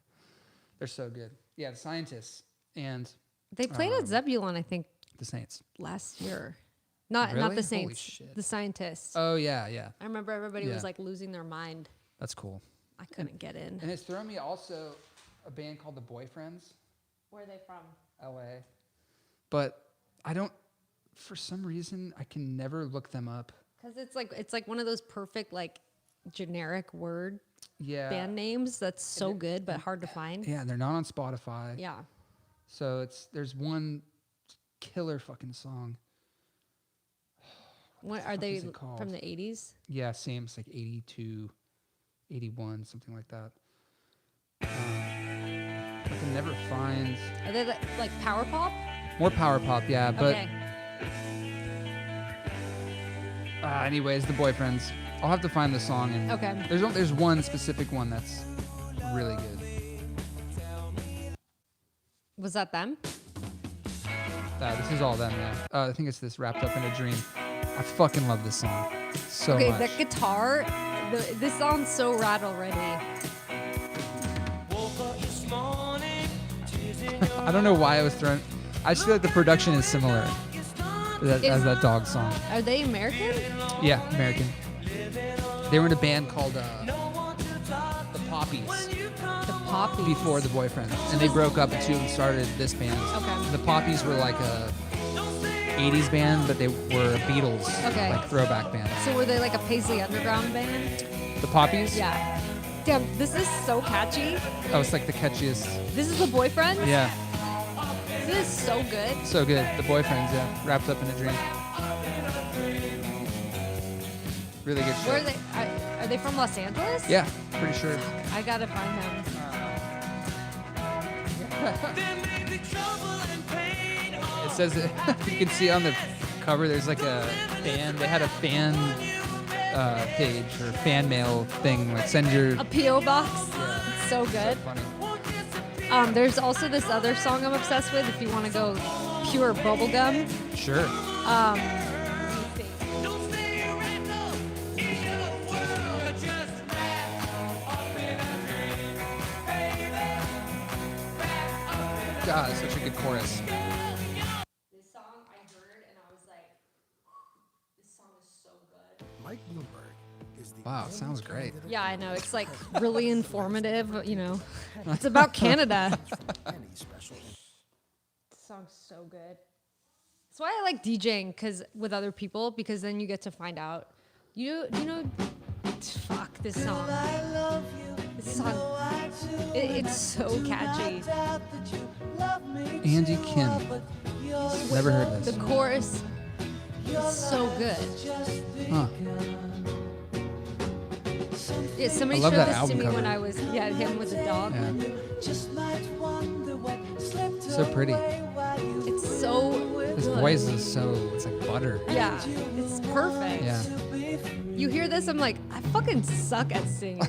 They're so good. Yeah, the Scientists and They played at Zebulon, I think, the Saints. last year. Not Really? the Holy Saints, shit. the Scientists. Oh yeah. I remember everybody Yeah. was like losing their mind. That's cool. I couldn't get in. And it's thrown me also a band called the Boyfriends, Where are they from? LA. But I don't. For some reason, I can never look them up. Because it's like one of those perfect like generic word Yeah. band names that's so good but hard to find. Yeah, they're not on Spotify. Yeah. So there's one killer fucking song. What are fuck they is it called? from the 80s? Yeah, same. It's like 82, 81, something like that. I can never find Are they like power pop? more power pop. Yeah, but Okay. anyways, the Boyfriends. I'll have to find the song. And Okay. There's one specific one that's really good. Was that them? This is all them. Yeah. I think it's this Wrapped Up in a Dream. I fucking love this song so Okay, much. that guitar, this song's so rad already. I don't know why I was thrown. I just feel like the production is similar as that dog song. Are they American? Yeah, American. They were in a band called the Poppies The Poppies. before the Boyfriends, and they broke up too and started this band. Okay. The Poppies were like a 80s band, but they were a Beatles Okay. like throwback band. So were they like a Paisley Underground band? The Poppies? Yeah. Damn, this is so catchy. That was like the catchiest. This is the Boyfriends? Yeah, This is so good. so good. The Boyfriends, yeah. Wrapped Up in a Dream. Really good shit. Where are they? Are they from Los Angeles? Yeah, pretty sure. I gotta find them. It says it, you can see on the cover there's like a fan. They had a fan page or fan mail thing. Like send your. A P.O. box. It's so good. Funny. There's also this other song I'm obsessed with. If you want to go pure bubblegum. Sure. God, it's such a good chorus. This song I heard and I was like, this song is so good. Mike Bloomberg is the Wow, it sounds great. Yeah, I know. It's like really informative, you know. It's about Canada. any special. This song's so good. That's why I like DJing with other people because then you get to find out. You know, fuck this song. This song, it's so catchy. Andy Kim. Never heard The this. chorus is so good. Huh. Yeah, somebody I love showed that this to album me cover. when I was him with a dog. Yeah. So pretty. It's so His good. voice is so. It's like butter. Yeah, it's perfect. Yeah. You hear this, I'm like, I fucking suck at singing.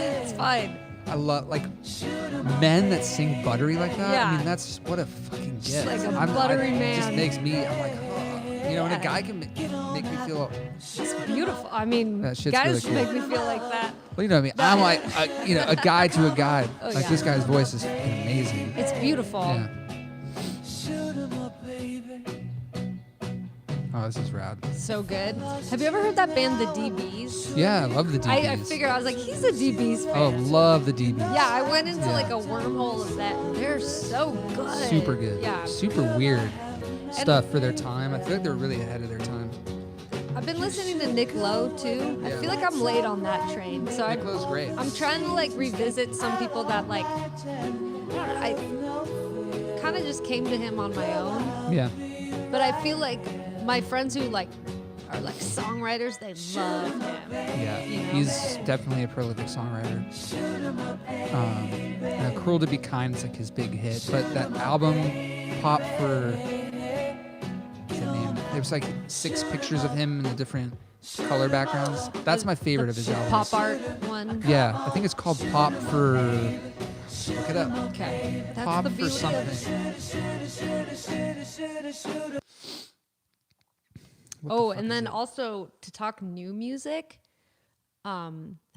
It's fine. I love like men that sing buttery like that. Yeah. I mean, that's what a fucking gift. like a buttery It just man. makes me. I'm like, oh. You know, and a guy can make me feel. It's beautiful. I mean, That shit's guys really make me feel like that. Well, you know what I mean. I'm like, a guy to a guy. Oh, Like yeah. this guy's voice is fucking amazing. It's beautiful. Yeah. Oh, this is rad. So good. Have you ever heard that band, the DBs? Yeah, I love the DBs. I figured, I was like, he's a DBs fan. Oh, love the DBs. Yeah, I went into Yeah. like a wormhole of that. They're so good. Super good. Yeah. Super weird stuff for their time. I feel like they're really ahead of their time. I've been listening to Nick Lowe too. I Yeah. feel like I'm late on that train. So Nick Lowe's great. I'm trying to like revisit some people that like I kind of just came to him on my own. Yeah. But I feel like my friends who like are like songwriters, they love him. Yeah, You know? he's definitely a prolific songwriter. Cruel to Be Kind is like his big hit, but that album, Pop for There's like 6 pictures of him in the different color backgrounds. That's my favorite of his albums. Pop art one. Yeah, I think it's called Pop for. Look it up. Okay. That's Pop the for beauty something. What the Oh, fuck and is then it? also to talk new music. Have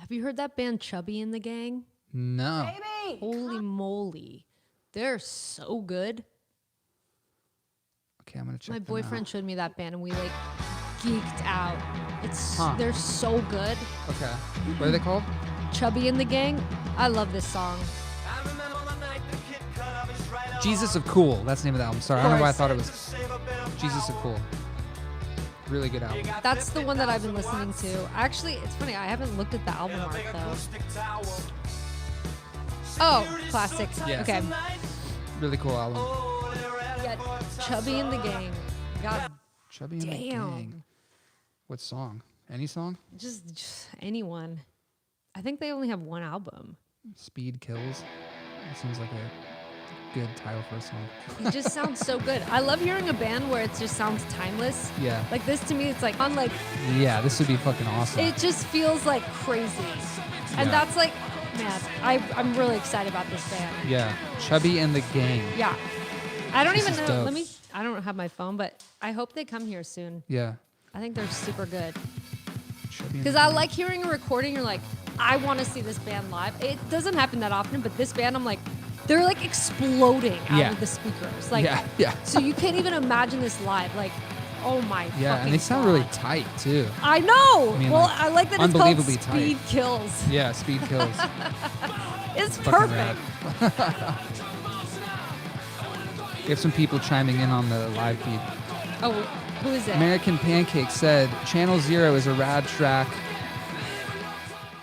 you heard that band Chubby and the Gang? No. Holy moly. They're so good. Okay, I'm gonna check. My them boyfriend out. showed me that band and we like geeked out. Huh. They're so good. Okay. What are they called? Chubby and the Gang. I love this song. Jesus of Cool. That's the name of the album. Sorry, I don't know why I course. thought it was Jesus of Cool. Really good album. That's the one that I've been listening to. Actually, it's funny. I haven't looked at the album art though. Oh, classic. Yeah. Okay. Really cool album. Yeah, Chubby and the Gang. God Chubby and the damn. Gang. What song? Any song? Just anyone. I think they only have one album. Speed Kills. That seems like a good title for a song. It just sounds so good. I love hearing a band where it just sounds timeless. Yeah. Like this to me, it's like on like Yeah, this would be fucking awesome. it just feels like crazy, and Yeah. that's like, man, I'm really excited about this band. Yeah. Chubby and the Gang. Yeah, I don't This even is know. dope. I don't have my phone, but I hope they come here soon. Yeah. I think they're super good Chubby and because the I Gang. like hearing a recording. You're like, I want to see this band live. It doesn't happen that often, but this band, I'm like, they're like exploding out Yeah. of the speakers. Like, Yeah, yeah. So you can't even imagine this live. Like, oh my. Yeah, fucking and they sound God. really tight too. I know. I mean, well, like, I like that it's called unbelievably tight. Speed Kills. Yeah, Speed Kills. It's Fucking perfect. rad. We have some people chiming in on the live feed. Oh, who is it? American Pancake said, Channel Zero is a rad track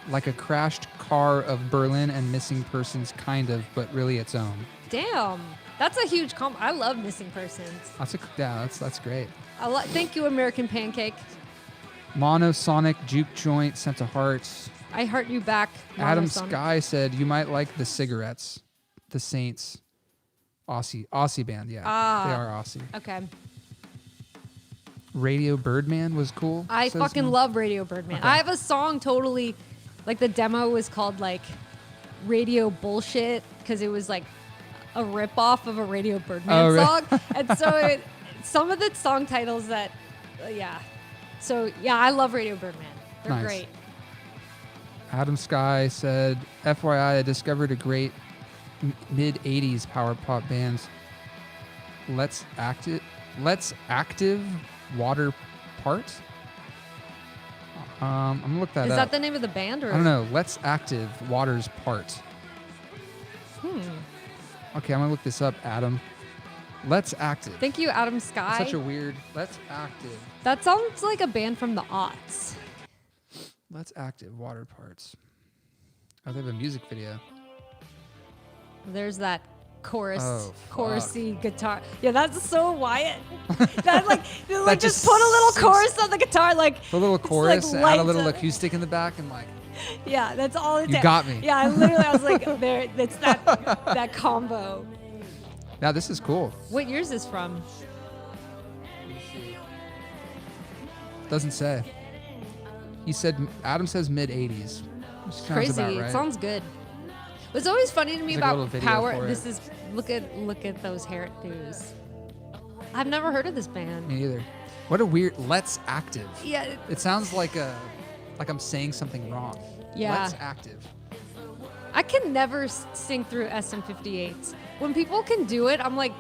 like a crashed car of Berlin and Missing Persons, kind of, but really its own. Damn, that's a huge I love Missing Persons. That's great. Thank you, American Pancake. Monosonic Juke Joint sent a heart. I heart you back. Adam Monosonic. Sky said, you might like the Cigarettes, the Saints, Aussie band, yeah. They are Aussie. Okay. Radio Birdman was cool. I says fucking Mo. love Radio Birdman. Okay. I have a song totally, like the demo was called like Radio Bullshit because it was like a ripoff of a Radio Birdman Oh, really? song. And so some of the song titles that, yeah. So yeah, I love Radio Birdman. They're Nice. great. Adam Sky said, FYI, I discovered a great mid-'80s power pop band. Let's Active Water Part. I'm gonna look that Is up. that the name of the band or? I don't know. Let's Active Waters Part. Okay, I'm gonna look this up, Adam. Let's Active. Thank you, Adam Sky. Such a weird. Let's Active. That sounds like a band from the aughts. Let's Active Water Parts. Oh, they have a music video. There's that chorus, Oh, fuck. chorusy guitar. Yeah, that's so Wyatt. That like, you, like just just put a little sinks- chorus on the guitar, like A little it's, like, chorus, add a lights little up. acoustic in the back, and like. Yeah, that's all it You takes. got me. Yeah, I was like, there. It's that combo. Now this is cool. What year is this from? Doesn't say. He said Adam says mid-'80s. Which sounds Crazy. about right. It sounds good. What's always funny to me There's like a little about video power. for This it. is look at those hairdos. I've never heard of this band. Me either. What a weird. Let's Active. Yeah, It sounds like I'm saying something wrong. Yeah. Let's Active. I can never sing through SM58s. When people can do it, I'm like,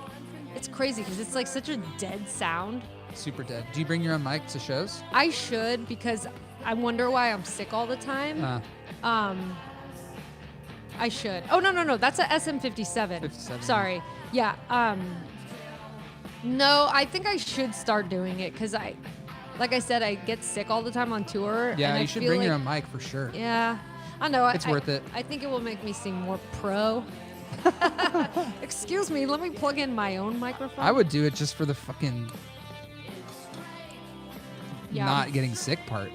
it's crazy because it's like such a dead sound. Super dead. Do you bring your own mic to shows? I should because I wonder why I'm sick all the time. I should. Oh no, that's a SM57. 57. Sorry. Yeah. No, I think I should start doing it because like I said, I get sick all the time on tour. Yeah, and I you should feel bring your like- own mic for sure. Yeah, I know. It's worth it. I think it will make me seem more pro. Excuse me, let me plug in my own microphone. I would do it just for the fucking Yeah. not getting sick part.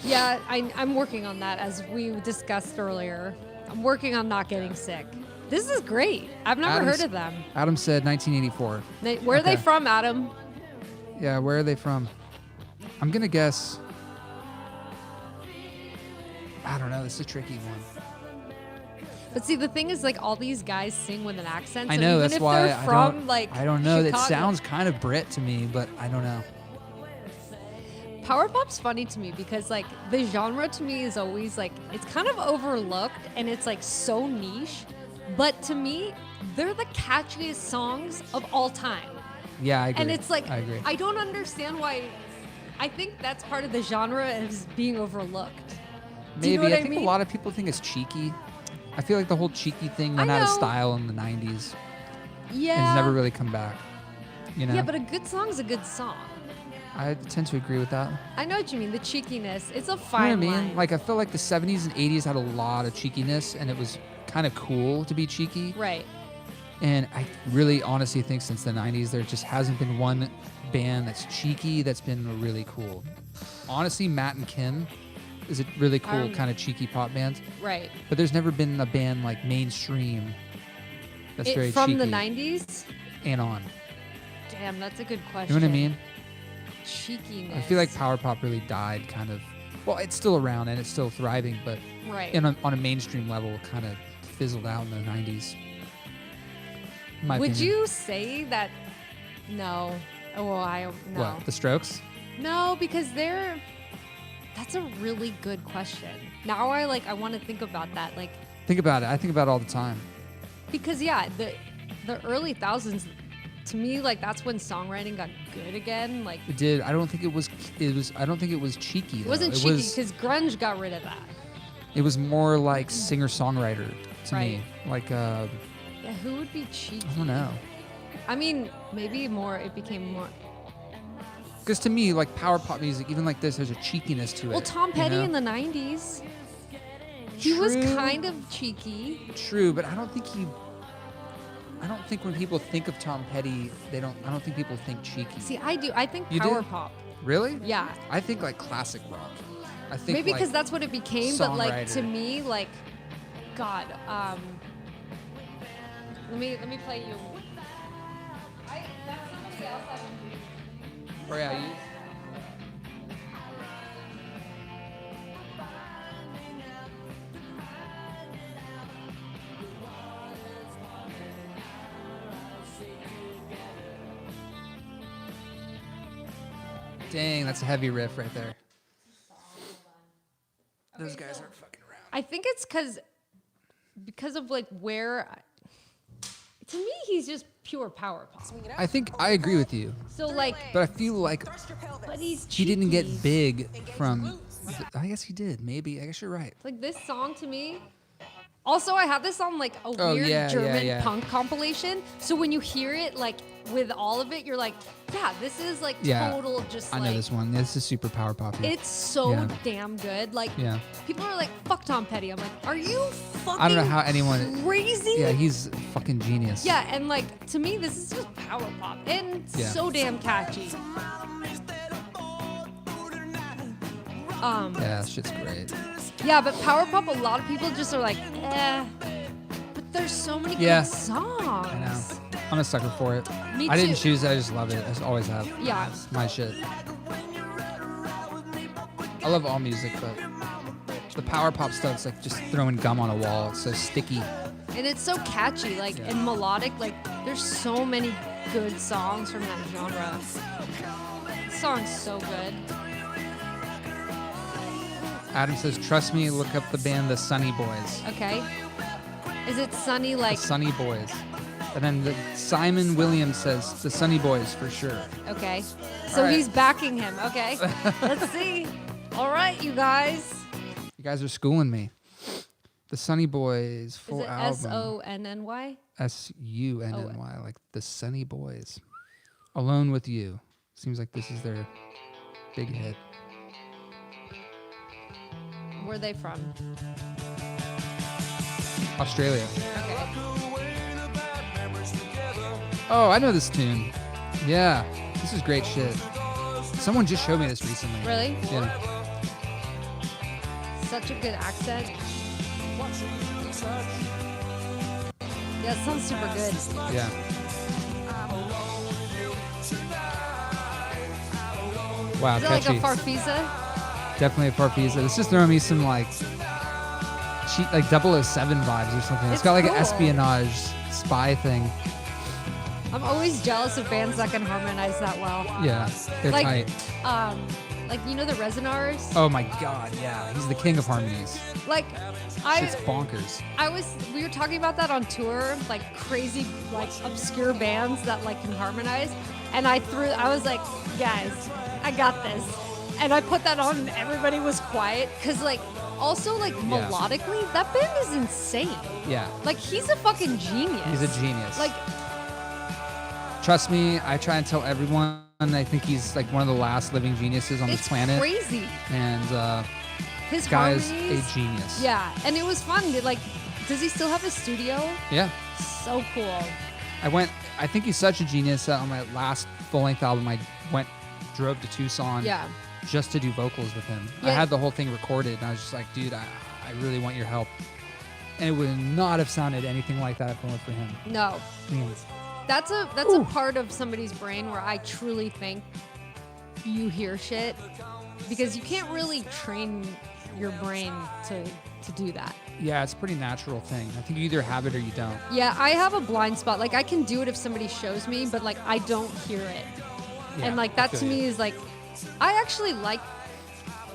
Yeah, I'm working on that as we discussed earlier. I'm working on not getting sick. This is great. I've never Adam's- heard of them. Adam said 1984. Where are they Okay. from, Adam? Yeah, where are they from? I'm gonna guess. I don't know. This is a tricky one. But see, the thing is, like, all these guys sing with an accent. I so know, even that's if why they're from, I don't know. It Chicago- sounds kind of Brit to me, but I don't know. Power pop's funny to me because, like, the genre to me is always like it's kind of overlooked and it's like so niche. But to me, they're the catchiest songs of all time. Yeah, I agree. And it's like I agree. I don't understand why. I think that's part of the genre as being overlooked. Do you know Maybe. what I think mean? a lot of people think it's cheeky. I feel like the whole cheeky thing went I out of know. style in the 90s. Yeah. And it's never really come back. You know? Yeah, but a good song's a good song. I tend to agree with that. I know what you mean. The cheekiness. It's a You know fine what I mean? line. Like, I feel like the 70s and 80s had a lot of cheekiness, and it was kind of cool to be cheeky. Right. And I really honestly think since the 90s, there just hasn't been one band that's cheeky that's been really cool. Honestly, Matt and Kim is a really cool kind of cheeky pop band. Right. But there's never been a band like mainstream that's very From cheeky the 90s? and on. Damn, that's a good question. You know what I mean? Cheekiness. I feel like power pop really died kind of. Well, it's still around and it's still thriving, but Right. on a mainstream level, kind of fizzled out in the 90s. in my Would opinion. you say that? No. Oh, I don't know. What, the Strokes? No, because they're. That's a really good question. Now I want to think about that, like, Think about it. I think about it all the time. because yeah, the early thousands, to me, like that's when songwriting got good again. Like It did. I don't think it was. I don't think it was cheeky. it wasn't though. cheeky because grunge got rid of that. It was more like singer-songwriter to me. Right. Like, Yeah, who would be cheeky? I don't know. I mean, maybe more. It became more. Because to me, like power pop music, even like this, there's a cheekiness to it. Well, Tom Petty you know? in the '90s, he was True. kind of cheeky. True, but I don't think when people think of Tom Petty, I don't think people think cheeky. See, I do. I think You power do? pop. Really? Yeah. I think like classic rock. I think Maybe like, because that's what it became, but like to songwriter. me, like, God, let me play you. That's somebody else I would do. Or yeah, you. Dang, that's a heavy riff right there. Those guys aren't fucking around. I think it's because of like where. To me, he's just pure power pop. I think I agree with you, So like, but I feel like but he's he didn't cheeky. get big from. I guess he did. Maybe. I guess you're right. Like this song to me. Also, I have this on like a Oh, weird yeah, German yeah. punk compilation. So when you hear it, like with all of it, you're like, yeah, this is like Yeah, total just I like. know this one. This is super power poppy. It's so Yeah. damn good. Like Yeah. people are like, fuck Tom Petty. I'm like, are you fucking I don't know how anyone. crazy? Yeah, he's fucking genius. Yeah, and like to me, this is just power pop and Yeah. so damn catchy. Yeah, shit's great. Yeah, but power pop, a lot of people just are like, eh. But there's so many Yeah. good songs. I know. I'm a sucker for it. Me I didn't too. choose it. I just love it. I just always have. Yeah. It's my shit. I love all music, but the power pop stuff's like just throwing gum on a wall. It's so sticky. And it's so catchy, like and melodic. Like there's so many good songs from that genre. This song's so good. Adam says, "Trust me, look up the band The Sunny Boys." Okay. Is it sunny like? The Sunny Boys. And then Simon Williams says, "The Sunny Boys for sure." Okay. So All right. he's backing him. Okay. Let's see. All right, you guys. You guys are schooling me. The Sunny Boys Is full it album. SONNY? SUNNY, like The Sunny Boys. Alone with You. Seems like this is their big hit. Where are they from? Australia. Okay. Oh, I know this tune. Yeah, this is great shit. Someone just showed me this recently. Really? Yeah. Such a good accent. Yeah, it sounds super good. Yeah. Wow, Is it like catchy. a Farfisa? Definitely a Farfisa. This is throwing me some like cheap, like 007 vibes or something. It's It's got like cool. an espionage spy thing. I'm always jealous of bands that can harmonize that well. Yeah, they're Like, tight. like you know the Resonars? Oh my god, yeah. He's the king of harmonies. Like, Shit's bonkers. we were talking about that on tour, like crazy, like obscure bands that like can harmonize, and I was like, guys, I got this, and I put that on, and everybody was quiet, cause like, also like melodically, that band is insane. Yeah. Like he's a fucking genius. He's a genius. Like, trust me, I try and tell everyone I think he's like one of the last living geniuses on it's this planet. crazy. And His this guy is harmonies. a genius. Yeah, and it was fun. Like, does he still have a studio? Yeah. So cool. I think he's such a genius that on my last full-length album, I drove to Tucson Yeah. just to do vocals with him. I Yeah. had the whole thing recorded, and I was just like, dude, I really want your help. And it would not have sounded anything like that if it weren't for him. No, that's a part of somebody's brain where I truly think you hear shit, because you can't really train your brain to do that. Yeah, it's a pretty natural thing. I think you either have it or you don't. Yeah, I have a blind spot. Like I can do it if somebody shows me, but like I don't hear it. Yeah, And like I that feel to me you. is like, I actually like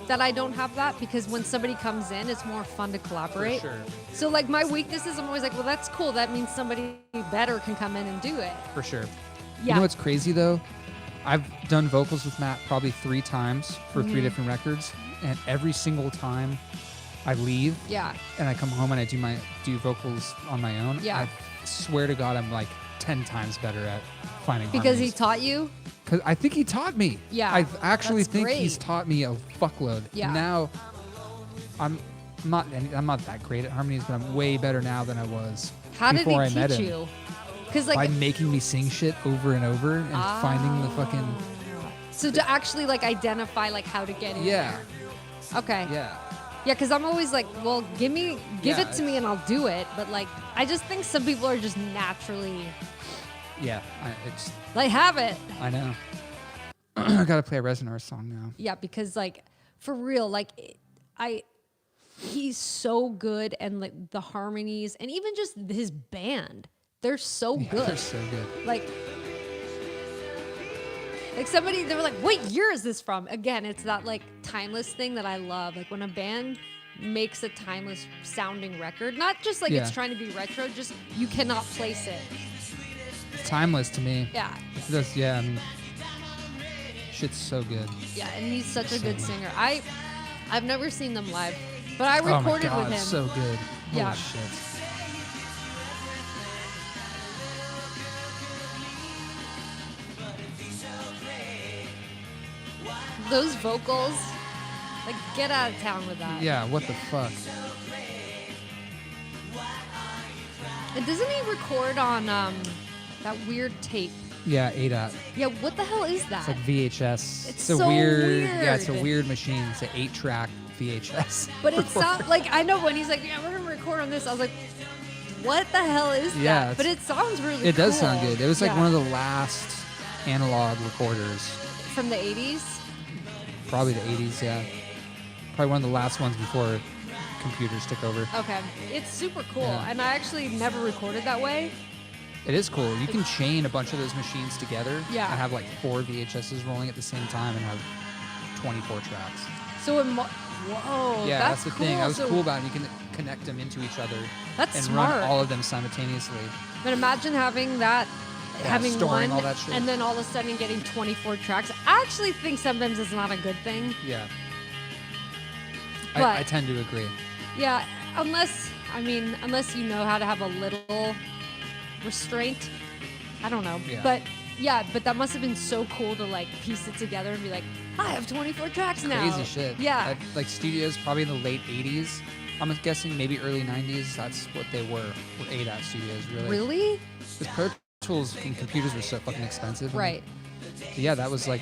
that I don't have that, because when somebody comes in, it's more fun to collaborate. sure. So like my weaknesses, I'm always like, well, that's cool. That means somebody better can come in and do it. For sure. Yeah. You know what's crazy though? I've done vocals with Matt probably 3 times for Mm-hmm. 3 different records, and every single time I leave Yeah. and I come home and I do vocals on my own, Yeah. I swear to God I'm like 10 times better at finding Because he harmonies. taught you? Because I think he taught me. Yeah, I actually that's think he's great. taught me a fuckload. Yeah. Now I'm not that great at harmonies, but I'm way better now than I was How did before he I met teach him. you? Because like, By making me sing shit over and over and finding the fucking so to actually like identify like how to get in yeah, there. Okay. yeah. Yeah, because I'm always like, well, give Yeah, it to me and I'll do it. But like, I just think some people are just naturally Yeah, have it. I know. I gotta play a Resonar song now. Yeah, because like for real, like he's so good, and like the harmonies and even just his band, they're so Yeah, good. they're so good. Like somebody, they were like, what year is this from? Again, it's that like timeless thing that I love. Like when a band makes a timeless sounding record, not just like it's Yeah. trying to be retro, just you cannot place it. It's timeless to me. Yeah. Yeah, I mean, shit's so good. Yeah, and he's such a So good good. singer. I've never seen them live, but I Oh my recorded God, with him. so good. Yeah. Holy shit. Those vocals, like get out of town with that. Yeah, what the fuck? And doesn't he record on that weird tape? Yeah, ADAT. Yeah, what the hell is that? It's like VHS. It's a so Yeah, it's a weird. weird machine. It's an 8-track VHS. But it sounds like, I know when he's like, yeah, we're gonna record on this. I was like, what the hell is Yeah, that? But it sounds really It does cool. sound good. It was like Yeah. one of the last analog recorders. From the 80s? Probably the 80s, yeah. Probably one of the last ones before computers took over. Okay. It's super cool. Yeah. And I actually never recorded that way. It is cool. You can chain a bunch of those machines together Yeah. and have like 4 VHSs rolling at the same time and have 24 tracks. So whoa, Yeah, that's the thing. That was So- cool about it. You can connect them into each other That's and smart. run all of them simultaneously. But imagine having that, Yeah, having storing one, all that shit. and then all of a sudden getting 24 tracks. I actually think sometimes it's not a good thing. Yeah. But- I tend to agree. Yeah, unless you know how to have a little restraint. I don't know. Yeah. But yeah, but that must have been so cool to like piece it together and be like, I have 24 tracks now. Crazy shit. Yeah. Like studios probably in the late 80s. I'm guessing maybe early 90s. That's what they were ADAT studios, really. Really? Because Pro Tools and computers were so fucking expensive. Right. Yeah, that was like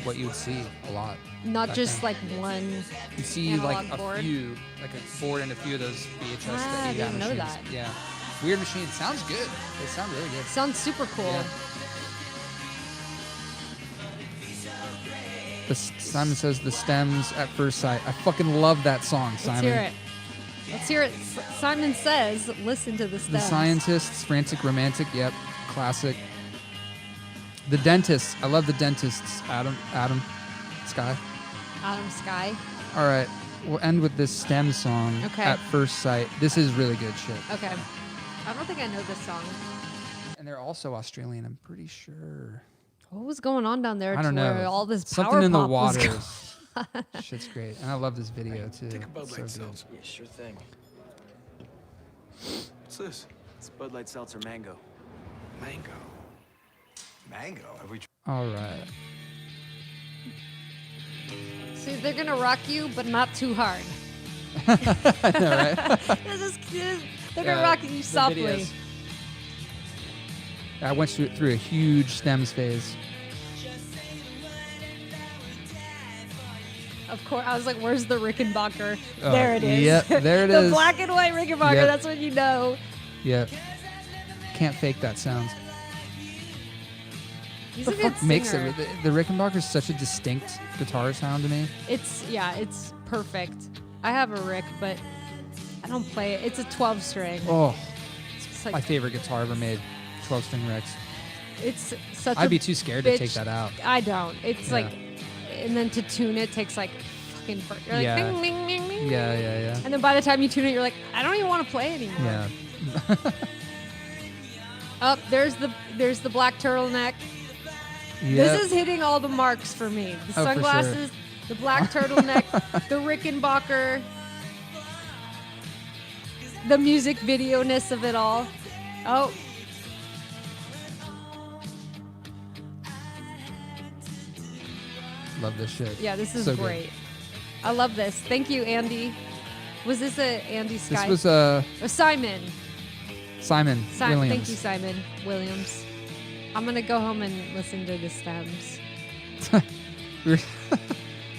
what you would see a lot. Not back just then. like one. You see analog like a board. few, like a board and a few of those VHS Ah, I ADAT didn't know machines. that. Yeah. Weird machine. Sounds good. They sound really good. Sounds super cool. Yeah. Simon says the stems at first sight. I fucking love that song, Simon. Let's hear it. Let's hear it. Simon says, listen to the stems. The Scientists, Frantic Romantic. Yep, classic. The Dentists. I love the Dentists. Adam, Sky. Adam Sky. All right, we'll end with this stem song. Okay. At first sight. This is really good shit. Okay. I don't think I know this song. And they're also Australian, I'm pretty sure. What was going on down there? I don't to know. Where all this Something power in the pop was going- waters. Shit's great. And I love this video too. Take a Bud So Light good. seltzer. Yeah, sure thing. What's this? It's Bud Light Seltzer Mango. Mango. Mango? Have we All right. See, they're gonna rock you, but not too hard. I know, right? They're gonna rock you the softly. videos. I went through a huge stems phase. Of course, I was like, "Where's the Rickenbacker?" There it is. Yep, there it the is. black and white Rickenbacker. Yep. That's when you know. Yep. Can't fake that sound. He's What a the good fuck makes singer. it? The Rickenbacker is such a distinct guitar sound to me. It's perfect. I have a Rick, but I don't play it. It's a 12 string. Oh, It's my like favorite guitar ever made. 12-string Rex. it's such. I'd a be too scared to take bitch. that out. I don't. It's Yeah. like, and then to tune it takes like fucking. You're like Yeah. ding, ding, ding, ding. Yeah, yeah, And then by the time you tune it, you're like, I don't even want to play anymore. yeah. Yeah. Oh, there's the black turtleneck. Yep. This is hitting all the marks for me. The for sure. sunglasses, the black turtleneck, the Rickenbacker, the music video-ness of it all. Oh. Love this shit. Yeah, this is So good. great. I love this. Thank you, Andy. Was this a Andy Sky? This was Oh, Simon. Simon Williams. Thank you, Simon Williams. I'm gonna go home and listen to the stems. we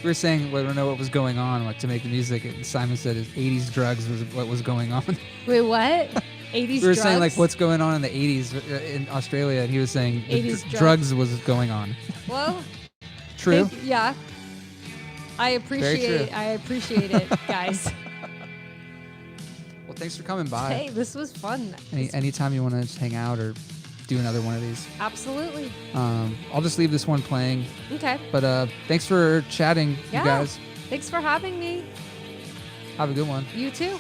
were saying we don't know what was going on, like to make the music. And Simon said his 80s drugs was what was going on. Wait, what? 80s We were drugs? saying like what's going on in the 80s in Australia, and he was saying the 80s drugs was going on. Well, True. yeah. I true. appreciate it, guys. Well, thanks for coming by. Hey, this was fun. Anytime you want to just hang out or do another one of these, Absolutely. I'll just leave this one playing. Okay. But thanks for chatting, Yeah. you guys. Thanks for having me. Have a good one. You too.